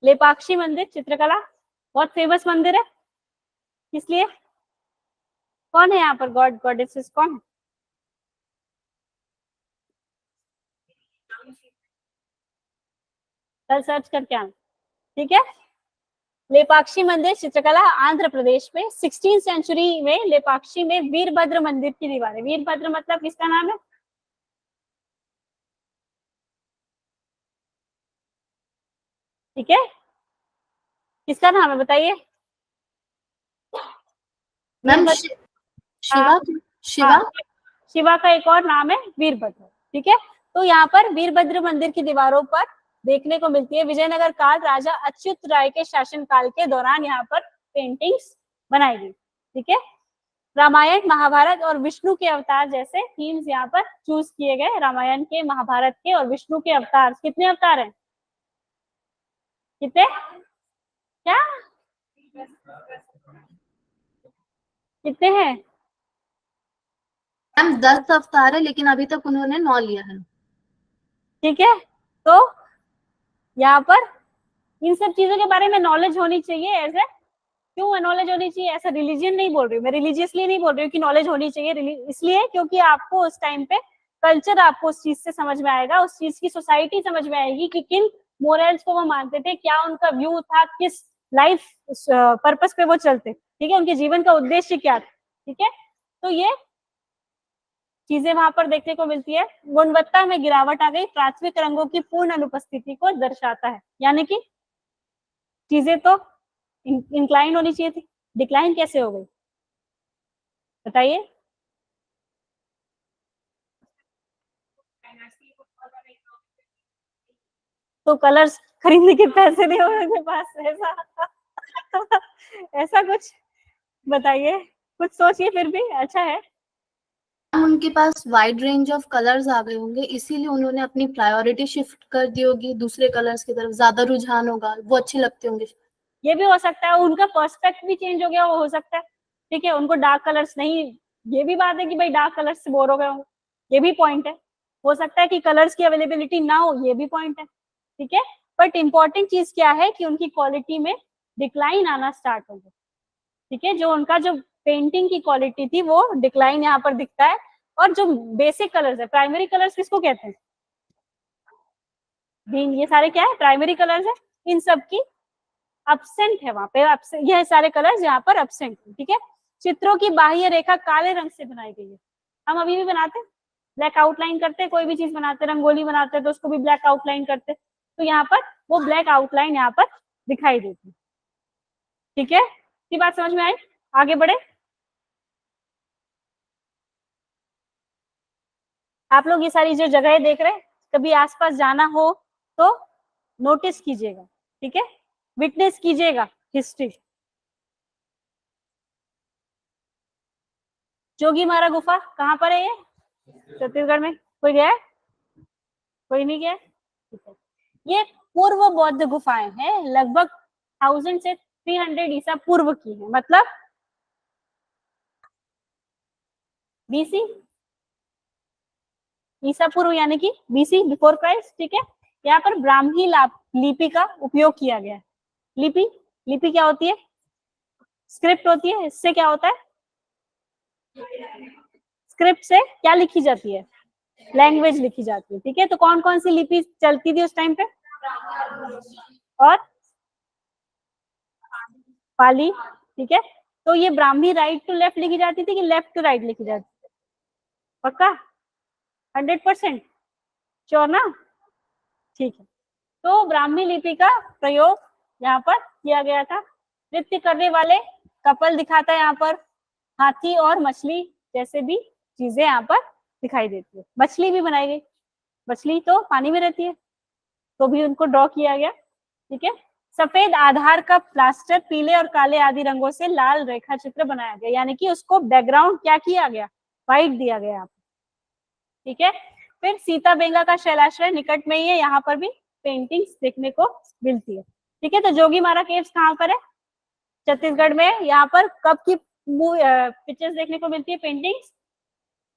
लेपाक्षी मंदिर चित्रकला बहुत फेमस मंदिर है, इसलिए कौन है यहाँ पर गॉड गॉडेसेस, कौन है? कल सर्च करके आना, ठीक है। लेपाक्षी मंदिर चित्रकला आंध्र प्रदेश में 16th century में लेपाक्षी में वीरभद्र मंदिर की दीवारें, वीरभद्र मतलब किसका नाम है? ठीक है, किसका नाम है बताइए? मैम वीरभद्र, शिवा, शिवा हाँ, शिवा का एक और नाम है वीरभद्र, ठीक है। तो यहाँ पर वीरभद्र मंदिर की दीवारों पर देखने को मिलती है विजयनगर काल राजा अच्युत राय के शासन काल के दौरान यहाँ पर पेंटिंग्स बनाई गई, ठीक है। रामायण, महाभारत और विष्णु के अवतार जैसे थीम्स यहाँ पर चूज किए गए। रामायण के, महाभारत के और विष्णु के अवतार, कितने अवतार हैं? कितने? क्या कितने हैं? मैम 10 अवतार है, लेकिन अभी तक उन्होंने 9 लिया है। ठीक है, तो यहाँ पर इन सब चीजों के बारे में नॉलेज होनी चाहिए एज ए क्यों नॉलेज होनी चाहिए? ऐसा रिलीजियन नहीं बोल रही हूँ मैं, रिलीजियसली नहीं बोल रही हूँ कि नॉलेज होनी चाहिए, इसलिए क्योंकि आपको उस टाइम पे कल्चर आपको उस चीज से समझ में आएगा, उस चीज की सोसाइटी समझ में आएगी कि किन मोरल्स को वो मानते थे, क्या उनका व्यू था, किस लाइफ पर्पस पे वो चलते, ठीक है, उनके जीवन का उद्देश्य क्या था, ठीक है। तो ये चीजें वहां पर देखने को मिलती है। गुणवत्ता में गिरावट आ गई, प्राथमिक रंगों की पूर्ण अनुपस्थिति को दर्शाता है, यानी कि चीजें तो इंक्लाइन होनी चाहिए थी, डिक्लाइन कैसे हो गई बताइए? तो कलर्स खरीदने के पैसे नहीं हो मेरे पास, ऐसा ऐसा कुछ बताइए, कुछ सोचिए फिर भी, अच्छा है। उनके पास वाइड रेंज ऑफ कलर्स आ गए होंगे, इसीलिए उन्होंने अपनी प्रायोरिटी शिफ्ट कर दी होगी दूसरे कलर्स की तरफ, ज्यादा रुझान होगा, वो अच्छे लगते होंगे। ये भी हो सकता है, उनका पर्सपेक्ट भी चेंज हो गया, वो हो सकता है, ठीक है, उनको डार्क कलर्स नहीं, ये भी बात है कि भाई डार्क कलर्स से बोर हो गए होंगे, ये भी पॉइंट है। हो सकता है कि कलर्स की अवेलेबिलिटी ना हो, ये भी पॉइंट है, ठीक है। बट इंपॉर्टेंट चीज क्या है कि उनकी क्वालिटी में डिक्लाइन आना स्टार्ट हो गया, ठीक है, जो उनका जो पेंटिंग की क्वालिटी थी वो डिक्लाइन यहाँ पर दिखता है। और जो बेसिक कलर्स है, प्राइमरी कलर्स किसको कहते हैं? ग्रीन, ये सारे क्या है? प्राइमरी कलर्स है, इन सब की अब्सेंट है वहां पे, यह सारे कलर्स यहाँ पर अब्सेंट है, ठीक है। चित्रों की बाह्य रेखा काले रंग से बनाई गई है, हम अभी भी बनाते हैं, ब्लैक आउटलाइन करते हैं, कोई भी चीज बनाते हैं, रंगोली बनाते हैं तो उसको भी ब्लैक आउटलाइन करते हैं, तो यहाँ पर वो ब्लैक आउटलाइन यहाँ पर दिखाई देती है, ठीक है। ये बात समझ में आई? आगे बढ़े। आप लोग ये सारी जो जगह देख रहे हैं, कभी आसपास जाना हो तो नोटिस कीजिएगा, ठीक है, विटनेस कीजिएगा हिस्ट्री। जोगीमारा गुफा कहाँ पर है? ये छत्तीसगढ़ में। कोई गया है? कोई नहीं गया? ठीक है। ये पूर्व बौद्ध गुफाएं हैं, लगभग 1000 से 300 ईसा पूर्व की है, मतलब बीसी, ईसा पूर्व यानी कि बीसी, बिफोर क्राइस्ट, ठीक है। यहाँ पर ब्राह्मी लिपि का उपयोग किया गया है। लिपि, लिपि क्या होती है? स्क्रिप्ट होती है, इससे क्या होता है? स्क्रिप्ट से क्या लिखी जाती है? लैंग्वेज लिखी जाती है, ठीक है। तो कौन कौन सी लिपि चलती थी उस टाइम पे? और पाली, ठीक है। तो ये ब्राह्मी राइट टू लेफ्ट लिखी जाती थी कि लेफ्ट टू राइट लिखी जाती थी? पक्का? 100% श्योर ना? ठीक है। तो ब्राह्मी लिपि का प्रयोग यहाँ पर किया गया था। नृत्य करने वाले कपल दिखाता है यहाँ पर, हाथी और मछली जैसे भी चीजें यहाँ पर दिखाई देती है। मछली भी बनाई गई, मछली तो पानी में रहती है, तो भी उनको ड्रॉ किया गया, ठीक है। सफेद आधार का प्लास्टर पीले और काले आदि रंगों से लाल रेखा चित्र बनाया गया, यानी कि उसको बैकग्राउंड क्या किया गया? व्हाइट दिया गया, ठीक है। फिर सीता बेंगा का शैलाश्रय निकट में ही है, यहाँ पर भी पेंटिंग्स देखने को मिलती है, ठीक है। तो जोगीमारा केव्स कहाँ पर है? छत्तीसगढ़ में। यहाँ पर कब की पिक्चर्स देखने को मिलती है, पेंटिंग्स?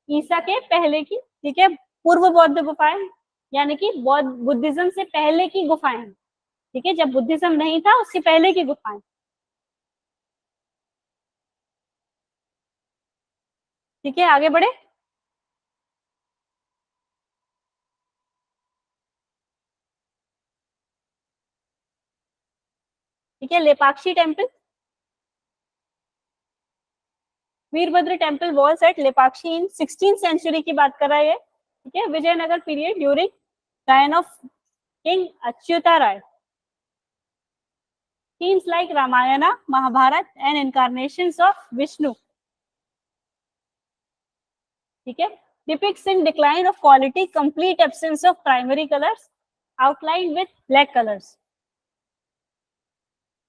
ईसा के पहले की, ठीक है। पूर्व बौद्ध गुफाएं, यानी कि बौद्ध बुद्धिज्म से पहले की गुफाएं, ठीक है, जब बुद्धिज्म नहीं था उससे पहले की गुफाएं, ठीक है। आगे बढ़े। ठीक है, Lepakshi temple, Virabhadra temple walls at Lepakshi in 16th century की बात कर रहा है, ठीक है, Vijayanagar period during time of king Achyuta Raya. Themes like Ramayana, Mahabharata and incarnations of Vishnu, ठीक है, depicts in decline of quality, complete absence of primary colors, outlined with black colors,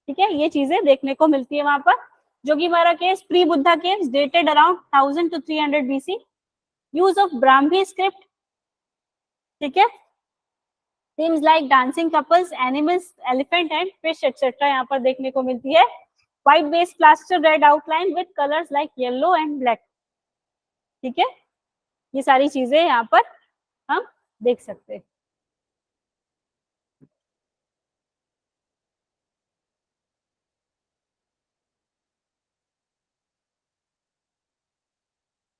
ठीक है। ये चीजें देखने को मिलती है वहां पर। Jogimara caves, pre Buddha caves, dated around 1000 to 300 BC, use of Brahmi script, ठीक है। Themes like dancing couples, animals, elephant and fish etc. यहाँ पर देखने को मिलती है। White base plaster, red outline with colors like yellow and black, ठीक है। ये सारी चीजें यहाँ पर हम देख सकते हैं।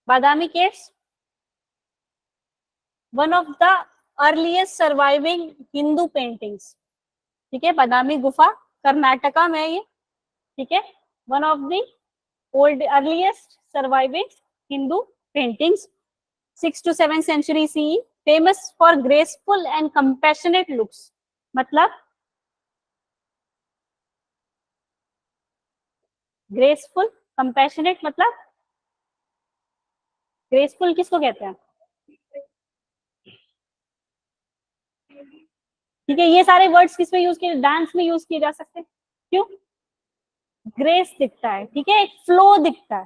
Badami caves, one of the earliest surviving Hindu paintings, ठीक है, बादामी गुफा कर्नाटका में है ये, ठीक है, one of the old earliest surviving Hindu paintings, 6 to 7 century CE, famous for graceful and compassionate looks, मतलब ग्रेसफुल, कंपैशनेट मतलब ग्रेसफुल किसको कहते हैं, ठीक है, ये सारे वर्ड्स किस में यूज किए, डांस में यूज किए जा सकते हैं, क्यों, ग्रेस दिखता है, ठीक है, एक फ्लो दिखता है,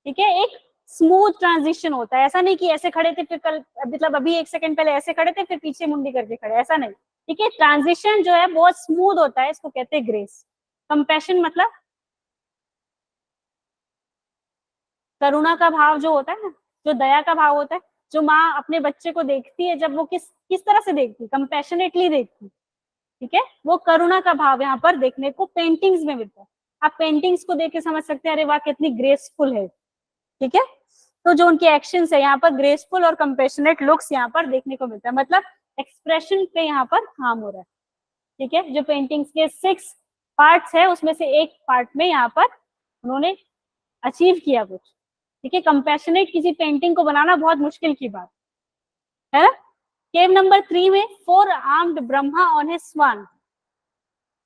ठीक है, एक स्मूथ ट्रांजिशन होता है, ऐसा नहीं कि ऐसे खड़े थे फिर कल, मतलब अभी 1 सेकंड पहले ऐसे खड़े थे फिर पीछे मुंडी करके खड़े, ऐसा नहीं, ठीक है, ट्रांजिशन जो है बहुत स्मूथ होता है, इसको कहते हैं ग्रेस। कंपैशन मतलब करुणा का भाव जो होता है ना, जो दया का भाव होता है, जो माँ अपने बच्चे को देखती है, जब वो किस किस तरह से देखती है, कंपैशनेटली देखती, ठीक है, वो करुणा का भाव यहाँ पर देखने को पेंटिंग्स में मिलता है। आप पेंटिंग्स को देख के समझ सकते हैं, अरे वाह कितनी ग्रेसफुल है, ठीक है, तो जो उनके एक्शंस है यहाँ पर ग्रेसफुल और कंपैशनेट लुक्स यहाँ पर देखने को मिलता है, मतलब एक्सप्रेशन पे यहाँ पर काम हो रहा है, ठीक है, जो पेंटिंग्स के 6 पार्ट्स है उसमें से एक पार्ट में यहाँ पर उन्होंने अचीव किया कुछ, ठीक है, कंपैशनेट किसी पेंटिंग को बनाना बहुत मुश्किल की बात है ना। केव नंबर 3 में 4 आर्म्ड ब्रह्मा ऑन हिज स्वान,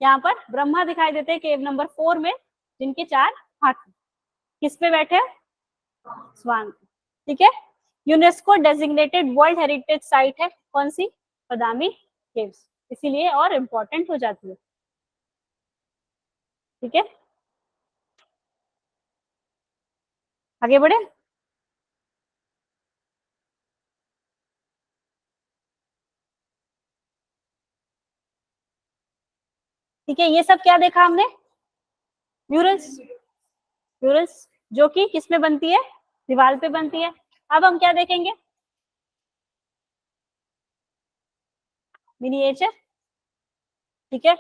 यहाँ पर ब्रह्मा दिखाई देते हैं केव नंबर 4 में, जिनके 4 हाथ, किस पे बैठे हैं, स्वान, ठीक है, UNESCO designated world heritage site है, कौन सी, बादामी केव्स, इसीलिए और इम्पोर्टेंट हो जाती है, ठीक है, आगे बढ़े। ठीक है, ये सब क्या देखा हमने, म्यूरल्स, म्यूरल्स जो कि किस में बनती है, दीवार पे बनती है। अब हम क्या देखेंगे, मिनिएचर, ठीक है,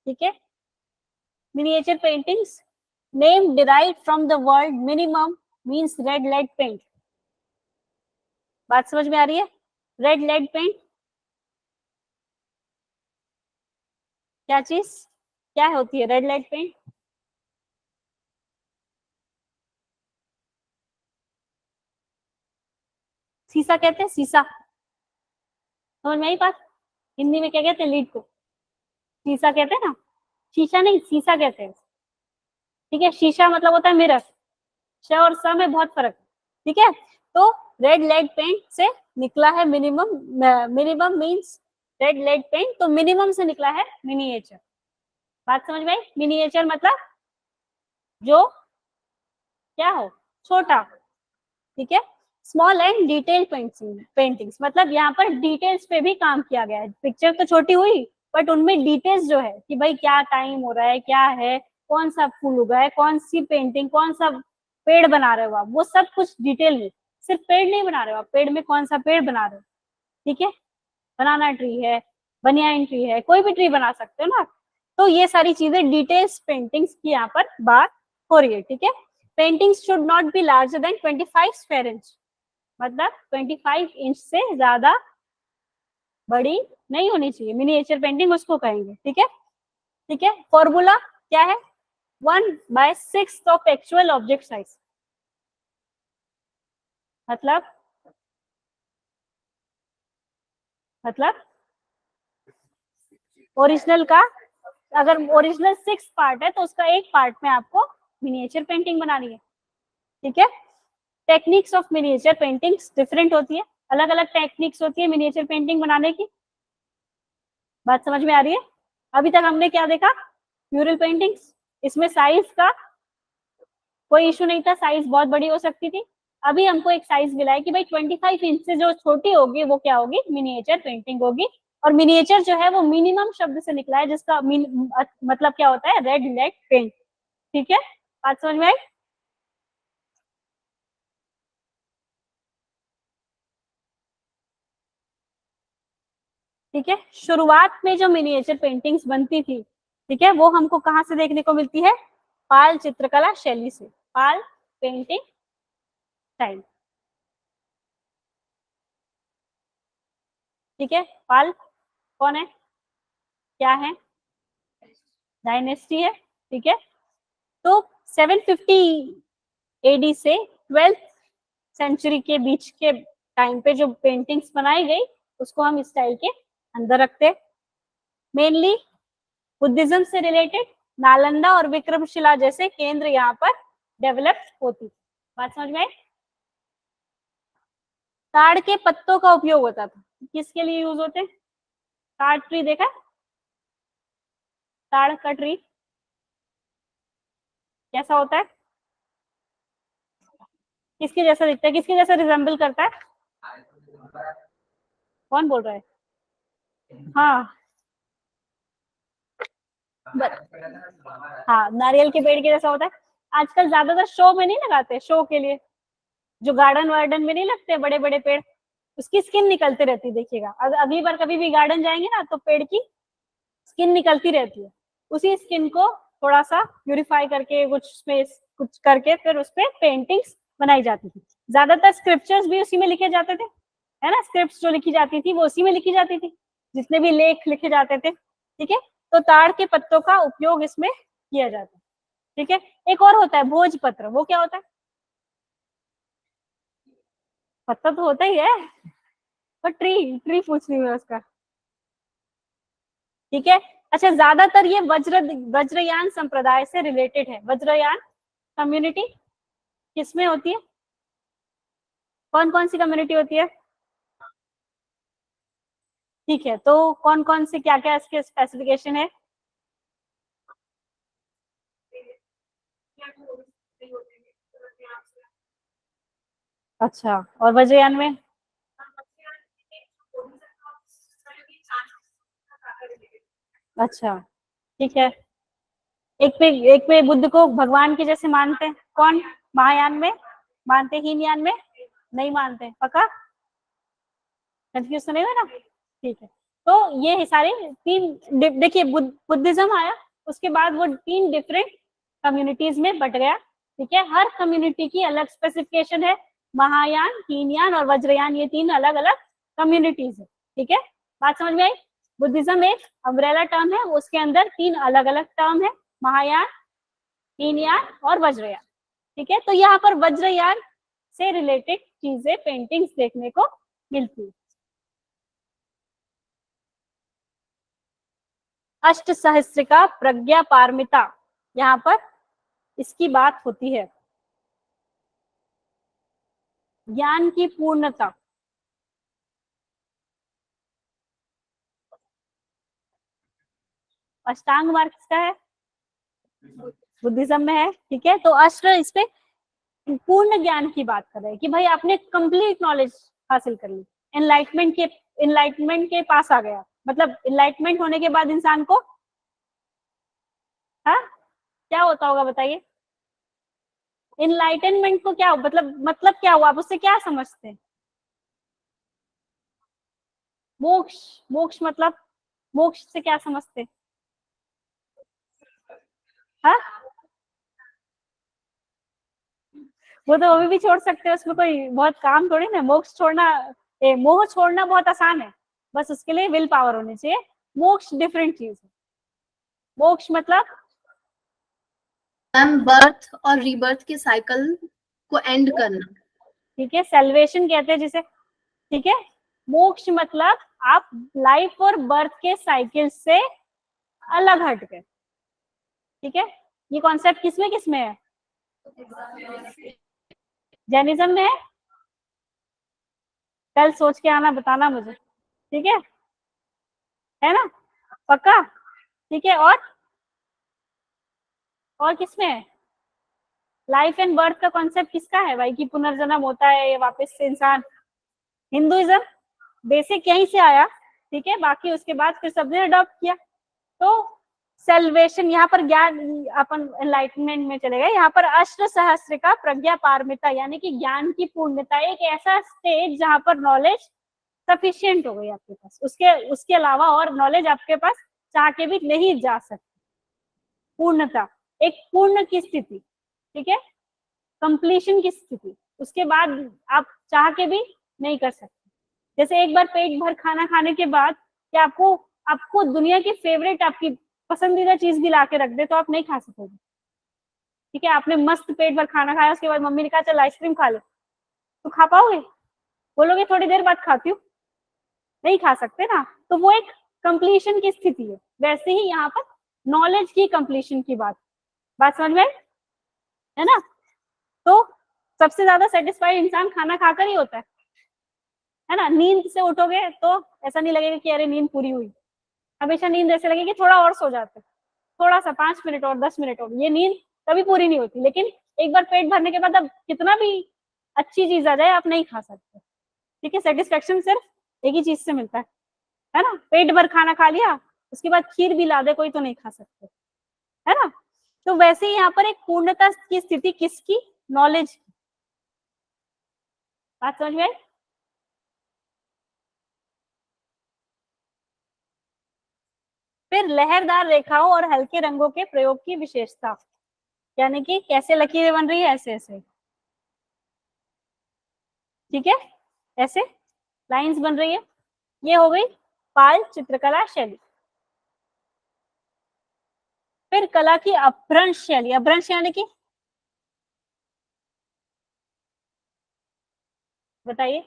ठीक है, miniature paintings, name derived from the word minimum means red lead paint, बात समझ में आ रही है, रेड लेड पेंट क्या चीज, क्या होती है रेड लेड पेंट, शीशा कहते हैं, शीशा, समझ में आई बात, हिंदी में क्या कहते हैं, लीड को शीशा कहते हैं ना, शीशा नहीं शीशा कहते हैं, ठीक है, शीशा मतलब होता है मिरर, श और स में बहुत फर्क है, ठीक है, तो रेड लेड पेंट से निकला है minimum, minimum means red lead paint, तो मिनिमम से निकला है मिनिएचर, बात समझ में आई, मिनिएचर मतलब जो क्या हो, छोटा, ठीक है, स्मॉल एंड डिटेल पेंटिंग्स मतलब यहाँ पर डिटेल्स पे भी काम किया गया है, पिक्चर तो छोटी हुई बट उनमें डिटेल्स जो है कि भाई क्या टाइम हो रहा है, क्या है, कौन सा फूल उगा है, कौन सी पेंटिंग, कौन सा पेड़ बना रहे हो आप, वो सब कुछ डिटेल में, सिर्फ पेड़ नहीं बना रहे हो आप, पेड़ में कौन सा पेड़ बना रहे हो, ठीक है, बनाना ट्री है, बनियान ट्री है, कोई भी ट्री बना सकते हो ना, तो ये सारी चीजें डिटेल्स पेंटिंग्स की यहाँ पर बात हो रही है, ठीक है, paintings should not be larger than 25 square inch, मतलब 25 इंच से ज्यादा बड़ी नहीं होनी चाहिए, मिनिएचर पेंटिंग उसको कहेंगे, ठीक है, ठीक है, फॉर्मूला क्या है, 1/6 ऑफ एक्चुअल ऑब्जेक्ट साइज, मतलब मतलब ओरिजिनल का, अगर ओरिजिनल 6 पार्ट है तो उसका एक पार्ट में आपको मिनिएचर पेंटिंग बनानी है, ठीक है, techniques of miniature paintings different होती है, अलग अलग टेक्निक्स होती है मिनिएचर पेंटिंग बनाने की, बात समझ में आ रही है। अभी तक हमने क्या देखा, म्यूरल पेंटिंग्स, इसमें साइज का कोई इशू नहीं था, साइज बहुत बड़ी हो सकती थी, अभी हमको एक साइज मिला है कि भाई 25 इंच से जो छोटी होगी वो क्या होगी, मिनिएचर पेंटिंग होगी, और मिनिएचर जो है वो मिनिमम शब्द से निकला है, जिसका मतलब क्या होता है, रेड लेड पेंट, ठीक है, बात समझ में आई। ठीक है, शुरुआत में जो मिनिएचर पेंटिंग्स बनती थी, ठीक है, वो हमको कहाँ से देखने को मिलती है? पाल चित्रकला शैली से, पाल पेंटिंग स्टाइल। ठीक है, पाल कौन है, क्या है? डायनेस्टी है। ठीक है, तो 750 एडी से 12th सेंचुरी के बीच के टाइम पे जो पेंटिंग्स बनाई गई उसको हम स्टाइल के अंदर रखते हैं। मेनली बुद्धिज्म से रिलेटेड नालंदा और विक्रमशिला जैसे केंद्र यहाँ पर डेवलप होती। बात समझ में आई? ताड़ के पत्तों का उपयोग होता था, किसके लिए यूज होते? ताड़ ट्री देखा, ताड़ का ट्री कैसा होता है, किसके जैसा दिखता है, किसके जैसा रिजेंबल करता है? कौन बोल रहा है? हाँ हाँ, नारियल के पेड़ के जैसा होता है। आजकल ज्यादातर शो में नहीं लगाते, शो के लिए जो गार्डन वार्डन में नहीं लगते बड़े बड़े पेड़, उसकी स्किन निकलती रहती है, देखिएगा अगली बार कभी भी गार्डन जाएंगे ना तो पेड़ की स्किन निकलती रहती है। उसी स्किन को थोड़ा सा प्यूरिफाई करके कुछ करके फिर उस पर पेंटिंग्स बनाई जाती थी। ज्यादातर स्क्रिप्चर्स भी उसी में लिखे जाते थे, है ना, स्क्रिप्ट जो लिखी जाती थी वो उसी में लिखी जाती थी, जितने भी लेख लिखे जाते थे। ठीक है, तो ताड़ के पत्तों का उपयोग इसमें किया जाता है। ठीक है, एक और होता है भोजपत्र, वो क्या होता है? पत्ता तो होता ही है, पर ट्री ट्री पूछ रही हूँ उसका। ठीक है, अच्छा, ज्यादातर ये वज्रयान संप्रदाय से रिलेटेड है। वज्रयान कम्युनिटी किसमें होती है, कौन कौन सी कम्युनिटी होती है? ठीक है, तो कौन कौन से क्या क्या इसके स्पेसिफिकेशन है? अच्छा, और वज्रयान में? अच्छा, ठीक है, एक पे बुद्ध को भगवान के जैसे मानते हैं, कौन? महायान में मानते, हीनयान में नहीं मानते, पक्का? कंफ्यूज तो नहीं हुआ ना? ठीक है, तो ये सारे तीन देखिए, बुद्धिज्म आया, उसके बाद वो 3 डिफरेंट कम्युनिटीज में बट गया। ठीक है, हर कम्युनिटी की अलग स्पेसिफिकेशन है, महायान, हीनयान और वज्रयान, ये 3 अलग अलग कम्युनिटीज है। ठीक है, बात समझ में आई? बुद्धिज्म एक अम्ब्रेला टर्म है, उसके अंदर 3 अलग अलग टर्म है, महायान, हीनयान और वज्रयान। ठीक है, तो यहाँ पर वज्रयान से रिलेटेड चीजें पेंटिंग्स देखने को मिलती है। अष्ट सहस्त्रिका प्रज्ञा पारमिता, यहाँ पर इसकी बात होती है, ज्ञान की पूर्णता। अष्टांग मार्ग किसका है? बुद्धिज्म में है। ठीक है, तो अष्ट इस पे पूर्ण ज्ञान की बात कर रहे हैं कि भाई आपने कंप्लीट नॉलेज हासिल कर ली, एनलाइटमेंट के पास आ गया, मतलब एनलाइटमेंट होने के बाद इंसान को, हाँ, क्या होता होगा बताइए? इनलाइटनमेंट को क्या मतलब क्या हुआ, आप उससे क्या समझते हैं? मोक्ष, मोक्ष मतलब, मोक्ष से क्या समझते हैं? हाँ, वो तो अभी भी छोड़ सकते हैं, उसमें कोई बहुत काम थोड़ी ना, मोक्ष छोड़ना, मोह छोड़ना बहुत आसान है, बस उसके लिए विल पावर होनी चाहिए। मोक्ष डिफरेंट चीज है। मोक्ष मतलब, मैम बर्थ और रीबर्थ के साइकिल को एंड करना। ठीक है, सेल्वेशन कहते हैं जिसे। ठीक है, मोक्ष मतलब आप लाइफ और बर्थ के साइकिल से अलग हट गए। ठीक है, ये कॉन्सेप्ट किसमें है? जैनिज्म में है। कल सोच के आना, बताना मुझे, ठीक है ना, पक्का? ठीक है, और किसमें है? लाइफ एंड बर्थ का कॉन्सेप्ट किसका है भाई, कि पुनर्जन्म होता है या वापस से इंसान? हिंदुइज्म बेसिक यहीं से आया। ठीक है, बाकी उसके बाद फिर सबने अडॉप्ट किया। तो सेल्वेशन, यहाँ पर ज्ञान, अपन एनलाइटमेंट में चले गए, यहाँ पर अष्ट सहस्त्र का प्रज्ञा पारमिता यानी कि ज्ञान की पूर्णता, एक ऐसा स्टेज जहां पर नॉलेज सफिशिएंट हो गई आपके पास, उसके उसके अलावा और नॉलेज आपके पास चाह के भी नहीं जा सकती। पूर्णता, एक पूर्ण की स्थिति, ठीक है, कंप्लीशन की स्थिति, उसके बाद आप चाह के भी नहीं कर सकते। जैसे एक बार पेट भर खाना खाने के बाद क्या आपको आपको दुनिया की फेवरेट आपकी पसंदीदा चीज भी ला के रख दे तो आप नहीं खा सकोगे, ठीक है। आपने मस्त पेट भर खाना खाया, उसके बाद मम्मी ने कहा चल आइसक्रीम खा ले, तो खा पाओगे? बोलोगे थोड़ी देर बाद खाती हूँ, नहीं खा सकते ना। तो वो एक कंप्लीशन की स्थिति है। वैसे ही यहाँ पर नॉलेज की कंप्लीशन की बात समझ में आई? है ना। तो सबसे ज्यादा सेटिस्फाइड इंसान खाना खाकर ही होता है ना। नींद से उठोगे तो ऐसा नहीं लगेगा कि अरे नींद पूरी हुई, हमेशा नींद ऐसे लगेगी थोड़ा और सो जाते, थोड़ा सा 5 मिनट और 10 मिनट और, ये नींद कभी पूरी नहीं होती। लेकिन एक बार पेट भरने के बाद अब कितना भी अच्छी चीज आ जाए आप नहीं खा सकते, ठीक है। सेटिस्फेक्शन सिर्फ एक ही चीज से मिलता है ना। पेट भर खाना खा लिया, उसके बाद खीर भी ला दे कोई तो नहीं खा सकते, है ना। तो वैसे ही यहाँ पर एक पूर्णता की स्थिति किसकी? नॉलेज की। बात समझ में आई? फिर लहरदार रेखाओं और हल्के रंगों के प्रयोग की विशेषता, यानी कि कैसे लकीरें बन रही है, ऐसे ऐसे, ठीक है, ऐसे लाइंस बन रही है। ये हो गई पाल चित्रकला शैली। फिर कला की अपभ्रंश शैली, अपभ्रंश यानी कि बताइए।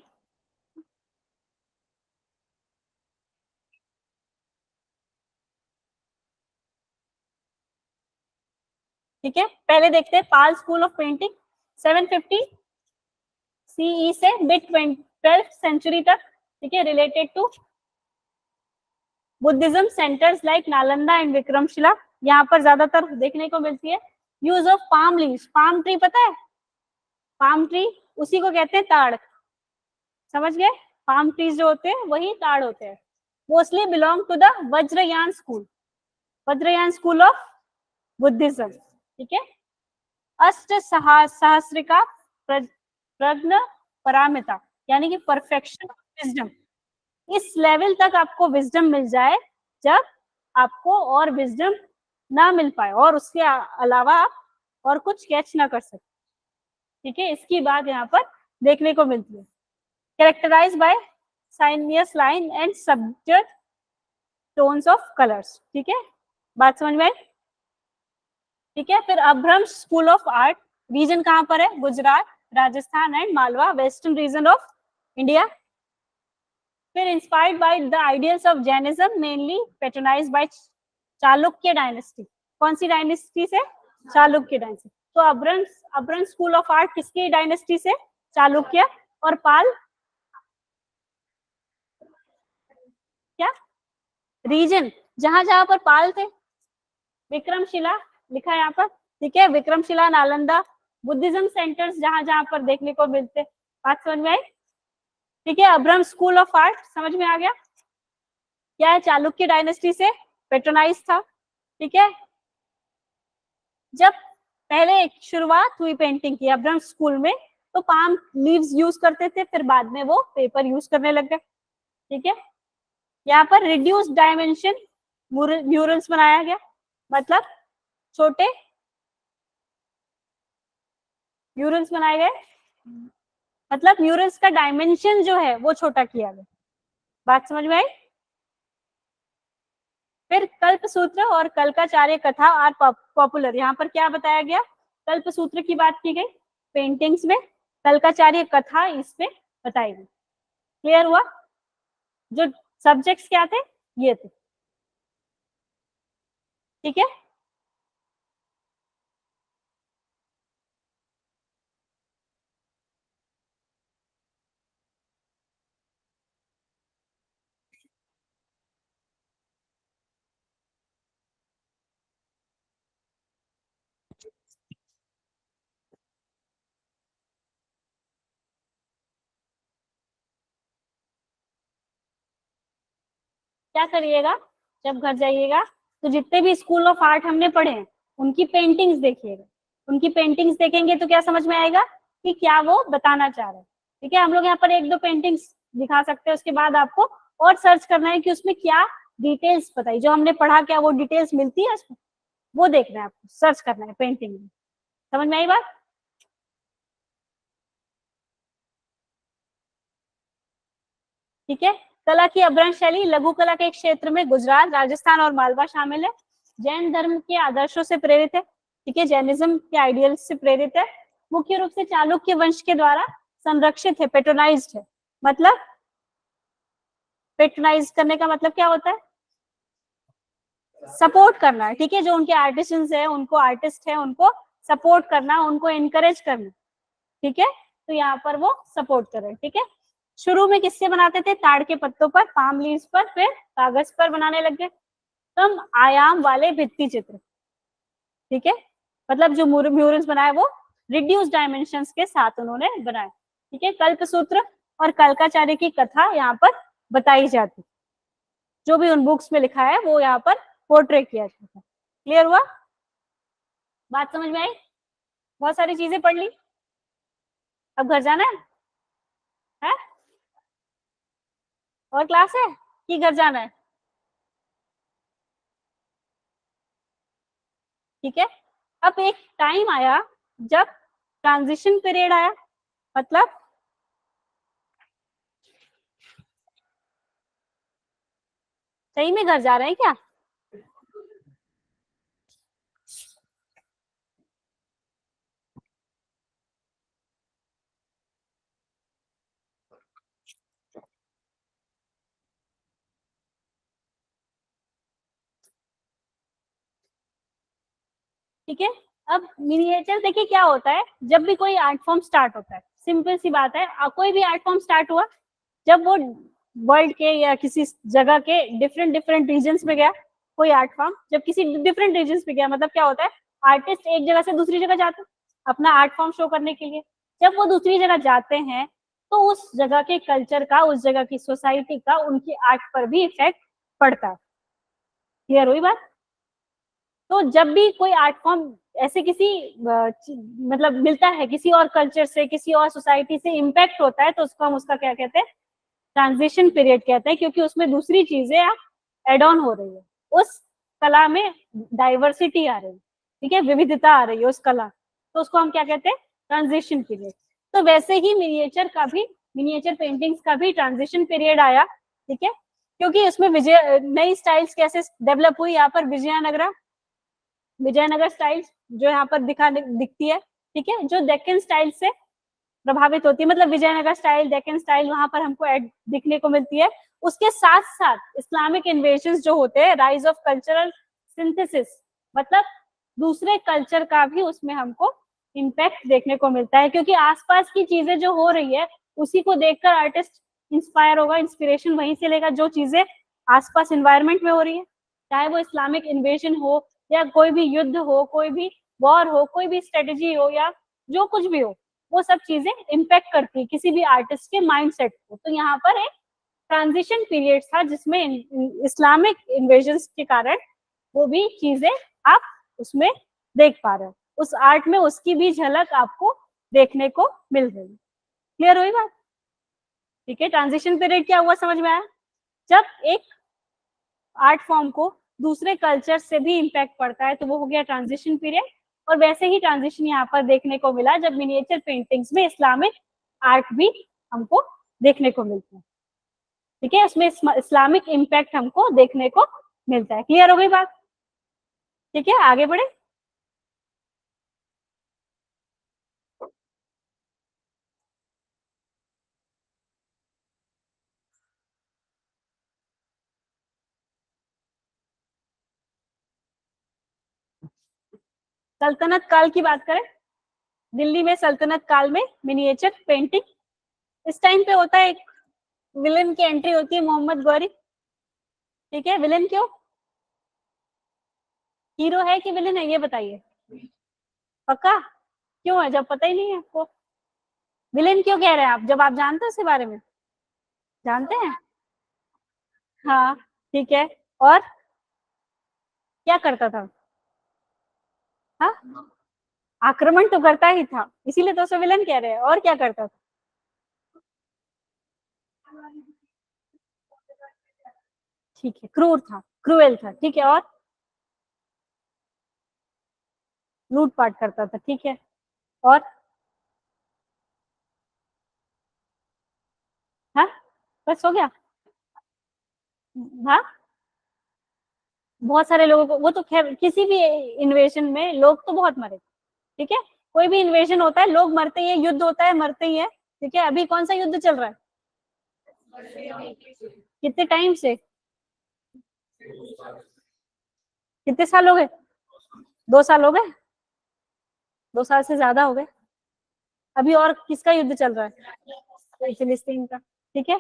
ठीक है, पहले देखते हैं Pala school of painting 750 CE से मिड 12th सेंचुरी तक, ठीक है, related to Buddhism centres like Nalanda and Vikramshila. यहाँ पर ज्यादातर देखने को मिलती है use of palm leaves. Palm tree पता है? पाम ट्री उसी को कहते हैं ताड़, समझ गए? पाम ट्रीज जो होते हैं वही ताड़ होते हैं। Mostly belong to the Vajrayana school, Vajrayana school of Buddhism, ठीक है। अष्ट सहस्रिका प्रज्ञ परामिता, यानी कि परफेक्शन विजडम। इस लेवल तक आपको विजडम मिल जाए जब आपको और विजडम ना मिल पाए और उसके अलावा आप और कुछ कैच ना कर सके, ठीक है। इसकी बात यहाँ पर देखने को मिलती है। Characterise by sinuous line and subject tones of colours, ठीक है। बात समझ में आई? ठीक है। फिर Apabhramsha school of art, region कहाँ पर है? Gujarat, Rajasthan and Malwa, western region of India. फिर inspired by the ideals of Jainism, mainly patronised by Chalukya dynasty. कौन सी डायनेस्टी से? चालुक्य डायनेस्टी। तो अभ्रंश स्कूल ऑफ आर्ट किसकी डायनेस्टी से? चालुक्य। और पाल क्या रीजन? जहां जहां पर पाल थे, विक्रमशिला लिखा है यहाँ पर, ठीक है, विक्रमशिला, नालंदा, बुद्धिज्म सेंटर्स जहां जहां पर देखने को मिलते। बात समझ में आई? ठीक है। अभ्रम स्कूल ऑफ आर्ट समझ में आ गया क्या है? चालुक्य डायनेस्टी से पेट्रोनाइज था, ठीक है। जब पहले शुरुआत हुई पेंटिंग की अभ्रम स्कूल में तो पाम लीव्स यूज करते थे, फिर बाद में वो पेपर यूज करने लग गए, ठीक है। यहाँ पर रिड्यूस्ड डायमेंशन म्यूरल्स बनाया गया, मतलब छोटे म्यूरल्स बनाए गए, मतलब म्यूरल्स का डायमेंशन जो है वो छोटा किया गया। बात समझ में आई? फिर कल्पसूत्र और कल्काचार्य कथा आर पॉपुलर। यहाँ पर क्या बताया गया? कल्पसूत्र की बात की गई पेंटिंग्स में, कल्काचार्य कथा इसमें बताई गई। क्लियर हुआ? जो सब्जेक्ट्स क्या थे? ये थे, ठीक है। क्या करिएगा जब घर जाइएगा तो जितने भी स्कूल ऑफ आर्ट हमने पढ़े हैं उनकी पेंटिंग्स देखिएगा। उनकी पेंटिंग्स देखेंगे तो क्या समझ में आएगा कि क्या वो बताना चाह रहे हैं, ठीक है। हम लोग यहाँ पर एक दो पेंटिंग्स दिखा सकते हैं। उसके बाद आपको और सर्च करना है कि उसमें क्या डिटेल्स बताई, जो हमने पढ़ा क्या वो डिटेल्स मिलती है उसमें, वो देखना है आपको, सर्च करना है पेंटिंग में। समझ में आई बात? ठीक है। कला की अभ्रंश शैली, लघु कला के एक क्षेत्र में गुजरात, राजस्थान और मालवा शामिल है। जैन धर्म के आदर्शों से प्रेरित है। ठीक है, जैनिज्म के आइडियल्स से प्रेरित है। मुख्य रूप से चालुक्य वंश के द्वारा संरक्षित है, पेट्रोनाइज्ड है। मतलब पेट्रोनाइज करने का मतलब क्या होता है? सपोर्ट करना है। ठीक है, जो उनके आर्टिस्टन्स है, उनको आर्टिस्ट है, उनको सपोर्ट करना, उनको एनकरेज करना। ठीक है, तो यहाँ पर वो सपोर्ट कर रहे हैं। ठीक है, शुरू में किससे बनाते थे? ताड़ के पत्तों पर, पाम लीव्स पर, फिर कागज पर बनाने लग गए। कम आयाम वाले भित्ति चित्र। ठीक है, मतलब जो म्यूरल्स बनाए वो रिड्यूस डायमेंशंस के साथ उन्होंने बनाए। ठीक है, कल्पसूत्र और कल्काचार्य की कथा यहाँ पर बताई जाती, जो भी उन बुक्स में लिखा है वो यहाँ पर पोर्ट्रे किया जाता है। क्लियर हुआ? बात समझ में आई? बहुत सारी चीजें पढ़ ली, अब घर जाना है? और क्लास है कि घर जाना है? ठीक है, अब एक टाइम आया जब ट्रांजिशन पीरियड आया, मतलब सही में घर जा रहे हैं क्या? ठीक है, अब मिनिएचर देखिए क्या होता है, जब भी कोई आर्ट फॉर्म स्टार्ट होता है, सिंपल सी बात है, कोई भी आर्ट फॉर्म स्टार्ट हुआ, जब वो वर्ल्ड के या किसी जगह के डिफरेंट डिफरेंट रीजन्स में गया, कोई आर्ट फॉर्म जब किसी डिफरेंट रीजन्स में गया, मतलब क्या होता है, आर्टिस्ट एक जगह से दूसरी जगह जाते हैं अपना आर्ट फॉर्म शो करने के लिए। जब वो दूसरी जगह जाते हैं तो उस जगह के कल्चर का, उस जगह की सोसाइटी का उनकी आर्ट पर भी इफेक्ट पड़ता है। क्लियर हुई बात? तो जब भी कोई आर्ट फॉर्म ऐसे किसी मतलब मिलता है किसी और कल्चर से, किसी और सोसाइटी से इम्पैक्ट होता है, तो उसको हम उसका क्या कहते हैं? ट्रांजिशन पीरियड कहते हैं, क्योंकि उसमें दूसरी चीजें एड ऑन हो रही है, उस कला में डाइवर्सिटी आ रही है। ठीक है, विविधता आ रही है उस कला, तो उसको हम क्या कहते हैं? Transition period. तो वैसे ही मिनिएचर का भी, मिनिएचर पेंटिंग्स का भी ट्रांजिशन पीरियड आया। ठीक है, क्योंकि उसमें विजय नई स्टाइल्स कैसे डेवलप हुई, यहाँ पर विजयनगरा, विजयनगर स्टाइल जो यहाँ पर दिखती है। ठीक है, जो डेक्कन स्टाइल से प्रभावित होती है, मतलब विजयनगर स्टाइल, डेक्कन स्टाइल वहां पर हमको दिखने को मिलती है। उसके साथ साथ इस्लामिक इन्वेजन जो होते हैं, राइज ऑफ कल्चरल सिंथेसिस, मतलब दूसरे कल्चर का भी उसमें हमको इम्पैक्ट देखने को मिलता है, क्योंकि आसपास की चीजें जो हो रही है उसी को देखकर आर्टिस्ट इंस्पायर होगा, इंस्पिरेशन वहीं से लेगा, जो चीजें आसपास इन्वायरमेंट में हो रही है, चाहे वो इस्लामिक इन्वेजन हो या कोई भी युद्ध हो, कोई भी वॉर हो, कोई भी स्ट्रेटेजी हो, या जो कुछ भी हो, वो सब चीजें इम्पैक्ट करती है किसी भी आर्टिस्ट के माइंडसेट को। तो यहाँ पर एक ट्रांजिशन पीरियड था जिसमें इस्लामिक इन्वेजन के कारण वो भी चीजें आप उसमें देख पा रहे हो, उस आर्ट में उसकी भी झलक आपको देखने को मिल रही है। क्लियर हुई बात? ठीक है, ट्रांजिशन पीरियड क्या हुआ समझ में आया? जब एक आर्ट फॉर्म को दूसरे कल्चर से भी इम्पैक्ट पड़ता है, तो वो हो गया ट्रांजिशन पीरियड। और वैसे ही ट्रांजिशन यहाँ पर देखने को मिला जब मिनिएचर पेंटिंग्स में इस्लामिक आर्ट भी हमको देखने को मिलता है। ठीक है, उसमें इस्लामिक इम्पैक्ट हमको देखने को मिलता है। क्लियर हो गई बात? ठीक है, आगे बढ़े। सल्तनत काल की बात करें, दिल्ली में सल्तनत काल में मिनिएचर पेंटिंग इस टाइम पे होता है। एक विलन की एंट्री होती है, मोहम्मद गौरी। ठीक है, विलन क्यों? हीरो है कि विलन है ये बताइए, पक्का? क्यों है, जब पता ही नहीं है आपको? विलेन क्यों कह रहे हैं आप, जब आप जानते हो इसके बारे में? जानते हैं? हाँ, ठीक है। और क्या करता था? हाँ, आक्रमण तो करता ही था, इसीलिए तो उसे विलन कह रहे हैं। और क्या करता था? ठीक है, क्रूर था, क्रूएल था, ठीक है, और लूटपाट करता था, ठीक है, और हाँ बस हो गया। हाँ बहुत सारे लोगों को, वो तो खैर किसी भी इन्वेशन में लोग तो बहुत मरे, ठीक है, कोई भी इन्वेशन होता है लोग मरते ही है, युद्ध होता है मरते ही है, ठीक है। अभी कौन सा युद्ध चल रहा है, कितने टाइम से, कितने साल हो गए, 2 साल हो गए, 2 साल से ज्यादा हो गए। अभी और किसका युद्ध चल रहा है, फिलिस्तीन का, ठीक है।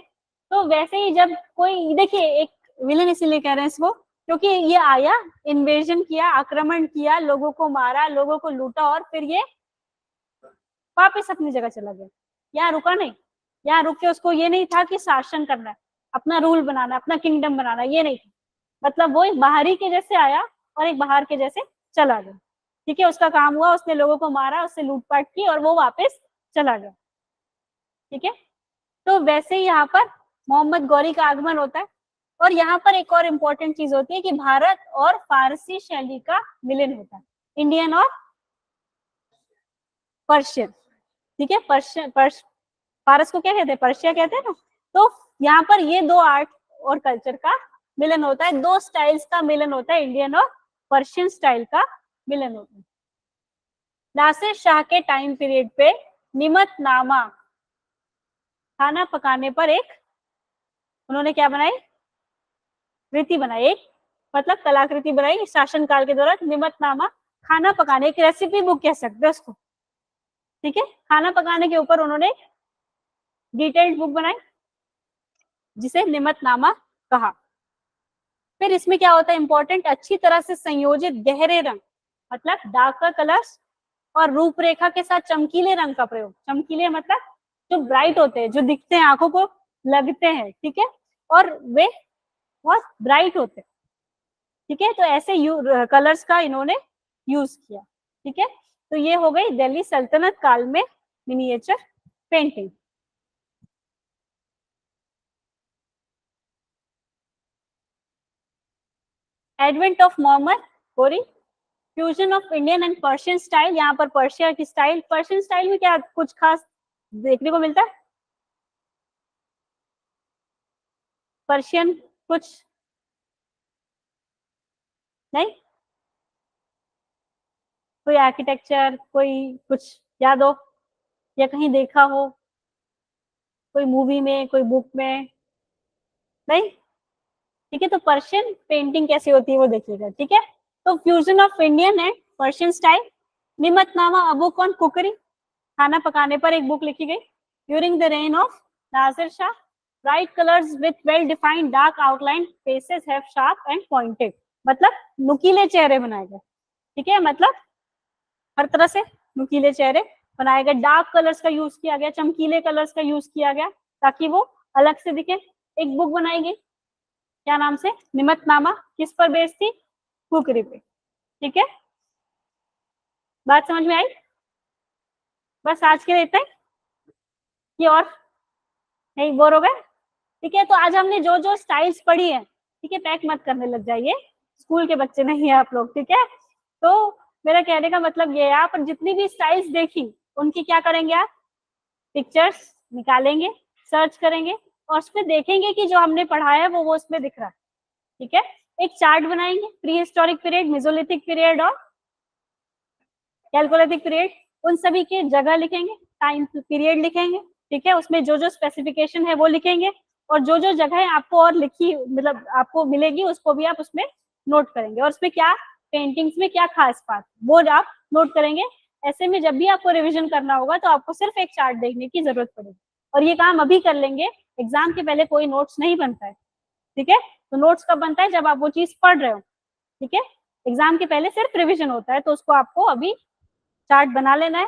तो वैसे ही जब कोई, देखिए एक विलन इसीलिए कह रहे हैं इसको, क्योंकि ये आया, इन्वेजन किया, आक्रमण किया, लोगों को मारा, लोगों को लूटा, और फिर ये वापस अपनी जगह चला गया, यहाँ रुका नहीं, यहाँ रुक के उसको ये नहीं था कि शासन करना है, अपना रूल बनाना, अपना किंगडम बनाना, ये नहीं था। मतलब वो एक बाहरी के जैसे आया और एक बाहर के जैसे चला गया, ठीक है, उसका काम हुआ, उसने लोगों को मारा, उससे लूटपाट की और वो वापस चला गया, ठीक है। तो वैसे ही यहाँ पर मोहम्मद गौरी का आगमन होता है, और यहाँ पर एक और इम्पोर्टेंट चीज होती है कि भारत और फारसी शैली का मिलन होता है, इंडियन और पर्शियन, ठीक है, पर्शियन फारस को क्या कहते हैं, पर्शिया कहते हैं ना। तो यहाँ पर ये दो आर्ट और कल्चर का मिलन होता है, दो स्टाइल्स का मिलन होता है, इंडियन और पर्शियन स्टाइल का मिलन होता है। नासिर शाह के टाइम पीरियड पे निमतनामा, खाना पकाने पर एक, उन्होंने क्या बनाई, कृति बनाई, एक मतलब कलाकृति बनाई शासनकाल के दौरान, निमतनामा, खाना पकाने, एक रेसिपी बुक कह सकते हैं उसको, ठीक है, खाना पकाने के ऊपर उन्होंने डिटेल्ड बुक बनाई जिसे निमतनामा कहा। फिर इसमें क्या होता है इंपॉर्टेंट, अच्छी तरह से संयोजित गहरे रंग, मतलब डार्कर कलर्स, और रूपरेखा के साथ चमकीले रंग का प्रयोग, चमकीले मतलब जो ब्राइट होते हैं, जो दिखते हैं, आंखों को लगते हैं, ठीक है, और वे बहुत ब्राइट होते हैं, ठीक है। तो ऐसे कलर्स का इन्होंने यूज किया, ठीक है। तो ये हो गई दिल्ली सल्तनत काल में miniature painting. Advent of Mohammad Ghori, fusion of Indian and Persian style, यहाँ पर पर्शिया की स्टाइल, पर्शियन स्टाइल में क्या कुछ खास देखने को मिलता है, पर्शियन कुछ नहीं, कोई आर्किटेक्चर, कोई कुछ याद हो या कहीं देखा हो, कोई मूवी में, कोई बुक में, नहीं, ठीक है। तो पर्शियन पेंटिंग कैसी होती है वो देखिएगा, ठीक है। तो fusion of Indian and Persian style, Nimatnama a book on cookery, खाना पकाने पर एक बुक लिखी गई, during the reign of Nasir Shah, bright colours with well defined dark outline, faces have sharp and pointed, मतलब नुकीले चेहरे बनाए गए, ठीक है, मतलब हर तरह से नुकीले चेहरे बनाए गए, डार्क कलर्स का यूज किया गया, चमकीले कलर्स का यूज किया गया ताकि वो अलग से दिखे। एक बुक बनाई गई, क्या नाम से, निमतनामा, किस पर बेस्ड थी, कुकरी पे, ठीक है। बात समझ में आई, बस आज के लिए इतना ही, कि और नहीं बोर हो गए, ठीक है। तो आज हमने जो जो स्टाइल्स पढ़ी है, ठीक है, पैक मत करने लग जाइए, स्कूल के बच्चे नहीं है आप लोग, ठीक है। तो मेरा कहने का मतलब ये है, आप जितनी भी स्टाइल्स देखी उनकी क्या करेंगे, आप पिक्चर्स निकालेंगे, सर्च करेंगे, और उसमें देखेंगे कि जो हमने पढ़ा है वो उसमें दिख रहा है, ठीक है। एक चार्ट बनाएंगे, pre historic period, Mesolithic period और कैलकोलिथिक पीरियड, उन सभी की जगह लिखेंगे, टाइम पीरियड लिखेंगे, ठीक है, उसमें जो जो स्पेसिफिकेशन है वो लिखेंगे, और जो जो जगह आपको और लिखी, मतलब आपको मिलेगी उसको भी आप उसमें नोट करेंगे, और उसमें क्या पेंटिंग्स में क्या खास बात वो आप नोट करेंगे। ऐसे में जब भी आपको रिविजन करना होगा तो आपको सिर्फ एक चार्ट देखने की जरूरत पड़ेगी, और ये काम अभी कर लेंगे, एग्जाम के पहले कोई नोट्स नहीं बनता है, ठीक है। तो नोट्स कब बनता है, जब आप वो चीज पढ़ रहे हो, ठीक है। एग्जाम के पहले सिर्फ रिविजन होता है, तो उसको आपको अभी चार्ट बना लेना है,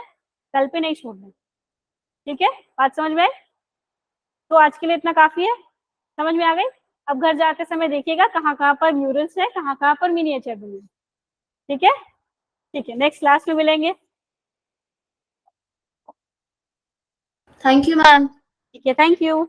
कल पे नहीं छोड़ना, ठीक है। बात समझ में आई, तो आज के लिए इतना काफी है, समझ में आ गई। अब घर जाते समय देखिएगा कहाँ कहाँ पर म्यूरल्स है, कहाँ कहाँ पर मिनिएचर बने, ठीक है, ठीक है, नेक्स्ट क्लास में मिलेंगे, थैंक यू मैम। ठीक है, थैंक यू।